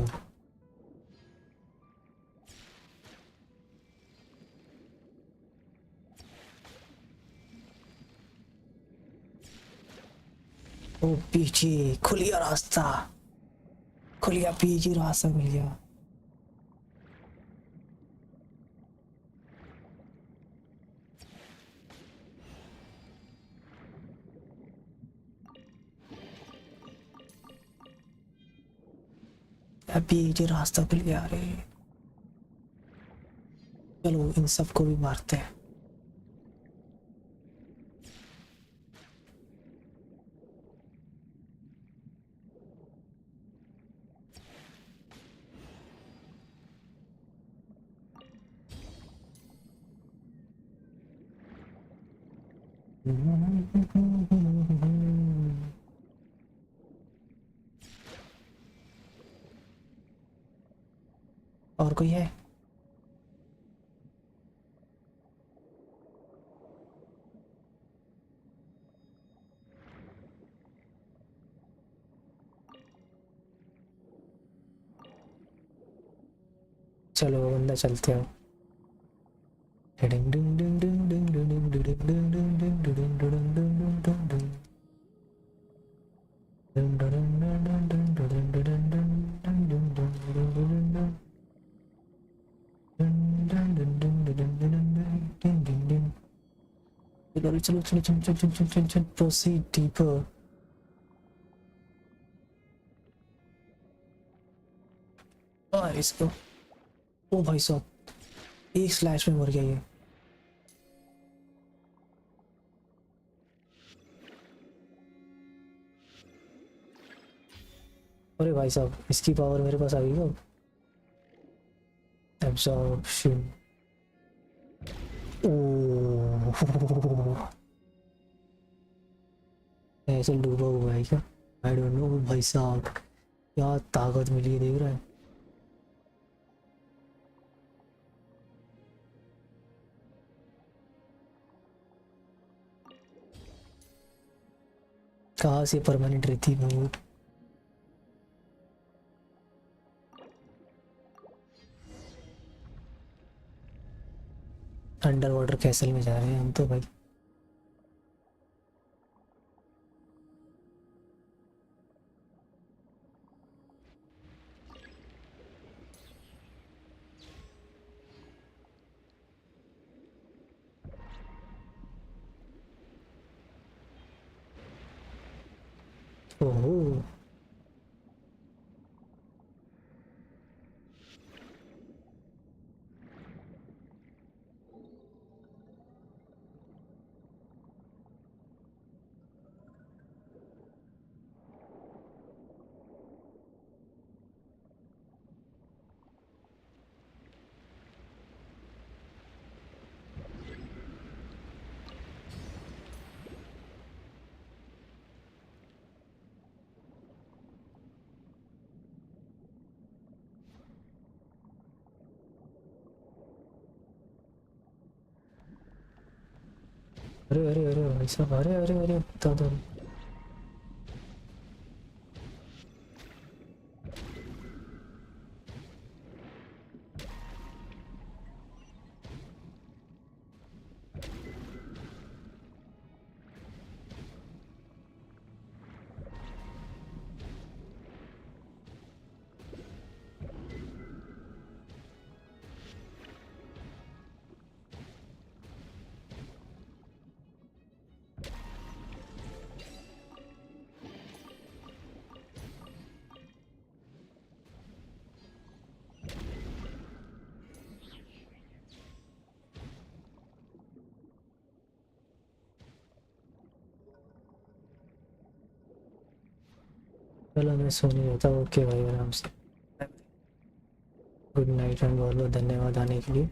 ओ पीछे खुल गया रास्ता, खुल गया पीछे रास्ता खुल गया। अभी ये रास्ता खुल गया रे। चलो इन सबको भी मारते हैं। और कोई है? चलो बंदा चलते हो। चलो चलो चलो चलो चलो चलो चलो चलो प्रोसीड डीपर। इसको, ओ भाई साहब एक स्लैश में मर गया ये। अरे भाई साहब इसकी पावर मेरे पास आ गई। अब एब्जॉर्प्शन, ओह ऐसे डूबा हुआ है क्या? आई डोंट नो भाई साहब, क्या ताकत मिली है देख रहा है। कहाँ से परमानेंट रहती है वो? अंडर वाटर कैसल में जा रहे हैं हम तो भाई। ओहो अरे अरे अरे भाई साहब, अरे अरे अरे बता दो। चलो मैं सोने जाता हूँ। ओके भाई आराम से, गुड नाइट एंड बहुत बहुत धन्यवाद आने के लिए।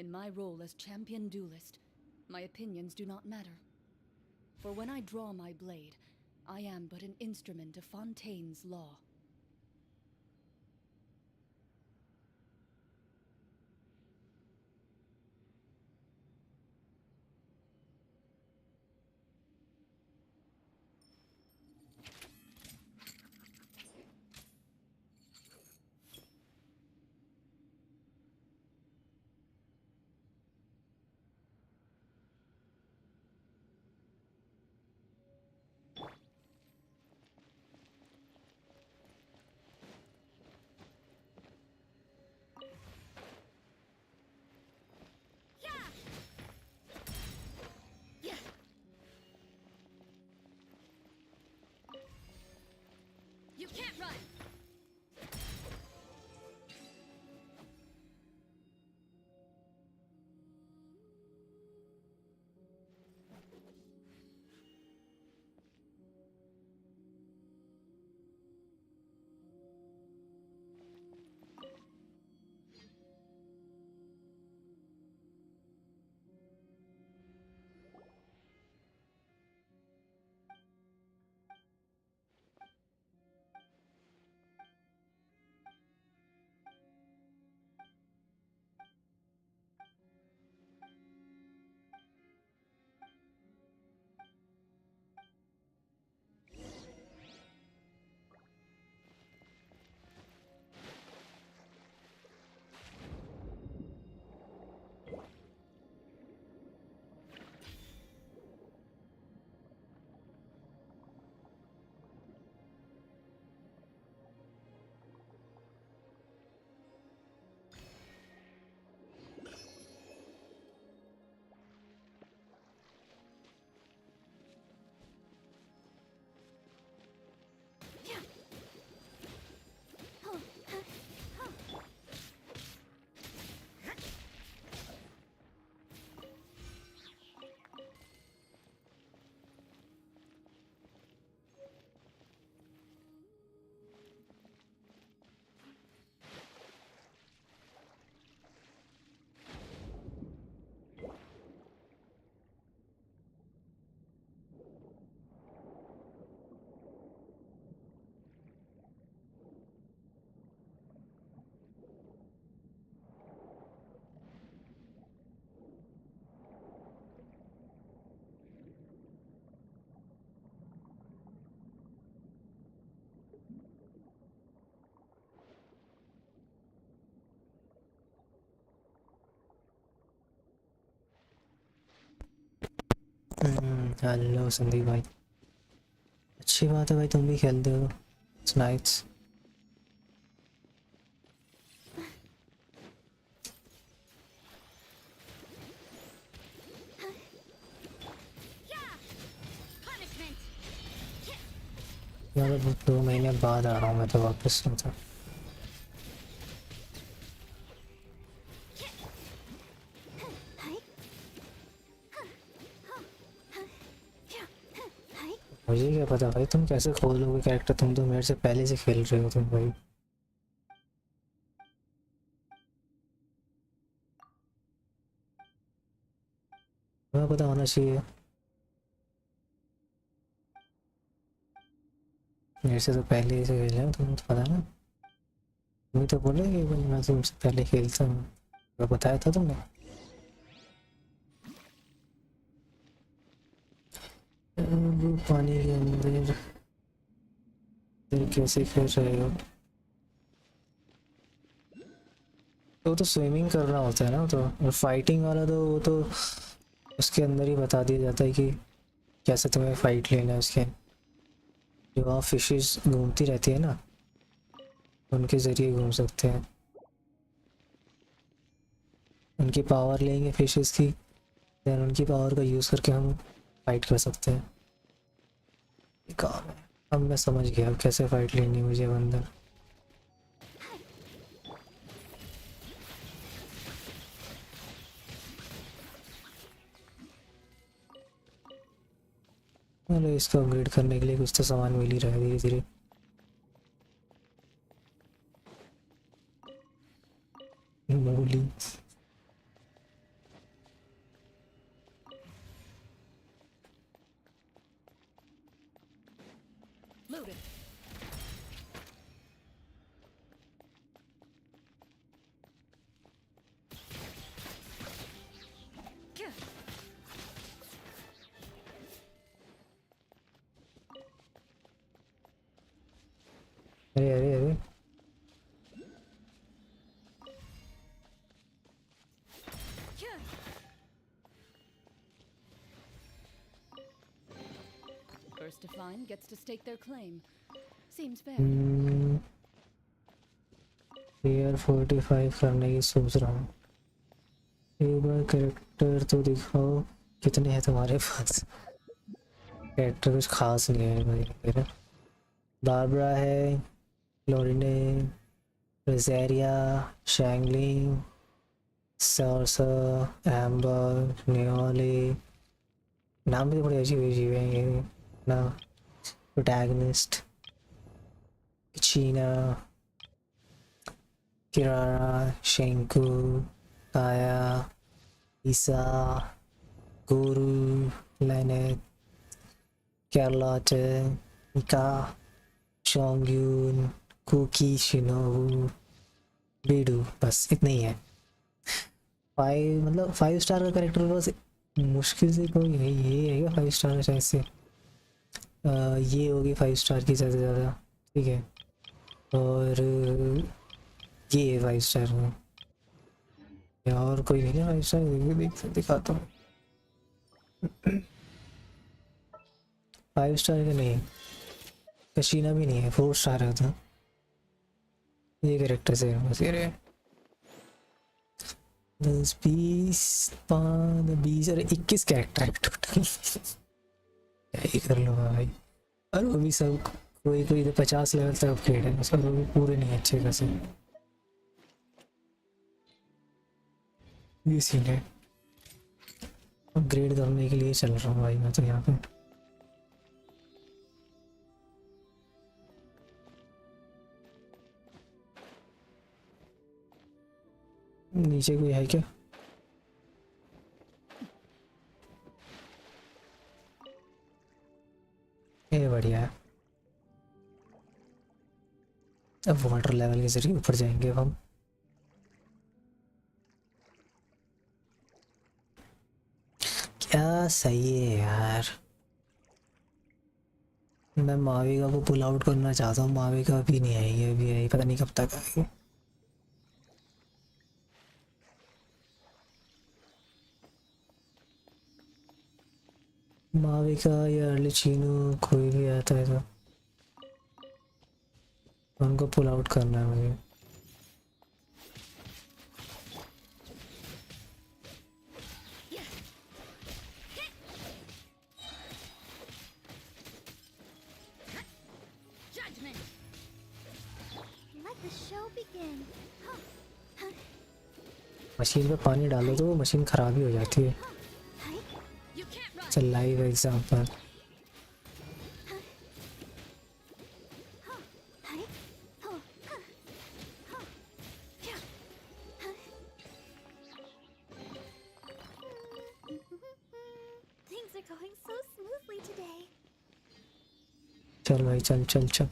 In my role as champion duelist, my opinions do not matter. For when I draw my blade, I am but an instrument of Fontaine's law. You can't run! Hello Sandeep भाई, अच्छी बात है भाई, तुम भी खेलते हो। It's nice. यार 2 महीने बाद आ रहा हूँ मैं तो वापस मतलब। मुझे क्या पता भाई, तुम कैसे खोल लोगे कैरेक्टर, तुम तो मेरे से पहले से खेल रहे हो तुम भाई। तुम्हें पता होना चाहिए, मेरे से तो पहले से खेल रहे हो तुम, तो पता ना। तुम तो बोल रहे कि भाई मैं तुमसे पहले खेलता हूँ, तो बताया था तुमने। वो पानी के अंदर कैसे खेल रहे हो? तो स्विमिंग करना होता है ना, तो फाइटिंग वाला तो वो तो उसके अंदर ही बता दिया जाता है कि कैसे तुम्हें फाइट लेना है। उसके जो वहाँ फिशेस घूमती रहती है ना, उनके ज़रिए घूम सकते हैं, उनकी पावर लेंगे फिशेस की, देन उनकी पावर का यूज़ करके हम फाइट कर सकते हैं। ये काम है। अब मैं समझ गया अब कैसे फाइट लेनी है मुझे अंदर। अरे इसको अपग्रेड करने के लिए कुछ तो सामान मिल ही रहा है धीरे धीरे। मूली Loaded. अरे अरे अरे First to find gets to stake their claim. Seems fair. Year 45 करने की सोच रहा हूँ। एक बार कैरेक्टर तो दिखाओ, कितने हैं तुम्हारे पास? कैरेक्टर कुछ खास नहीं है भाई मेरा। बारबरा है, लोरिने, रोजेरिया, शैंगलिंग, सारसा, एम्बर, नियोली। नाम भी बड़े अजीब अजीब हैं ये ना। प्रोटैगनिस्ट, चीना, किरारा, शेंकू, काया, ईसा, गुरु, लेनेट, कैरलोटे, निका, चोंगयून, कुकी, शिनोबू, बीडू। बस इतने ही है। 5 मतलब 5 स्टार का कैरेक्टर बस मुश्किल से कोई है। ये है क्या 5 स्टार का? शायद से ये होगी 5 स्टार की ज़्यादा से ज़्यादा। ठीक है, और ये 5 स्टार में और कोई नहीं है 5 स्टार। दिखाता हूँ। 5 स्टार का नहीं, कशीना भी नहीं है, 4 स्टार है। तो ये कैरेक्टर से बस ये रहे 10 20 और 21 कैरेक्टर है टोटल। क्या ही कर लो भाई। और वो भी सब कोई कोई 50 लेवल तक अपग्रेड है, सब वो भी पूरे नहीं अच्छे खासे। ये सीन है। अपग्रेड करने के लिए चल रहा हूँ भाई मैं तो यहाँ पे। नीचे कोई है क्या? ये बढ़िया है। अब वाटर लेवल के जरिए ऊपर जाएंगे अब हम। क्या सही है यार। मैं माविका को पुल आउट करना चाहता हूँ। माविका अभी नहीं आई है, अभी आई पता नहीं कब तक आएगी। माविका या अर्लिचीनो कोई भी आता है तो उनको पुल आउट करना है मुझे। मशीन पे पानी डालो तो वो मशीन खराब ही हो जाती है। चल live example. Things are going so smoothly today. चल भाई चल चल चल।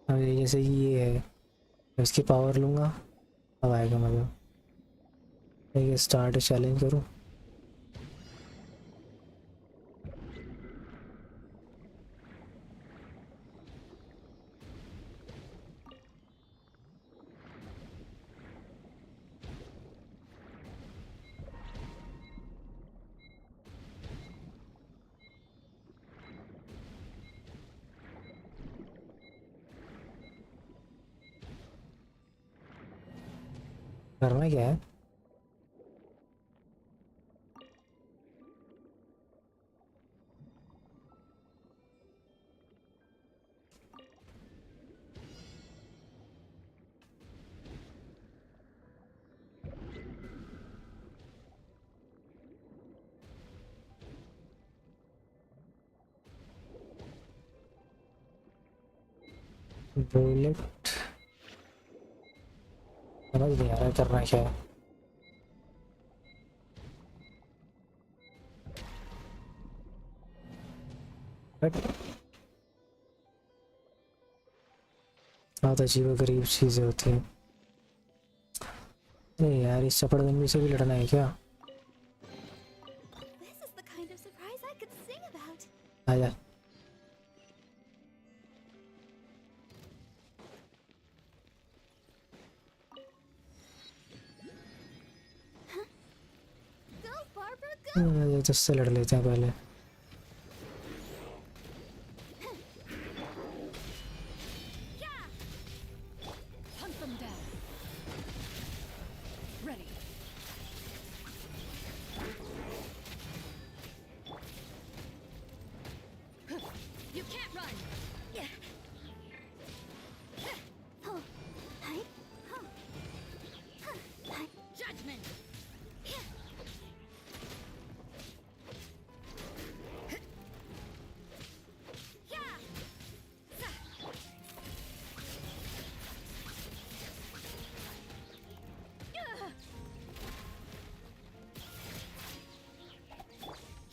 अब ये जैसे ये है, इसकी पावर लूँगा अब आएगा मज़ा। ये स्टार्ट चैलेंज करूँ। करना क्या है? बुलेट समझ नहीं आ रहा है करना क्या है। बहुत अजीब गरीब चीजें होती हैं। नहीं यार, इस चपड़गंजी से भी लड़ना है क्या? This is the kind of surprise I could sing about. आजा। Go, Barbara, go! ये जिससे लड़ लेते हैं पहले। Hunt them down. Ready. You can't run! Oh, hi. Oh. Hi. Judgment!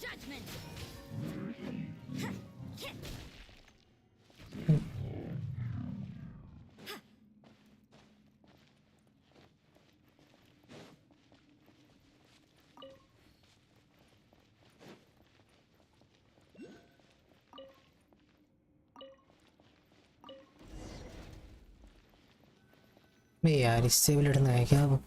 Judgment! नहीं यार, इससे भी लड़ना है क्या अब?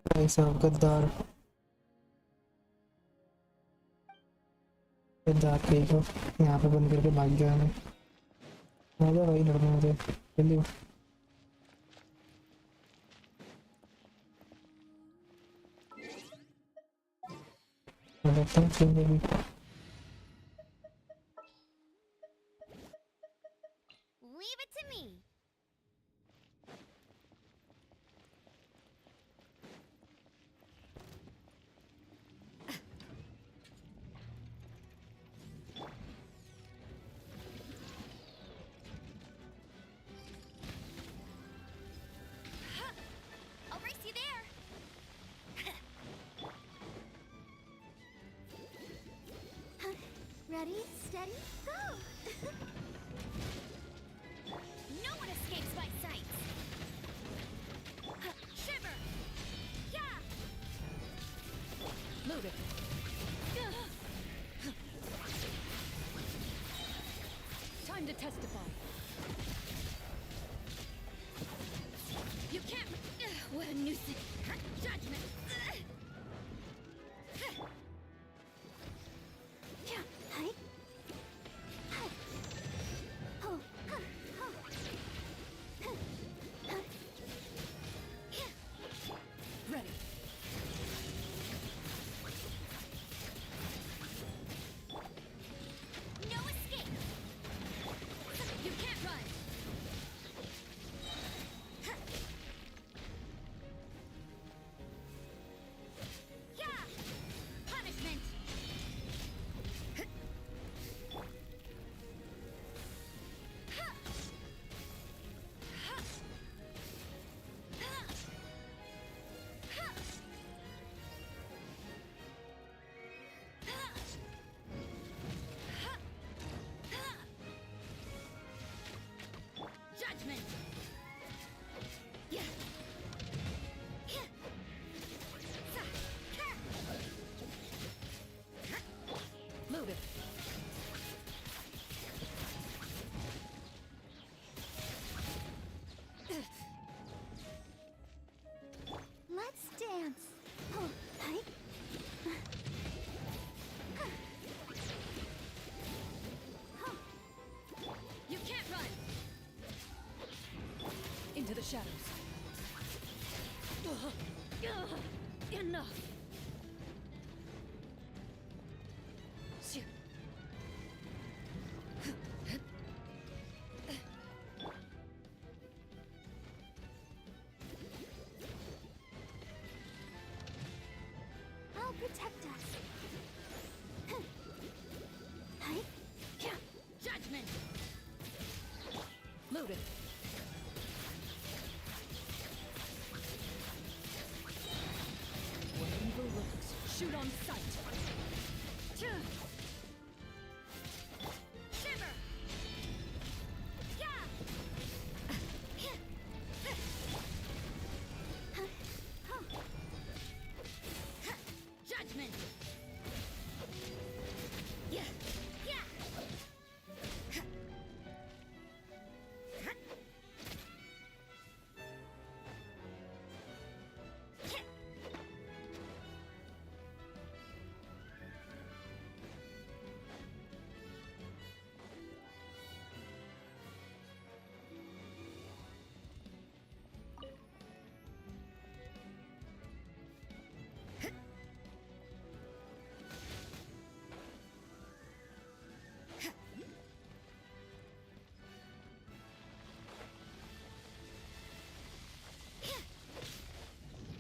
भाई साहब गद्दार, गद्दार कहीं को यहाँ पे बंद करके भाग गया हमें। आजा भाई, लड़ना मुझे जल्दी। Leave it to me. I'll race you there! Ready, steady, go! No one escapes my sight! Shiver! Yeah! Move it. Time to testify. You can't... What a nuisance! Judgment! Hi. Hi. Oh. shadows. Enough. Shoo. I'll protect us. Hi. Judgment. Loaded. Where evil lurks, shoot on sight. Shiver. Yeah. Judgment. Yeah. Yeah.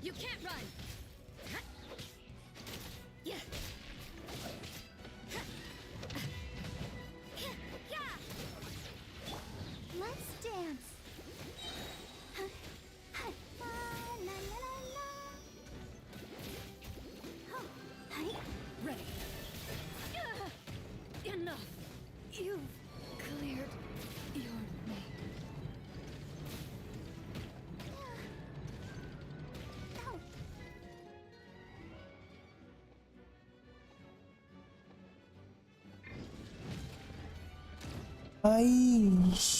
You can't run. Yeah. Let's dance. La, la, la, la, la. Oh, hi. Ready. Enough. You've cleared your name. Ow. Aish.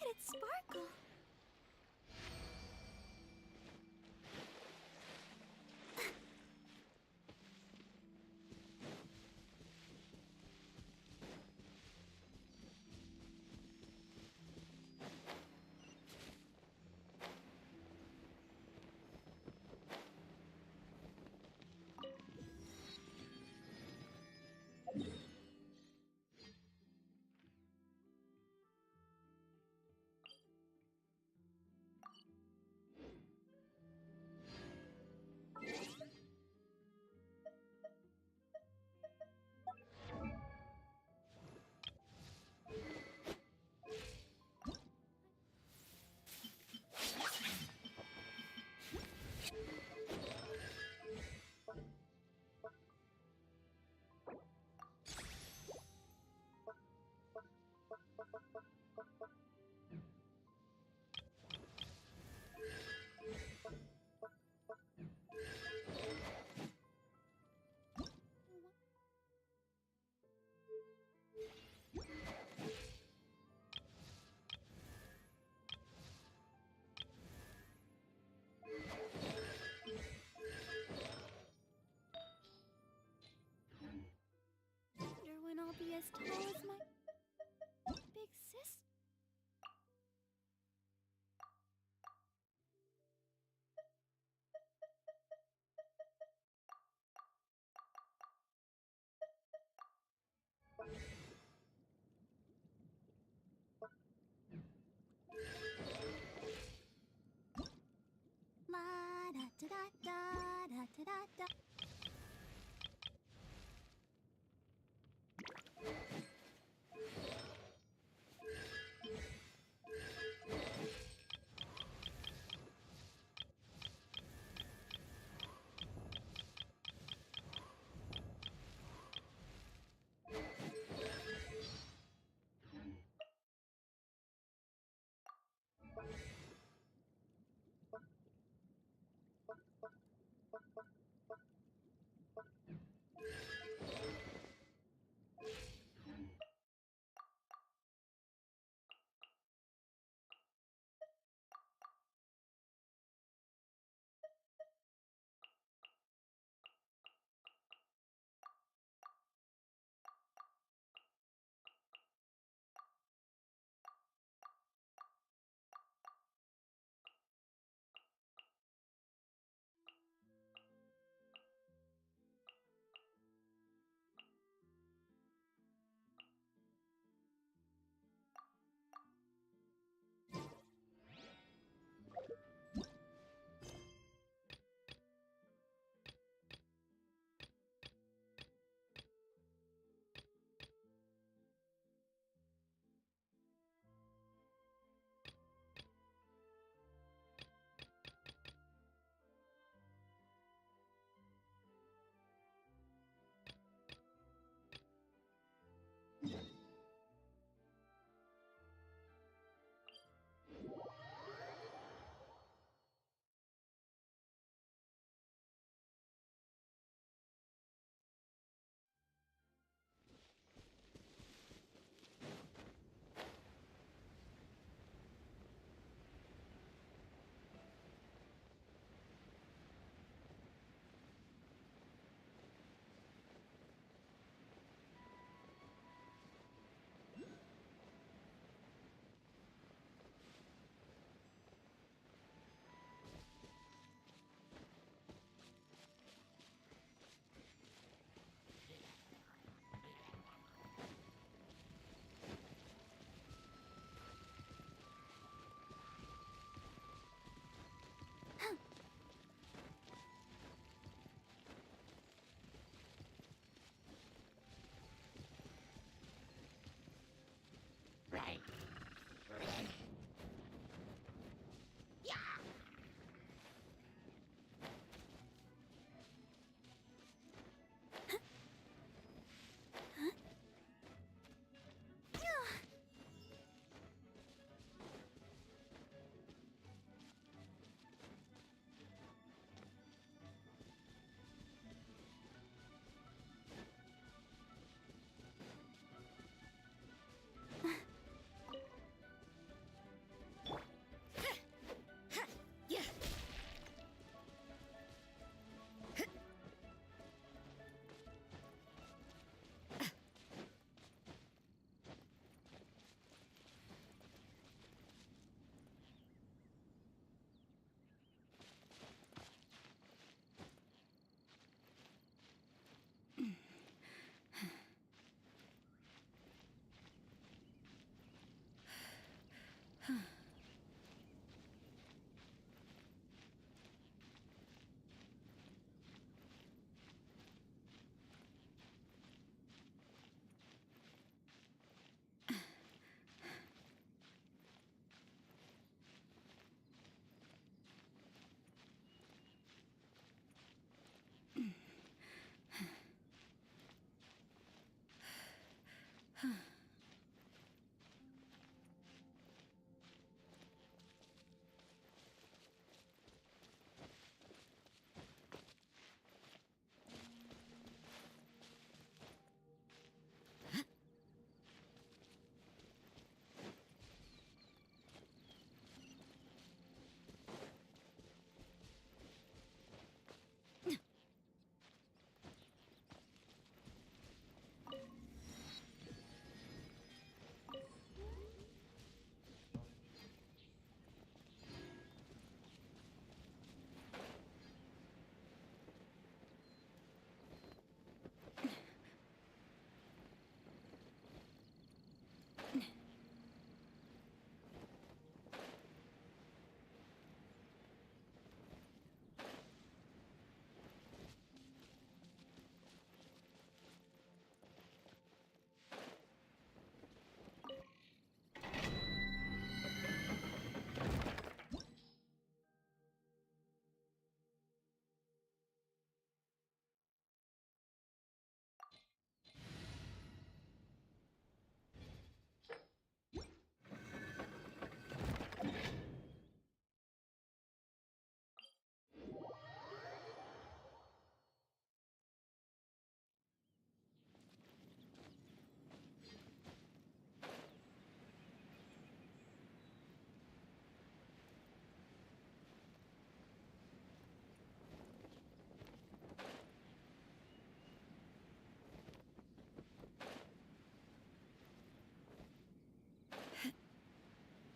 at it sparkle. Wonder when I'll be as tall as my big sister. La da da da da da da da.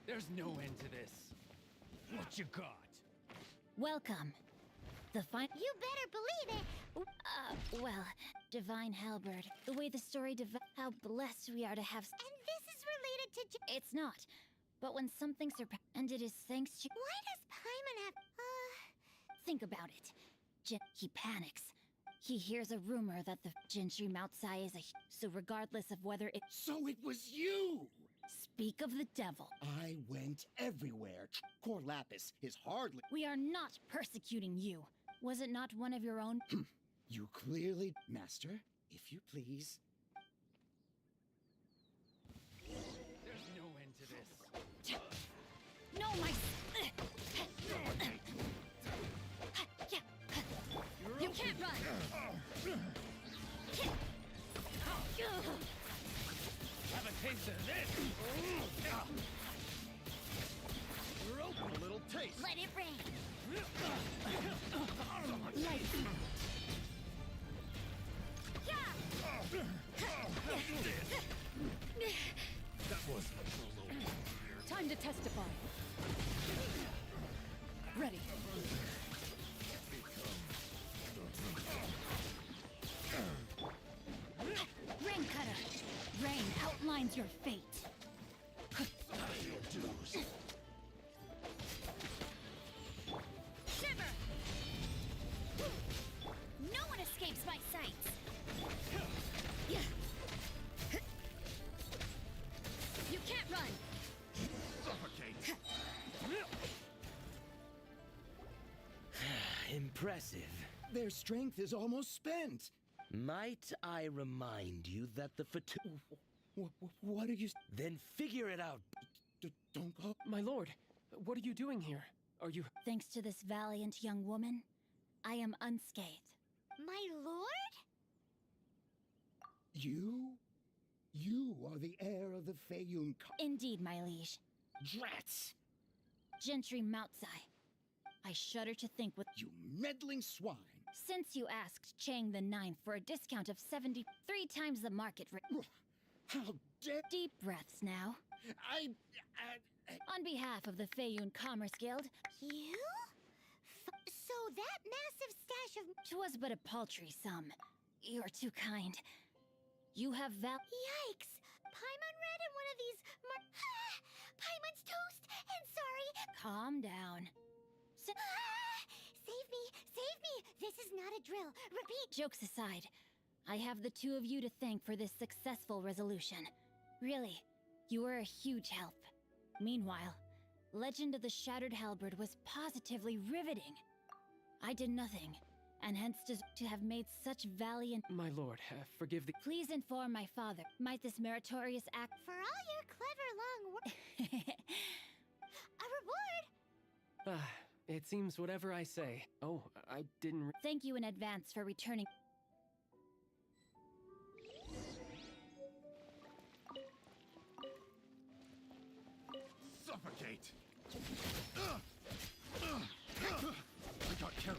There's no end to this. What you got? Welcome. The fine. You better believe it. Well, Divine Halberd. The way the story how blessed we are to have. And this is related to. It's not. But when something and it is thanks to. Why does Paimon have? Think about it. He panics. He hears a rumor that the Gentry Mount Sai is a. So regardless of whether it. So it was you! Speak of the devil. I went everywhere. Cor Lapis is hardly. We are not persecuting you. Was it not one of your own? You clearly. Master, if you please. There's no end to this. No, my. You can't run. Have a taste of this. You're open a little taste. Let it rain. Light. That wasn't a little. Time to testify. Ready. Rain Cutter. Rain outlines your fate. Shiver! No one escapes my sight. You can't run. Suffocate. Impressive. Their strength is almost spent. Might I remind you that the fatigue... What are you... Then figure it out. Don't go... My lord, what are you doing here? Are you... Thanks to this valiant young woman, I am unscathed. My lord? You? You are the heir of the Feiyun... Indeed, my liege. Drats! Gentry Mount Sai. I shudder to think what... You meddling swine! Since you asked Chang the Ninth for a discount of 73 times the market rate... How dare... Deep breaths now. On behalf of the Feiyun Commerce Guild... You? So that massive stash of... 'Twas but a paltry sum. You're too kind. You have Yikes! Paimon read in one of these... Paimon's toast! Calm down. Save me! Save me! This is not a drill. Repeat! Jokes aside, I have the two of you to thank for this successful resolution. Really, you were a huge help. Meanwhile, Legend of the Shattered Halberd was positively riveting. I did nothing, and hence to have made such valiant— My lord, forgive the— Please inform my father. Might this meritorious act— For all your clever long work— A reward! It seems whatever I say. Oh, I didn't— Thank you in advance for returning— Suffocate! I got carried.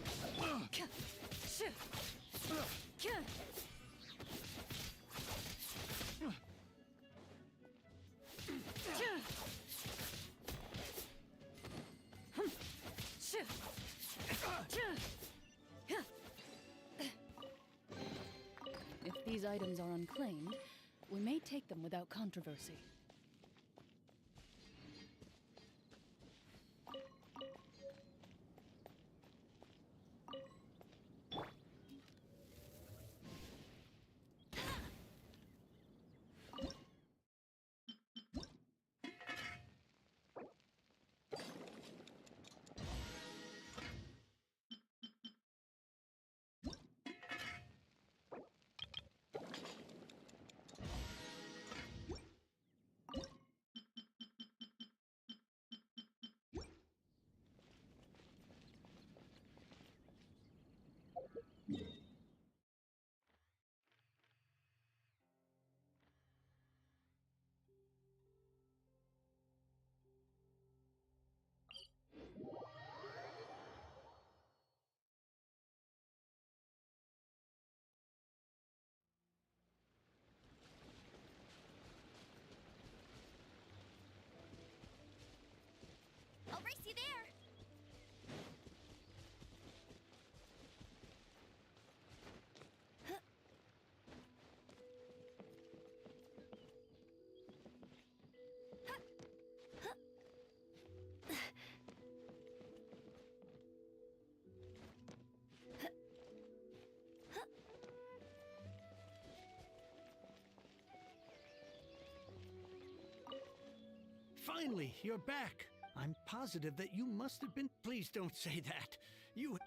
If these items are unclaimed, we may take them without controversy. I'll race you there! Finally, you're back. I'm positive that you must have been— Please don't say that.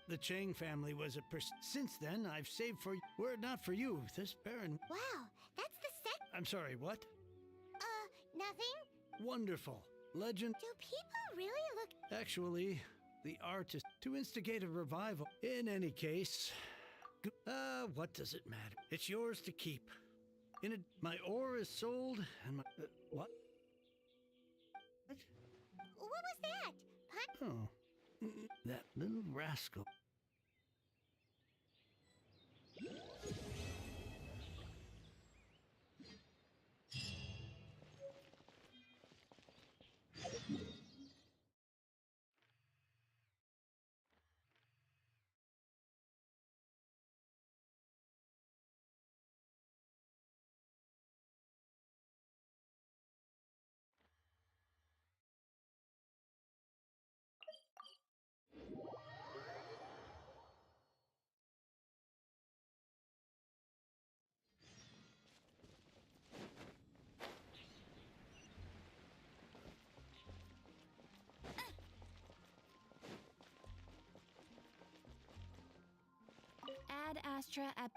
The Chang family was a Since then, I've saved for— Were it not for you, this Baron— Wow, that's the I'm sorry, what? Nothing? Wonderful. Legend— Do people really look— Actually, the artist— To instigate a revival. In any case— what does it matter? It's yours to keep. My ore is sold, and my— what? What was that? Oh, that little rascal. Ad Astra at—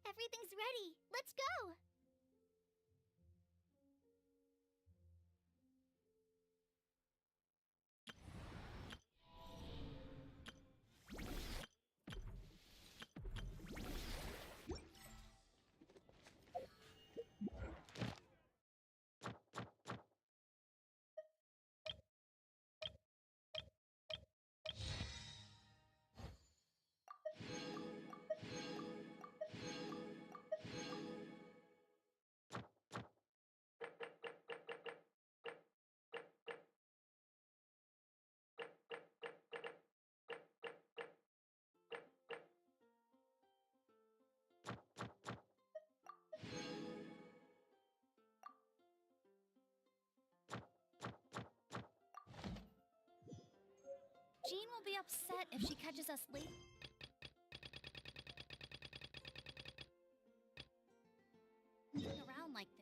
Everything's ready. Let's go. Jean will be upset if she catches us late. Around like this.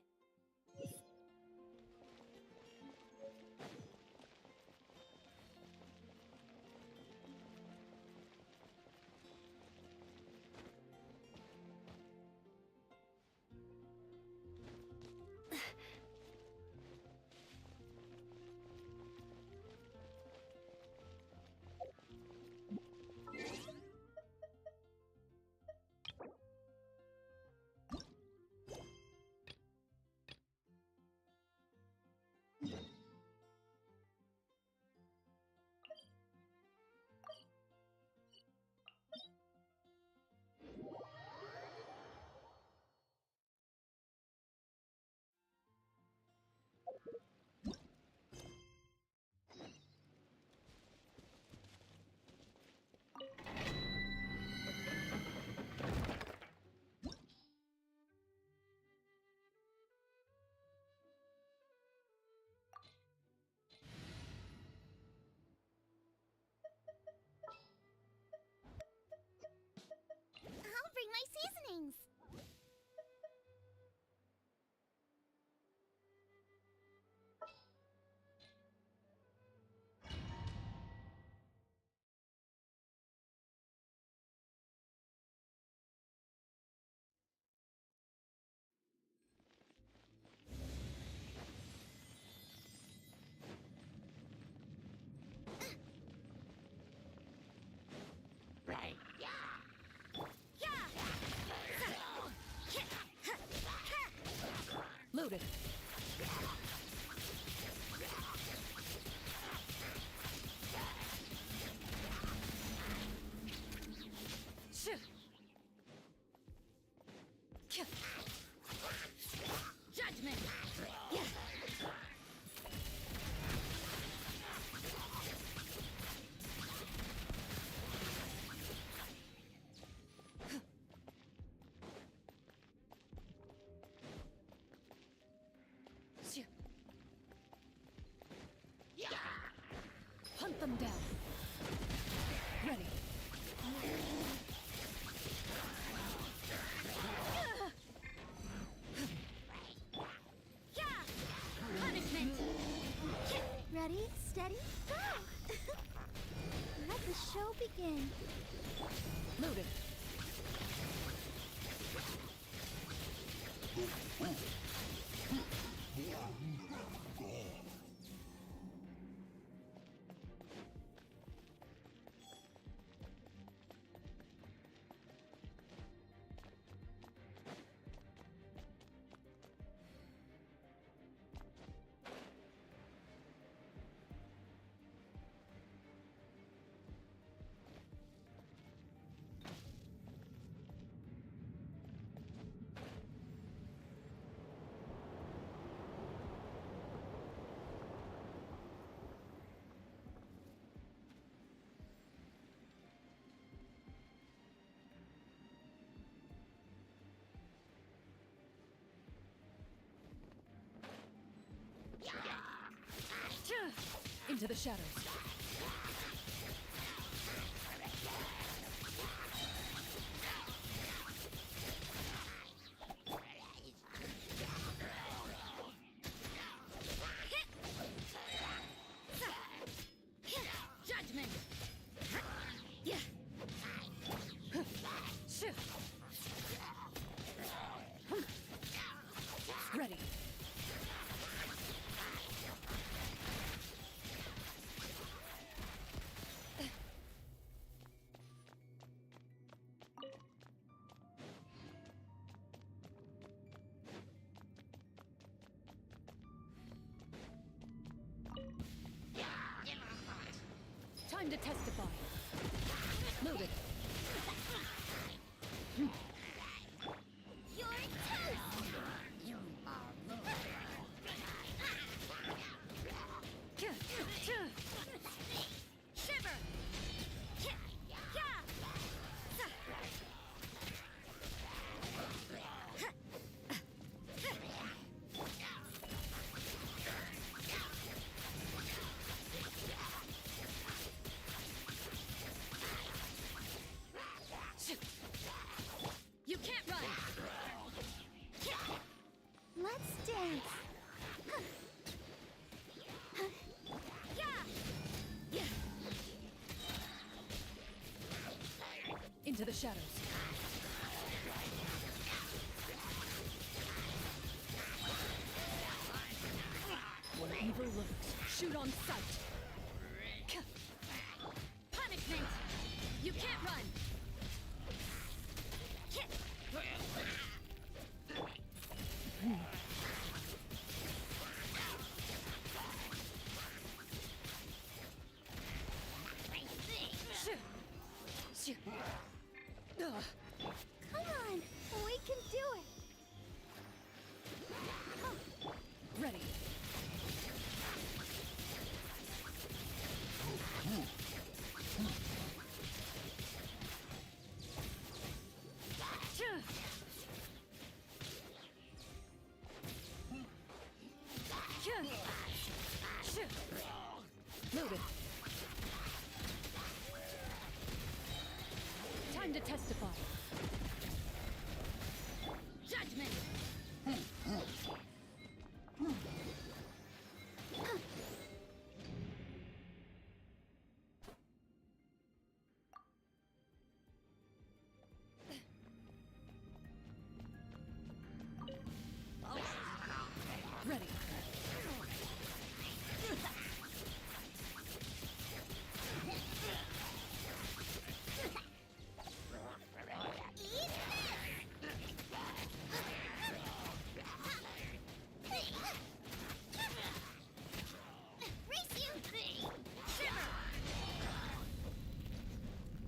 I'll bring my seasonings. Right. Loaded. Judgment. Yeah. Hunt them down. Ready. Punishment. Ready, steady, go. Let the show begin. Loaded. Into the shadows. Judgment. Yeah. Ready. Time to testify. Loaded. You're toast. You are loaded. Shiver. Into the shadows. Where evil lurks, shoot on sight. Punishment! You can't run! Come on, we can do it. Ready. Loaded. Time to testify. Judgment! Ready.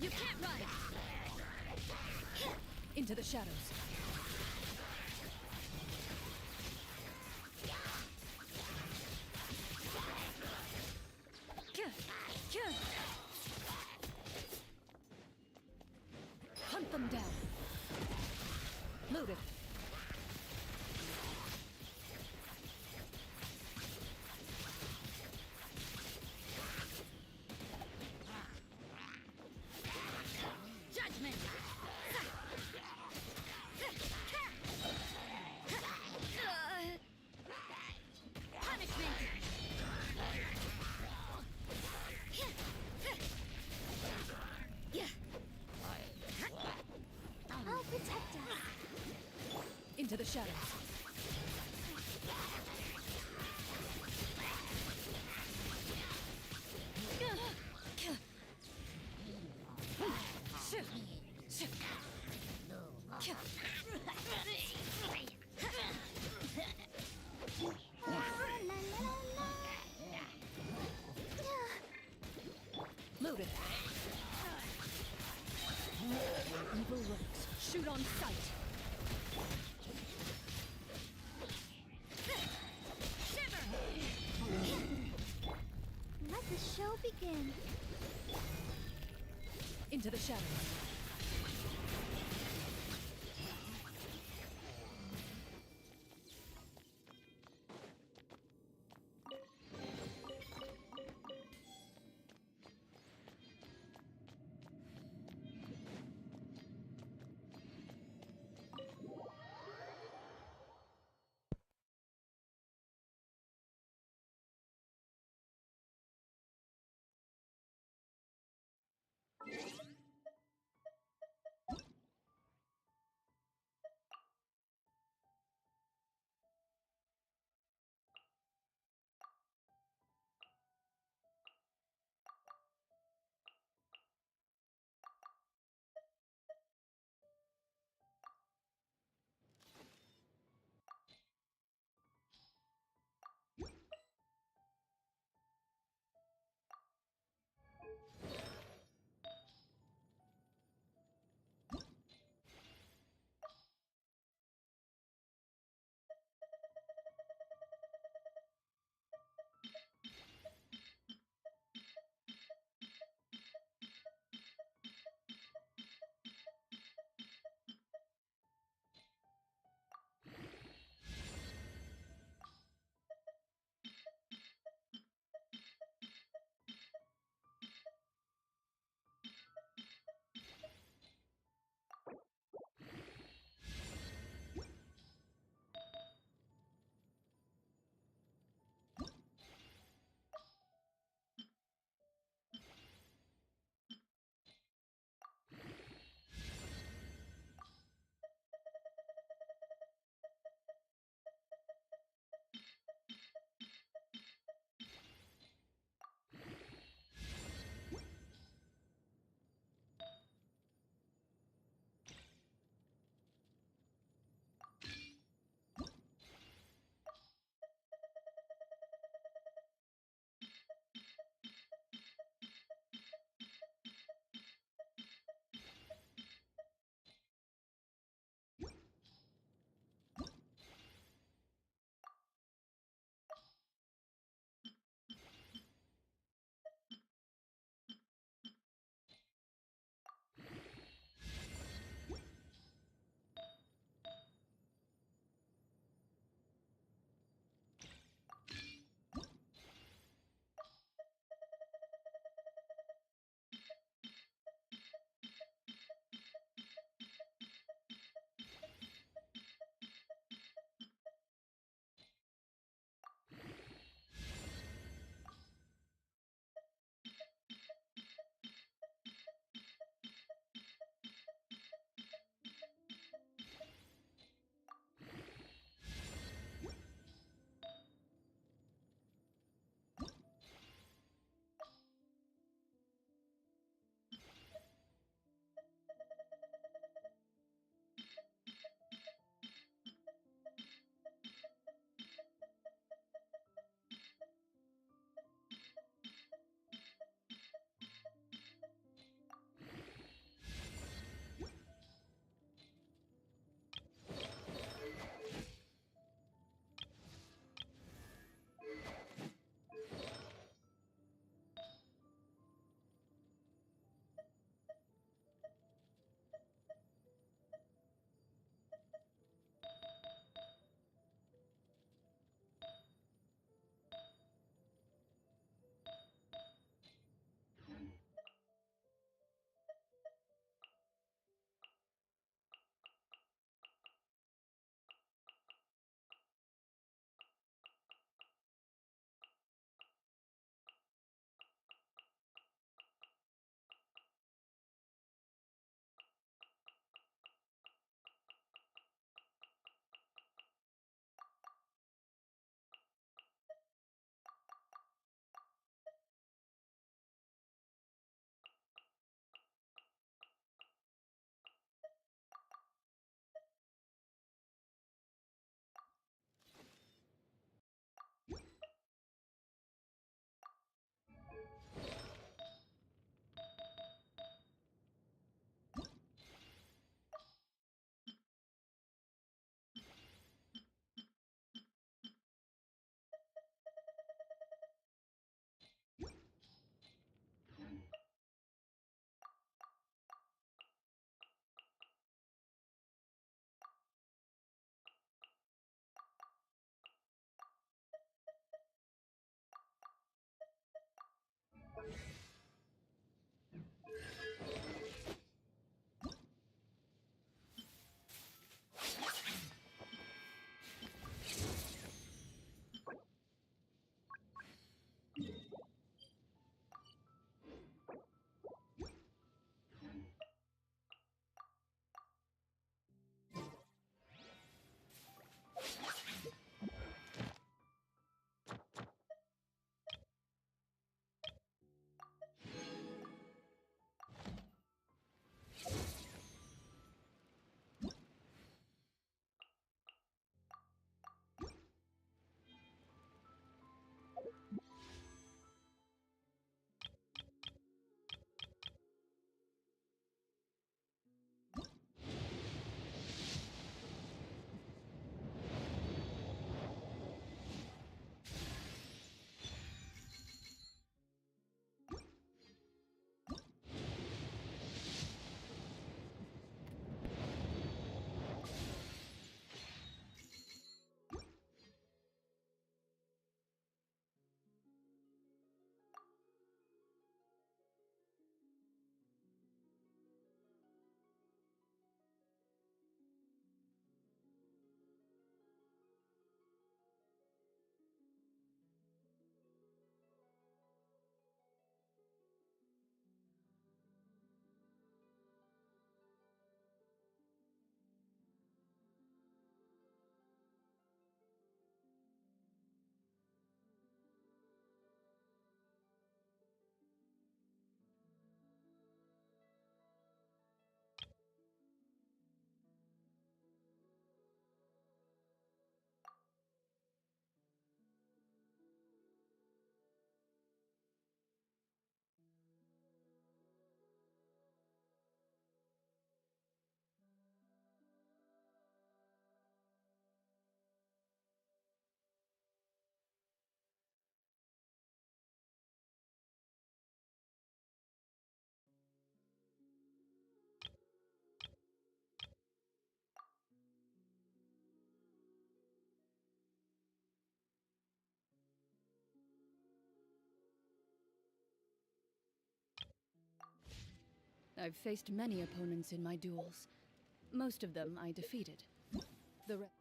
You can't run! Into the shadows. Hunt them down. Loaded. Judgment! Punishment! I'll protect us. Into the shadows. Loaded. Where evil lurks, shoot on sight. Let the show begin. Into the shadows. I've faced many opponents in my duels. Most of them I defeated. The rest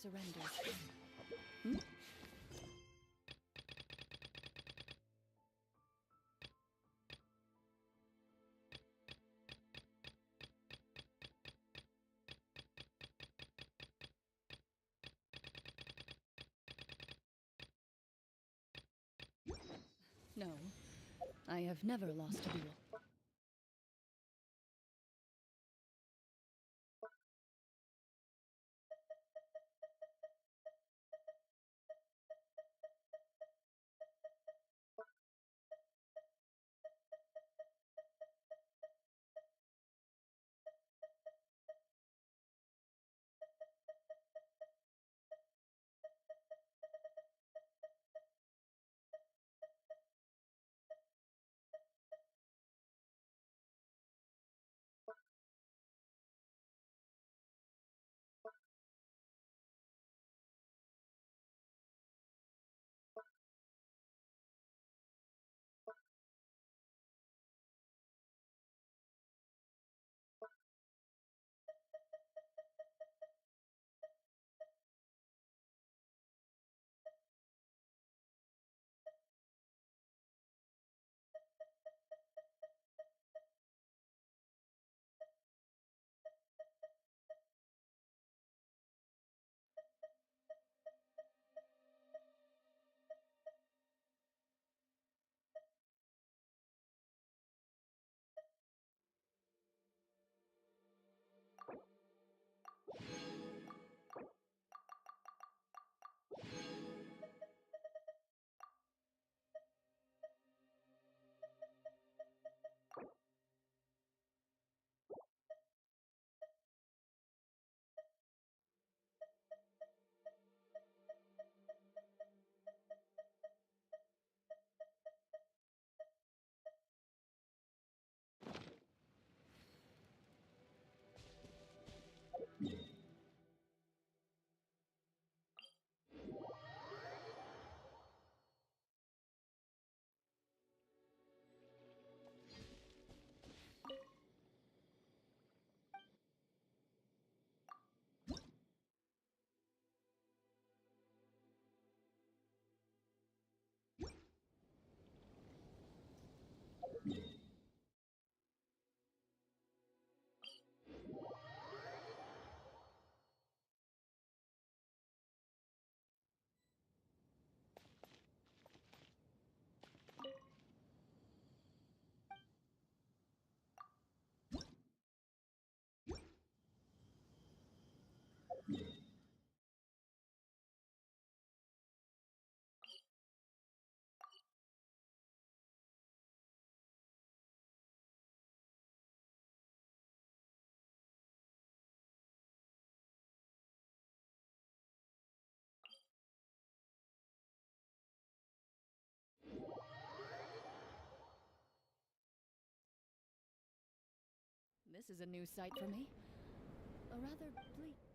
surrenders. Hmm? No, I have never lost a duel. This is a new sight for me. A rather bleak